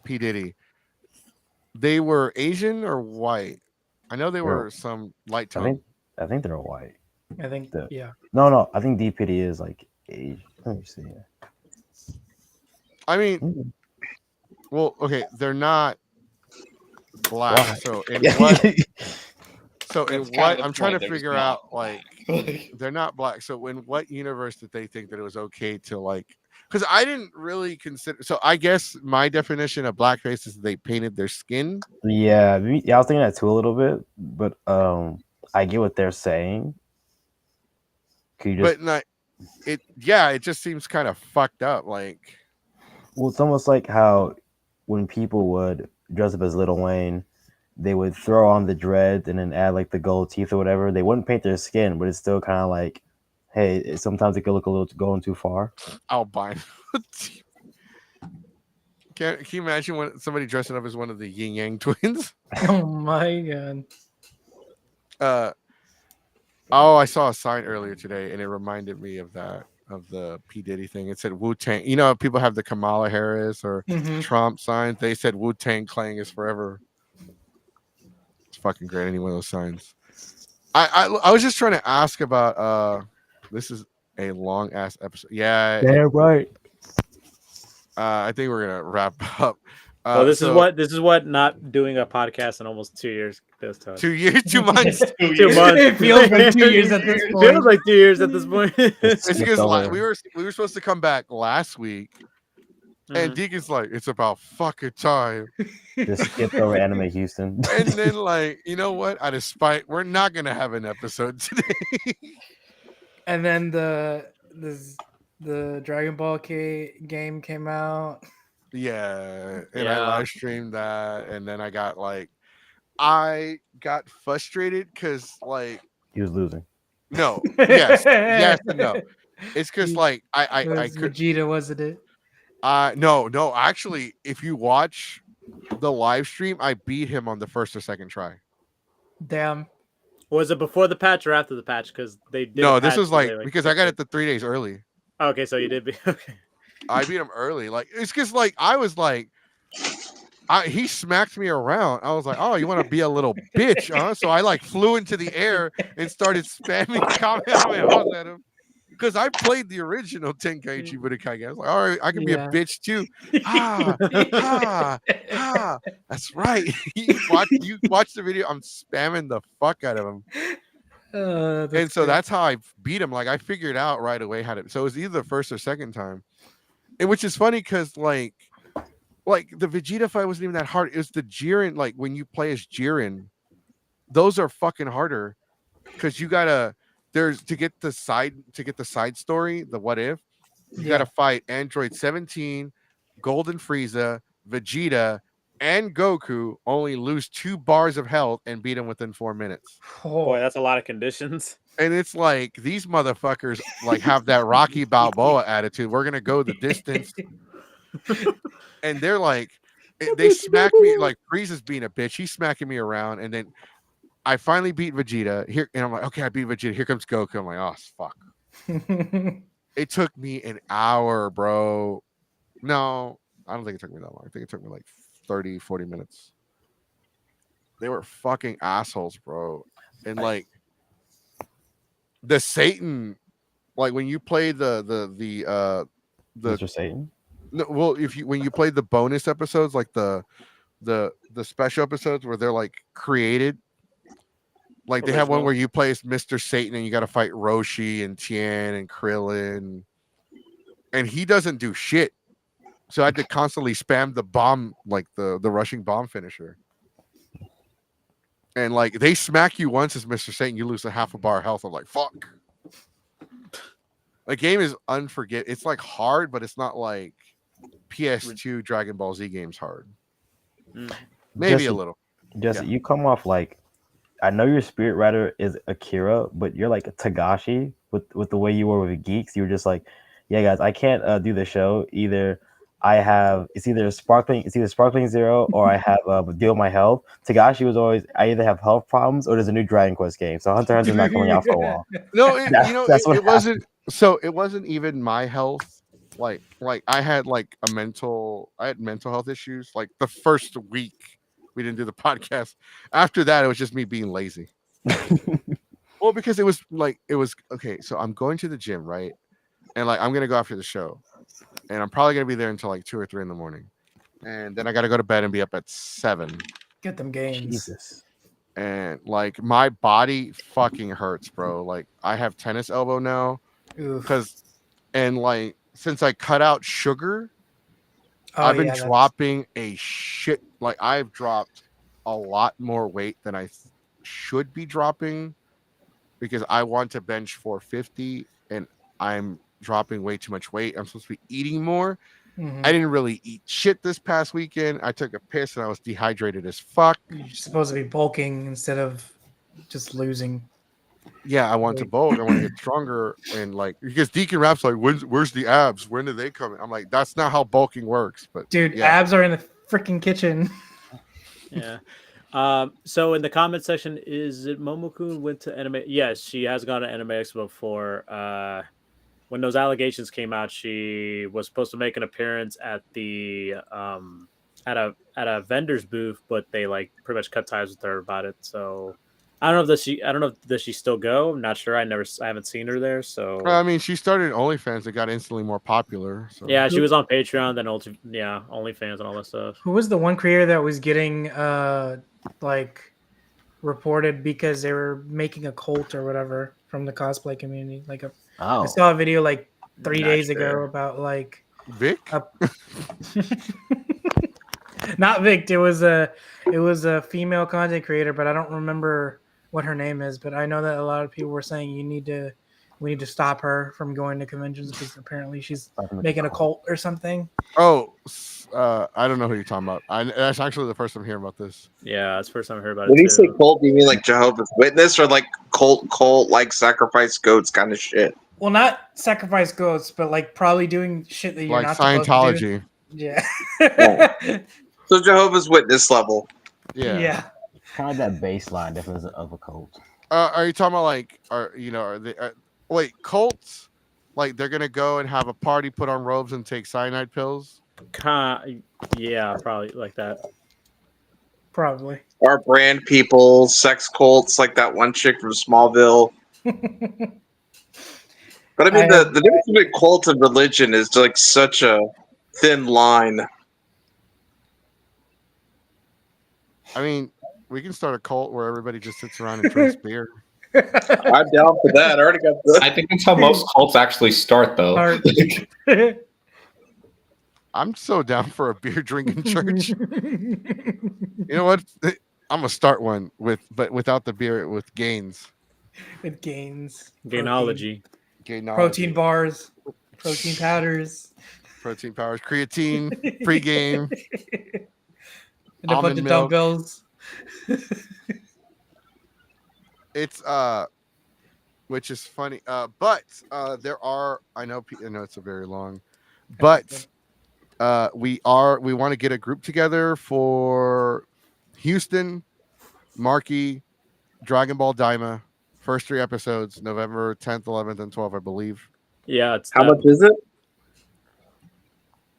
P Diddy? They were Asian or white? I know they were some light tone. I think they're white. I think. Yeah. No. I think D Pity is like Asian. Let me see. I mean, well, okay, they're not black. So in what? So in what? I'm trying to figure out. Like, they're not black. So in what universe did they think that it was okay to like? Because I didn't really consider. So I guess my definition of blackface is they painted their skin. Yeah, I was thinking that too a little bit, but I get what they're saying. But not it. Yeah, it just seems kind of fucked up. Like, well, it's almost like how when people would dress up as Lil Wayne, they would throw on the dreads and then add like the gold teeth or whatever. They wouldn't paint their skin, but it's still kind of like, hey, sometimes it could look a little going too far. Albino. Can you imagine when somebody dressing up as one of the Yin Yang twins? Oh my god. I saw a sign earlier today, and it reminded me of that, of the P Diddy thing. It said Wu Tang. You know, people have the Kamala Harris or Trump signs. They said Wu Tang Clan is forever. It's fucking great. Any one of those signs. I was just trying to ask about. This is a long ass episode. Yeah. Right. I think we're gonna wrap up. Well, this is what not doing a podcast in almost 2 years does to us. 2 years, 2 months, 2 months. It feels like 2 years at this point. Feels like 2 years at this point. It's because we were supposed to come back last week, and Deacon's like, it's about fucking time. Just skipped over Anime Houston. And then, like, you know what? Out of spite, we're not gonna have an episode today. And then the Dragon Ball K game came out. Yeah, and I live streamed that, and then I got frustrated because like he was losing. No, yes, and no. It's because like I could Vegeta, wasn't it? No. Actually, if you watch the live stream, I beat him on the first or second try. Damn. Was it before the patch or after the patch? Because they did. No, this was like because I got it the 3 days early. Okay, so you did be okay. I beat him early. Like it's because like I was like, he smacked me around. I was like, oh, you want to be a little bitch, huh? So I like flew into the air and started spamming Kamehamehas at him because I played the original Tenkaichi Budokai. I was like, all right, I can be a bitch too. That's right. you watch the video. I'm spamming the fuck out of him. And so that's how I beat him. Like I figured out right away how to. So it was either the first or second time, and which is funny because like the Vegeta fight wasn't even that hard. It was the Jiren. Like when you play as Jiren, those are fucking harder because you gotta to get the side story. The what if you gotta fight Android 17, Golden Frieza, Vegeta, and Goku, only lose 2 bars of health and beat him within 4 minutes. Boy, that's a lot of conditions. And it's like these motherfuckers like have that Rocky Balboa attitude. We're gonna go the distance. And they're like, they smack me like Frieza's being a bitch. He's smacking me around, and then I finally beat Vegeta here, and I'm like, okay, I beat Vegeta. Here comes Goku. I'm like, oh fuck. It took me an hour, bro. No, I don't think it took me that long. I think it took me like 30, 40 minutes. They were fucking assholes, bro. And like the Satan, like when you play the Mr. Satan. No, well, when you play the bonus episodes, like the special episodes where they're like created, like they have one where you play as Mr. Satan and you got to fight Roshi and Tien and Krillin, and he doesn't do shit. So I had to constantly spam the bomb, like the rushing bomb finisher. And like they smack you once as Mr. Satan, you lose a half a bar of health. I'm like, fuck. The game is unforgettable. It's like hard, but it's not like PS2 Dragon Ball Z games hard. Maybe a little. Jesse, you come off like, I know your spirit rider is Akira, but you're like Tagashi with the way you were with Geeks. You were just like, yeah, guys, I can't do the show. Either it's either Sparkling Zero or I have deal with my health. Tagashi was always, I either have health problems or there's a new Dragon Quest game. So Hunter x Hunter's not coming out for a while. No, it wasn't. So it wasn't even my health. Like I had mental health issues. Like the first week we didn't do the podcast. After that, it was just me being lazy. Well, because it was okay. So I'm going to the gym, right? And like I'm gonna go after the show, and I'm probably gonna be there until like 2 or 3 in the morning, and then I gotta go to bed and be up at 7. Get them games. Jesus. And like my body fucking hurts, bro. Like I have tennis elbow now, and like since I cut out sugar, I've been dropping a shit. Like I've dropped a lot more weight than I should be dropping because I want to bench 450 and I'm dropping way too much weight. I'm supposed to be eating more. I didn't really eat shit this past weekend. I took a piss and I was dehydrated as fuck. You're supposed to be bulking instead of just losing. Yeah, I want to bulk. I want to get stronger. And like, because Deacon Rap's like, where's the abs? When do they come in? I'm like, that's not how bulking works. But dude, abs are in the freaking kitchen. Yeah. So in the comment section, is it Momokun went to anime? Yes, she has gone to Anime Expo before. When those allegations came out, she was supposed to make an appearance at the at a vendor's booth, but they like pretty much cut ties with her about it. So I don't know if does she still go. I'm not sure. I haven't seen her there. So I mean, she started OnlyFans. It got instantly more popular. So. Yeah, she was on Patreon, then OnlyFans and all that stuff. Who was the one creator that was getting like reported because they were making a cult or whatever from the cosplay community? Like I saw a video like 3 days ago about like Vic. Not Vic. It was a female content creator, but I don't remember what her name is. But I know that a lot of people were saying we need to stop her from going to conventions because apparently she's making a cult or something. Oh, I don't know who you're talking about. That's actually the first time hearing about this. Yeah, that's the first time I heard about when it. When you say cult, do you mean like Jehovah's Witness or like cult like sacrifice goats kind of shit? Well, not sacrifice goats, but like probably doing shit that you're like not Scientology. Supposed to do. Yeah. So Jehovah's Witness level. Yeah. Kind of that baseline definition of a cult. Are you talking about wait, cults? Like they're gonna go and have a party, put on robes, and take cyanide pills? Yeah, probably like that. Probably. Or brand people, sex cults, like that one chick from Smallville. But I mean, the difference between cult and religion is like such a thin line. I mean, we can start a cult where everybody just sits around and drinks beer. I'm down for that. I already got the... I think that's how most cults actually start, though. I'm so down for a beer drinking church. You know what? I'm gonna start one but without the beer, with gains. With gains. Gainology. Protein bars. Protein powders. Protein powders. Creatine. Pre-game. And a bunch of dumbbells. It's which is funny. But there are, I know it's a very long, but we want to get a group together for Houston, Marquee, Dragon Ball Daima, first 3 episodes, November 10th, 11th, and 12th, I believe. Yeah, it's how much is it?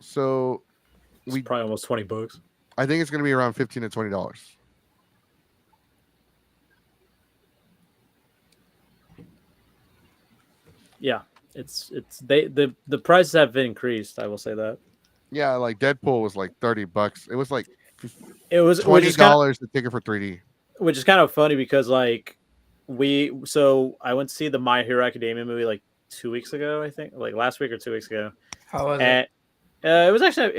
So it's probably almost $20. I think it's going to be around $15 to $20. Yeah, the prices have been increased. I will say that. Yeah, like Deadpool was like $30. It was like $20 to ticket for 3D. Which is kind of funny because like I went to see the My Hero Academia movie like 2 weeks ago, I think, like last week or 2 weeks ago. How was it? It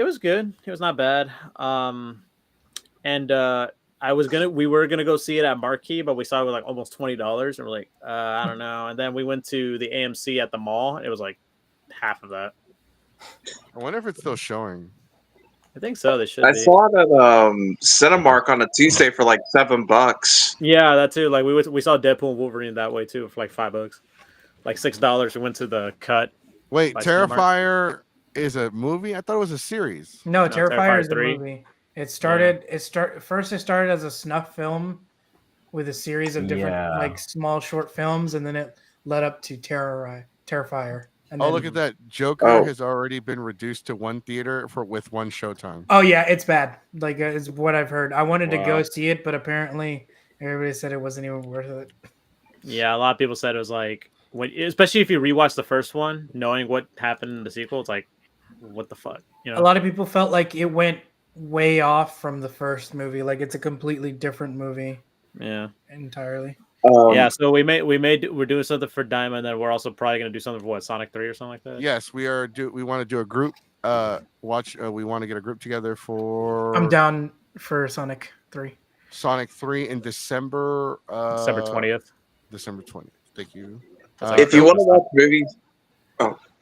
was good. It was not bad. And we were gonna go see it at Marquee, but we saw it was like almost $20, and we're like, I don't know. And then we went to the AMC at the mall, and it was like half of that. I wonder if it's still showing. I think so. They should I be. saw it at Cinemark on a Tuesday for like $7. Yeah, that too. Like we saw Deadpool and Wolverine that way too for like $5, like $6. We went to the cut. Wait, by Cinemark. Terrifier is a movie? I thought it was a series. No, No, Terrifier Terrifier is a 3. movie. First it started as a snuff film with a series of different like small short films, and then it led up to Terrifier. And then, Look at that! Joker has already been reduced to one theater with one showtime. Oh yeah, it's bad. Like is what I've heard. I wanted to Wow. go see it, but apparently everybody said it wasn't even worth it. Yeah, a lot of people said it was like especially if you rewatch the first one, knowing what happened in the sequel, it's like, what the fuck? You know? A lot of people felt like it went way off from the first movie. Like it's a completely different movie. Yeah, entirely. Yeah, so we're doing something for Diamond, and then we're also probably gonna do something for what, Sonic 3 or something like that. Yes, we want to do a group watch. We want to get a group together for. I'm down for Sonic 3. Sonic 3 in December. December 20th. December 20th. Thank you. If you want to watch movies,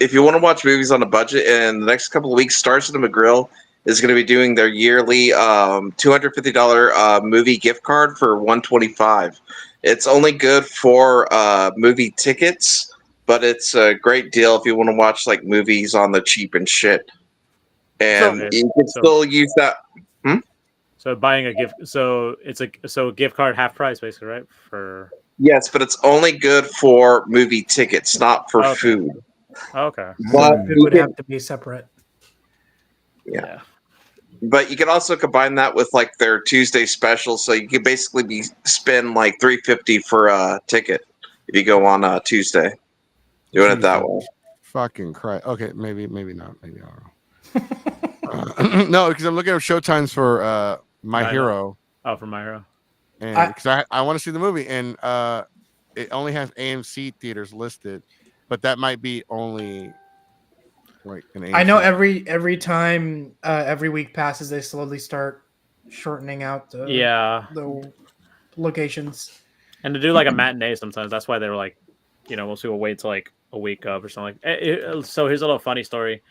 if you want to watch movies on a budget, in the next couple of weeks, Star Cinema Grill is going to be doing their yearly $250 movie gift card for $125. It's only good for movie tickets, but it's a great deal if you want to watch like movies on the cheap and shit. And you can still use that. So buying a gift, so it's a gift card half price basically, right? For yes, but it's only good for movie tickets, not for food. Okay, but it would have to be separate. Yeah. But you can also combine that with like their Tuesday special, so you can basically spend like $350 for a ticket if you go on Tuesday. Doing it that way. Fucking Christ. Okay, maybe not. Maybe I don't know. No, because I'm looking at showtimes for My Hero. Oh, for My Hero. And because I want to see the movie, and it only has AMC theaters listed, but that might be only. I know every time every week passes, they slowly start shortening out the locations. And to do like a matinee sometimes, that's why they were like, most people wait till like a week up or something. So here's a little funny story.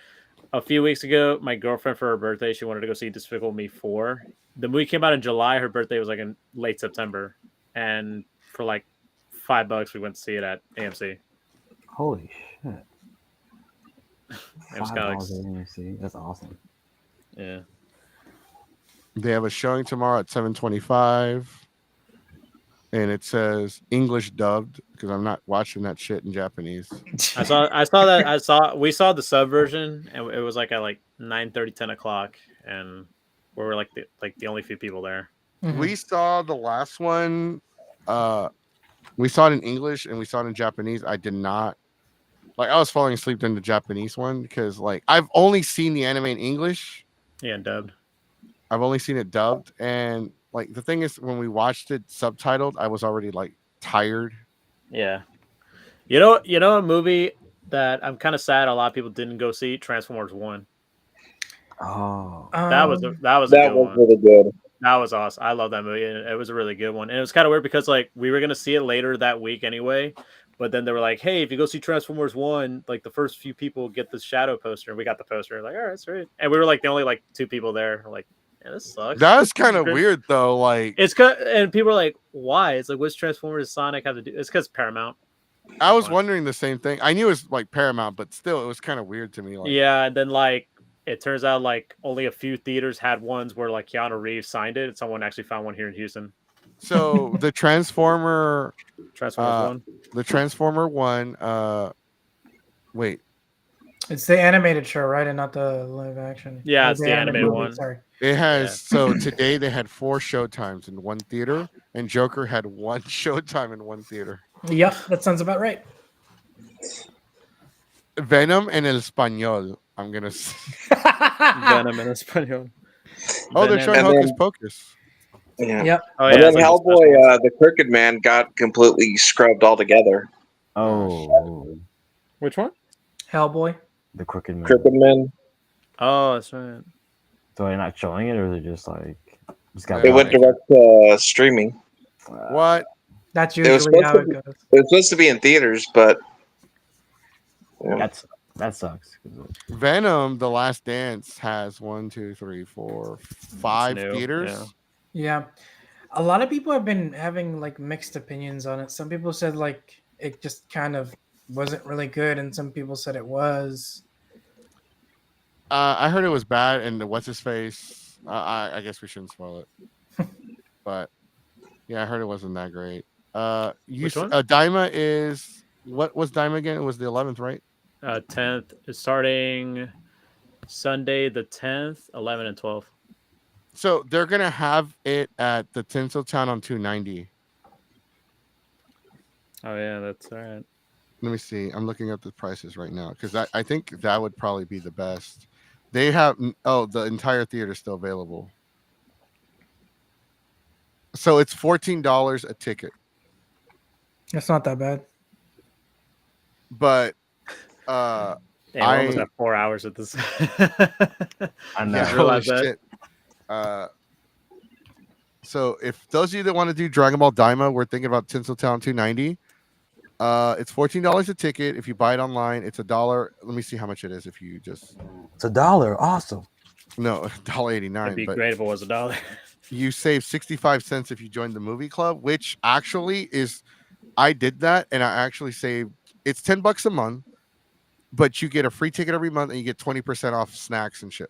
A few weeks ago, my girlfriend, for her birthday, she wanted to go see Despicable Me 4. The movie came out in July. Her birthday was like in late September, and for like $5, we went to see it at AMC. Holy shit! It was kind of AMC. That's awesome. Yeah. They have a showing tomorrow at 7:25, and it says English dubbed because I'm not watching that shit in Japanese. I saw that. We saw the sub version, and it was like at like 9:30, 10 o'clock, and we were like the only few people there. Mm-hmm. We saw the last one. We saw it in English and we saw it in Japanese. I did not. Like, I was falling asleep during the Japanese one because, like, I've only seen the anime in English. Yeah, dubbed. I've only seen it dubbed, and like the thing is, when we watched it subtitled, I was already like tired. Yeah, you know a movie that I'm kind of sad a lot of people didn't go see, Transformers 1. Oh, that was really good. That was awesome. I love that movie, and it was a really good one. And it was kind of weird because like we were gonna see it later that week anyway. But then they were like, "Hey, if you go see Transformers 1, like the first few people get this shadow poster." And we got the poster. Like, all right, sweet. And we were like the only like 2 people there. We're like, yeah, this sucks. That's kind of weird though. Like, and people are like, "Why?" It's like, what's Transformers Sonic have to do? It's because Paramount. I was wondering the same thing. I knew it was like Paramount, but still, it was kind of weird to me. Like, yeah, and then like it turns out like only a few theaters had ones where like Keanu Reeves signed it, and someone actually found one here in Houston. So the Transformer one. The Transformer one. Wait. It's the animated show, right, and not the live action. Yeah, it's the animated one. Sorry. It has so today they had 4 showtimes in one theater, and Joker had 1 showtime in one theater. Yep, that sounds about right. Venom en el español. I'm gonna. Venom en español. Oh, they're showing Hocus Pocus. Yeah. Yep. Oh, and yeah, then Hellboy, the Crooked Man, got completely scrubbed altogether. Oh. Which one? Hellboy. The Crooked Man. Crooked Man. Oh, that's right. So they're not showing it, or is it just like just got Yeah, It went bumped? direct to streaming. What? That's It was usually supposed how to it be, goes. it was supposed to be in theaters, but yeah. That sucks. Venom: The Last Dance has 1, 2, 3, 4, It's 5 new. theaters. Yeah. A lot of people have been having like mixed opinions on it. Some people said like it just kind of wasn't really good, and some people said it was. I heard it was bad, and the what's his face. I guess we shouldn't spoil it, but yeah, I heard it wasn't that great. Which one? Daima is what was Daima again? It was the 11th, right? 10th is starting Sunday the 10th, 11 and 12. So they're gonna have it at the Tinseltown on 290. Oh yeah, that's all right. Let me see. I'm looking up the prices right now because I think that would probably be the best. They have the entire theater is still available. So it's $14 a ticket. It's not that bad. But Damn, we're almost at 4 hours at this. I know. yeah, Just holy realized that. shit. So if those of you that want to do Dragon Ball Daima, we're thinking about Tinseltown 290. It's $14 a ticket. If you buy it online, it's $1. Let me see how much it is if you just It's $1. Awesome. no $1.89. It'd be But great if it was $1. you save 65 cents if you join the movie club, which actually is I did that and I actually saved it's $10 a month, but you get a free ticket every month and you get 20% off snacks and shit.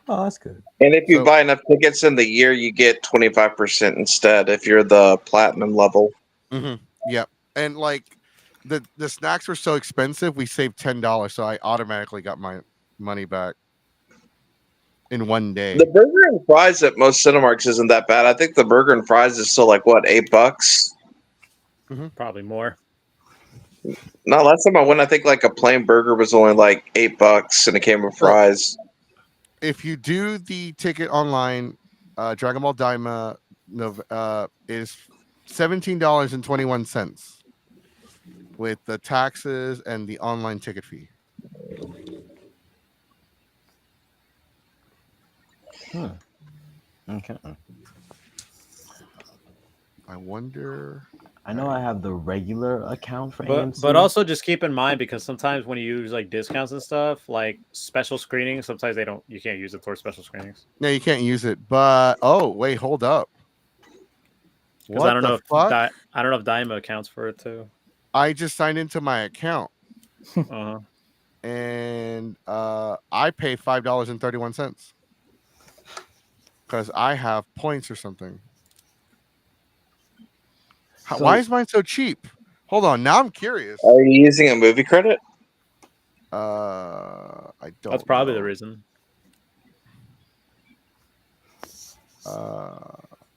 Oh, that's good. And if you So- buy enough tickets in the year, you get 25% instead if you're the platinum level. Yep. And like the snacks were so expensive, we saved $10, so I automatically got my money back in one day. The burger and fries at most Cinemarks isn't that bad. I think the burger and fries is still like what, $8? Probably more. No, last time I went, I think like a plain burger was only like $8 and it came with fries. If you do the ticket online, Dragon Ball Daima is $17.21 with the taxes and the online ticket fee. Okay. I wonder. I know I have the regular account for AMC. But also just keep in mind, because sometimes when you use like discounts and stuff, like special screenings, sometimes you can't use it towards special screenings. No, you can't use it. But wait, hold up. Because I don't know if Daima accounts for it too. I just signed into my account Uh-huh. and I pay $5.31 because I have points or something. Why is mine so cheap? Hold on, now I'm curious. Are you using a movie credit? I don't. That's probably know. the reason.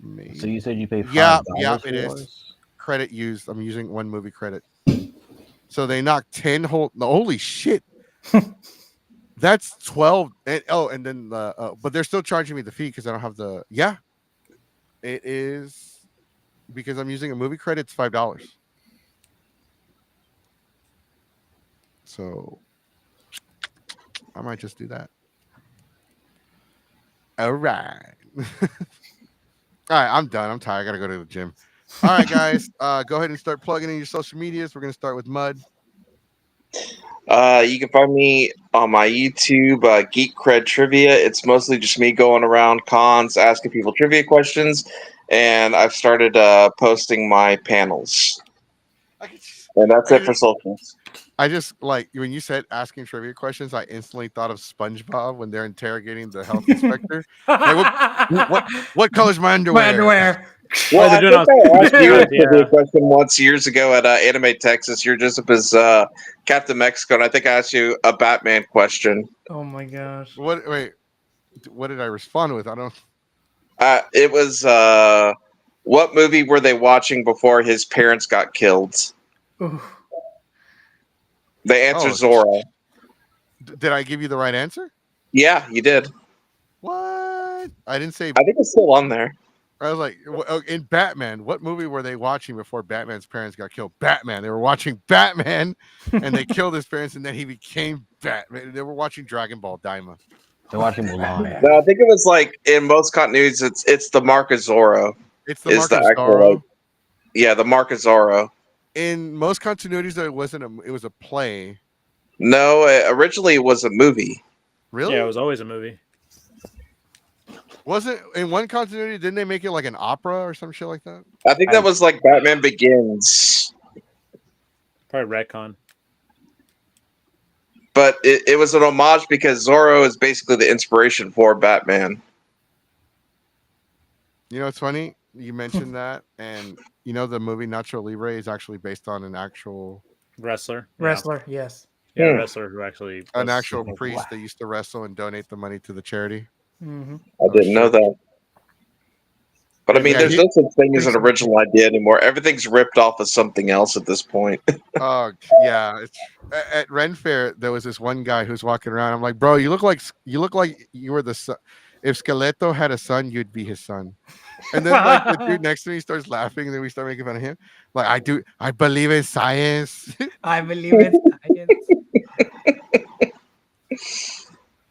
Maybe. So you said you pay $5 Yeah, for it yours? is. Credit used. I'm using one movie credit. So they knocked 10 holy shit. That's 12. And then but they're still charging me the fee because I don't have the it is because I'm using a movie credit, it's $5. So I might just do that. All right. All right, I'm done. I'm tired. I gotta go to the gym. All right, guys. Go ahead and start plugging in your social medias. We're gonna start with Mud. You can find me on my YouTube, Geek Cred Trivia. It's mostly just me going around cons, asking people trivia questions, and I've started posting my panels. And that's it for socials. I just like when you said asking trivia questions, I instantly thought of SpongeBob when they're interrogating the health inspector. Like, what color's my underwear? My underwear. Well, I they're think doing I asked you a Yeah. trivia question once years ago at Anime Texas. You're just up as Captain Mexico, and I think I asked you a Batman question. Oh my gosh. What did I respond with? I don't. It was what movie were they watching before his parents got killed? Ooh. They answered Oh, Zorro. Did I give you the right answer? Yeah, you did. What? I didn't say. I think it's still on there. I was like, in Batman, what movie were they watching before Batman's parents got killed? Batman. They were watching Batman, and they killed his parents, and then he became Batman. They were watching Dragon Ball Daima. They're watching Mulan. No, I think it was like in most continuities, it's the Mark of Zorro. It's the Is Mark the of actual Zorro. yeah, the Mark of Zorro. In most continuities, though, it wasn't it was a play. No, originally it was a movie. Really? Yeah, it was always a movie. Wasn't in one continuity? Didn't they make it like an opera or some shit like that? I think that was like Batman Begins, Probably retcon. but it was an homage because Zorro is basically the inspiration for Batman. You know, it's funny you mentioned that, and you know the movie Nacho Libre is actually based on an actual Wrestler. Wrestler, yes. Yeah, Hmm. wrestler who actually an was- actual priest that used to wrestle and donate the money to the charity. Hmm. I didn't know shit. that. But I mean, Yeah, there's no such thing as an Pretty original idea anymore. Everything's ripped off of something else at this point. Oh yeah, it's, at Ren Fair there was this one guy who's walking around. I'm like, bro, you look like you were the son. If Skeleto had a son, you'd be his son. And then like the dude next to me starts laughing, and then we start making fun of him. Like I believe in science. I believe in science.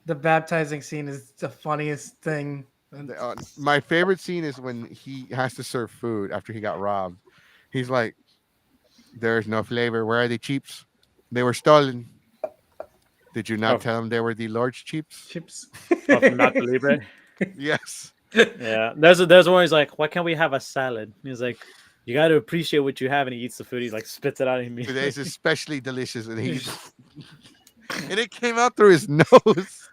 The baptizing scene is the funniest thing. My favorite scene is when he has to serve food after he got robbed. He's like, "There's no flavor. Where are the cheaps? They were stolen. Did you not Oh. tell him they were the Lord's cheaps?" Chips. Oh, from Nacho Libre. Yes. Yeah, there's one. He's like, "Why can't we have a salad?" He's like, "You got to appreciate what you have," and he eats the food. He like spits it out immediately. Today's especially delicious, and he and it came out through his nose.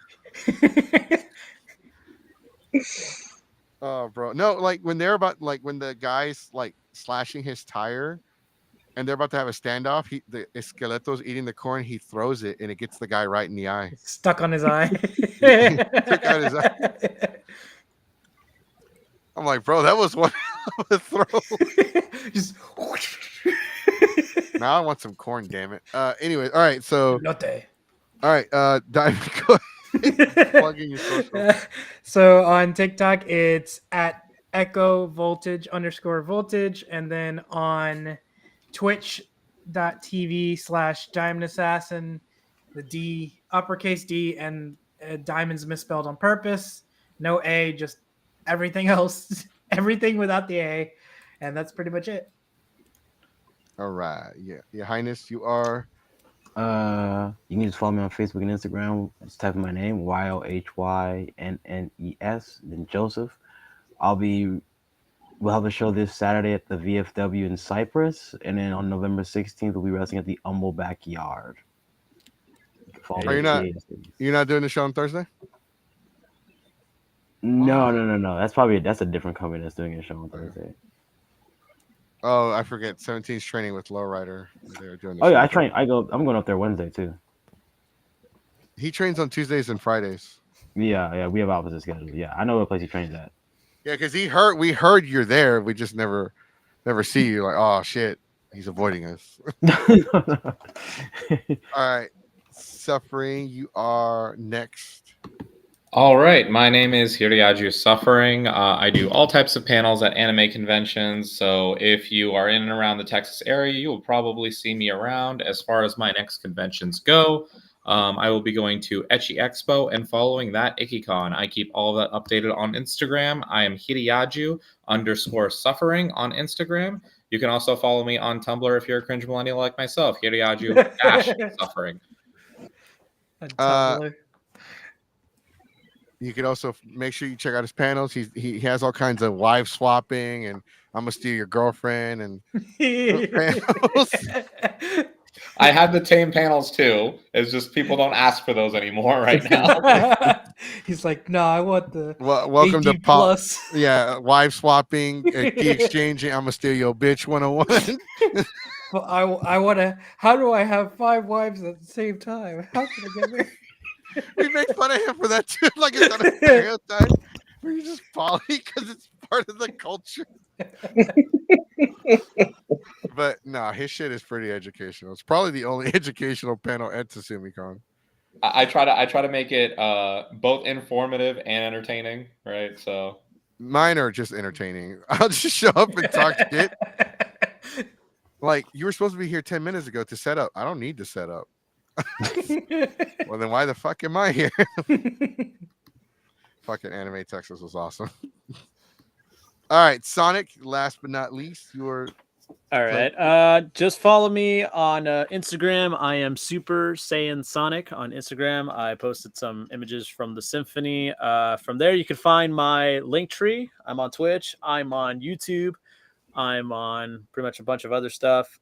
Oh, bro, no, like when they're about like when the guy's like slashing his tire, and they're about to have a standoff. The Esqueleto's eating the corn. He throws it, and it gets the guy right in the eye. Stuck on his eye. Took out his eye. I'm like, bro, that was one hell of a throw. Just Now I want some corn, damn it. Anyway, all right, so latte. all right, Diamond, go ahead. Plugging your social. So on TikTok, it's at echo voltage _voltage, and then on twitch.tv/diamond assassin, the D uppercase D and diamonds misspelled on purpose. No A, just everything else, everything without the A, and that's pretty much it. All right, yeah, Your Highness, you are. You can just follow me on Facebook and Instagram. Just type in my name, YOHYNNES, then Joseph. We'll have a show this Saturday at the VFW in Cyprus, and then on November 16th we'll be wrestling at the Humble Backyard. Are you not? You're not doing the show on Thursday? No. That's a different company that's doing a show on Thursday. Oh, I forget. 17's training with Lowrider. They're doing. Oh yeah, I'm going up there Wednesday too. He trains on Tuesdays and Fridays. Yeah, we have opposite schedules. Yeah, I know what place he trains at. Yeah, because we heard you're there. We just never see you. Like, oh shit, he's avoiding us. All right, Suffering, you are next. All right, my name is Hiryaju Suffering. I do all types of panels at anime conventions, so if you are in and around the Texas area, you will probably see me around. As far as my next conventions go, I will be going to Ecchi Expo, and following that, IkiCon. I keep all of that updated on Instagram. I am Hiryaju_Suffering on Instagram. You can also follow me on Tumblr if you're a cringe millennial like myself, Hiryaju-Suffering. You can also make sure you check out his panels. He has all kinds of wife swapping and I'm gonna steal your girlfriend and panels. I have the tame panels too. It's just people don't ask for those anymore right now. He's like, no, I want the welcome to 18 Pop. plus. Yeah, wife swapping, key exchanging. I'm gonna steal your bitch 101. Well, I want to. How do I have 5 wives at the same time? How can I get married? We make fun of him for that too. Like it's not a stereotype. Where you just poly because it's part of the culture. But no, his shit is pretty educational. It's probably the only educational panel at TSUMICON. I try to make it both informative and entertaining, right? So Mine are just entertaining. I'll just show up and talk shit. Like, you were supposed to be here 10 minutes ago to set up. I don't need to set up. Well, then why the fuck am I here? Fucking Anime Texas was awesome. All right, Sonic, last but not least, your... All right. Just follow me on Instagram. I am Super Saiyan Sonic on Instagram. I posted some images from the symphony. From there, you can find my link tree. I'm on Twitch. I'm on YouTube. I'm on pretty much a bunch of other stuff.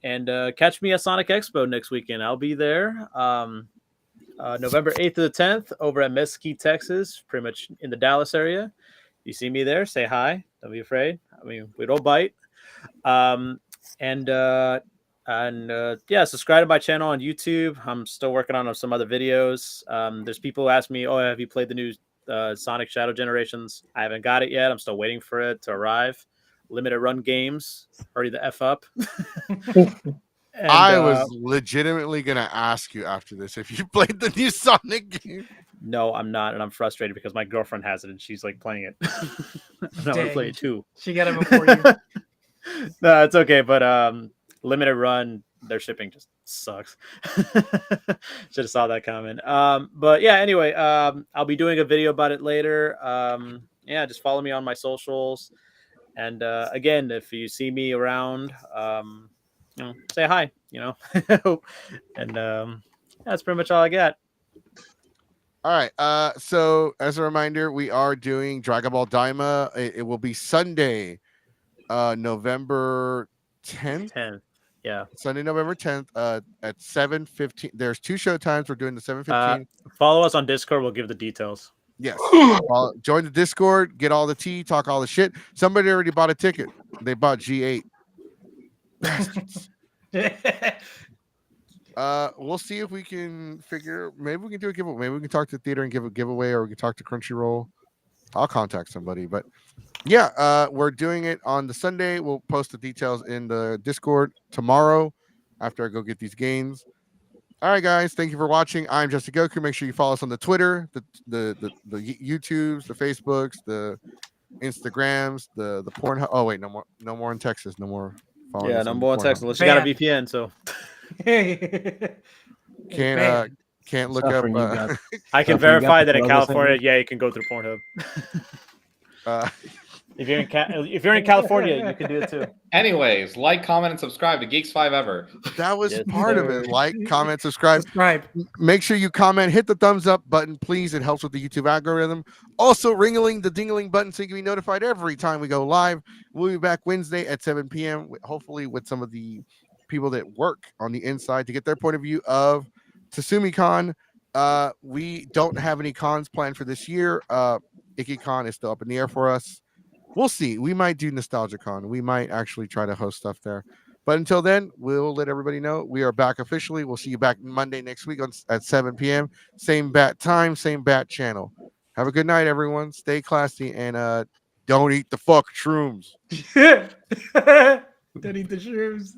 And catch me at Sonic Expo next weekend. I'll be there November 8th to the 10th over at Mesquite, Texas, pretty much in the Dallas area. You see me there, say hi. Don't be afraid. I mean, we don't bite. Yeah, subscribe to my channel on YouTube. I'm still working on some other videos. There's people who ask me, oh, have you played the new Sonic Shadow Generations? I haven't got it yet. I'm still waiting for it to arrive. Limited run games. Hurry the F up. And, I was legitimately going to ask you after this if you played the new Sonic game. No, I'm not, and I'm frustrated because my girlfriend has it and she's like playing it. And I want to play it too. She got it before you. No, it's okay, but limited run, their shipping just sucks. Should have saw that comment. But yeah, anyway, I'll be doing a video about it later. Yeah, just follow me on my socials. And again, if you see me around, say hi, and that's pretty much all I got. All right. So as a reminder, we are doing Dragon Ball Daima. It will be Sunday, November 10th. 10th. Yeah. Sunday, November 10th, at 7:15. There's 2 show times. We're doing the 7:15. Follow us on Discord. We'll give the details. Yes. Join the Discord, get all the tea, talk all the shit. Somebody already bought a ticket. They bought G8. We'll see if we can figure. Maybe we can do a giveaway. Maybe we can talk to the theater and give a giveaway, or we can talk to Crunchyroll. I'll contact somebody. But yeah, we're doing it on the Sunday. We'll post the details in the Discord tomorrow after I go get these games. All right, guys. Thank you for watching. I'm Justin Goku. Make sure you follow us on the Twitter, the YouTubes, the Facebooks, the Instagrams, the Pornhub. Oh wait, no more in Texas. No more. Yeah, no more in Texas unless you got a VPN. So can't look up. I can verify that in California. Yeah, you can go through Pornhub. If you're in California, you can do it too. Anyways, like, comment, and subscribe to Geeks 5 Ever. That was part of it. Like, comment, subscribe. Make sure you comment. Hit the thumbs up button, please. It helps with the YouTube algorithm. Also, ringling the dingling button so you can be notified every time we go live. We'll be back Wednesday at 7 p.m. Hopefully with some of the people that work on the inside to get their point of view of TSUMICON. We don't have any cons planned for this year. IkiCon is still up in the air for us. We'll see. We might do NostalgiaCon. We might actually try to host stuff there. But until then, we'll let everybody know we are back officially. We'll see you back Monday next week at 7 p.m. Same bat time, same bat channel. Have a good night, everyone. Stay classy and don't eat the fuck shrooms. Don't eat the shrooms.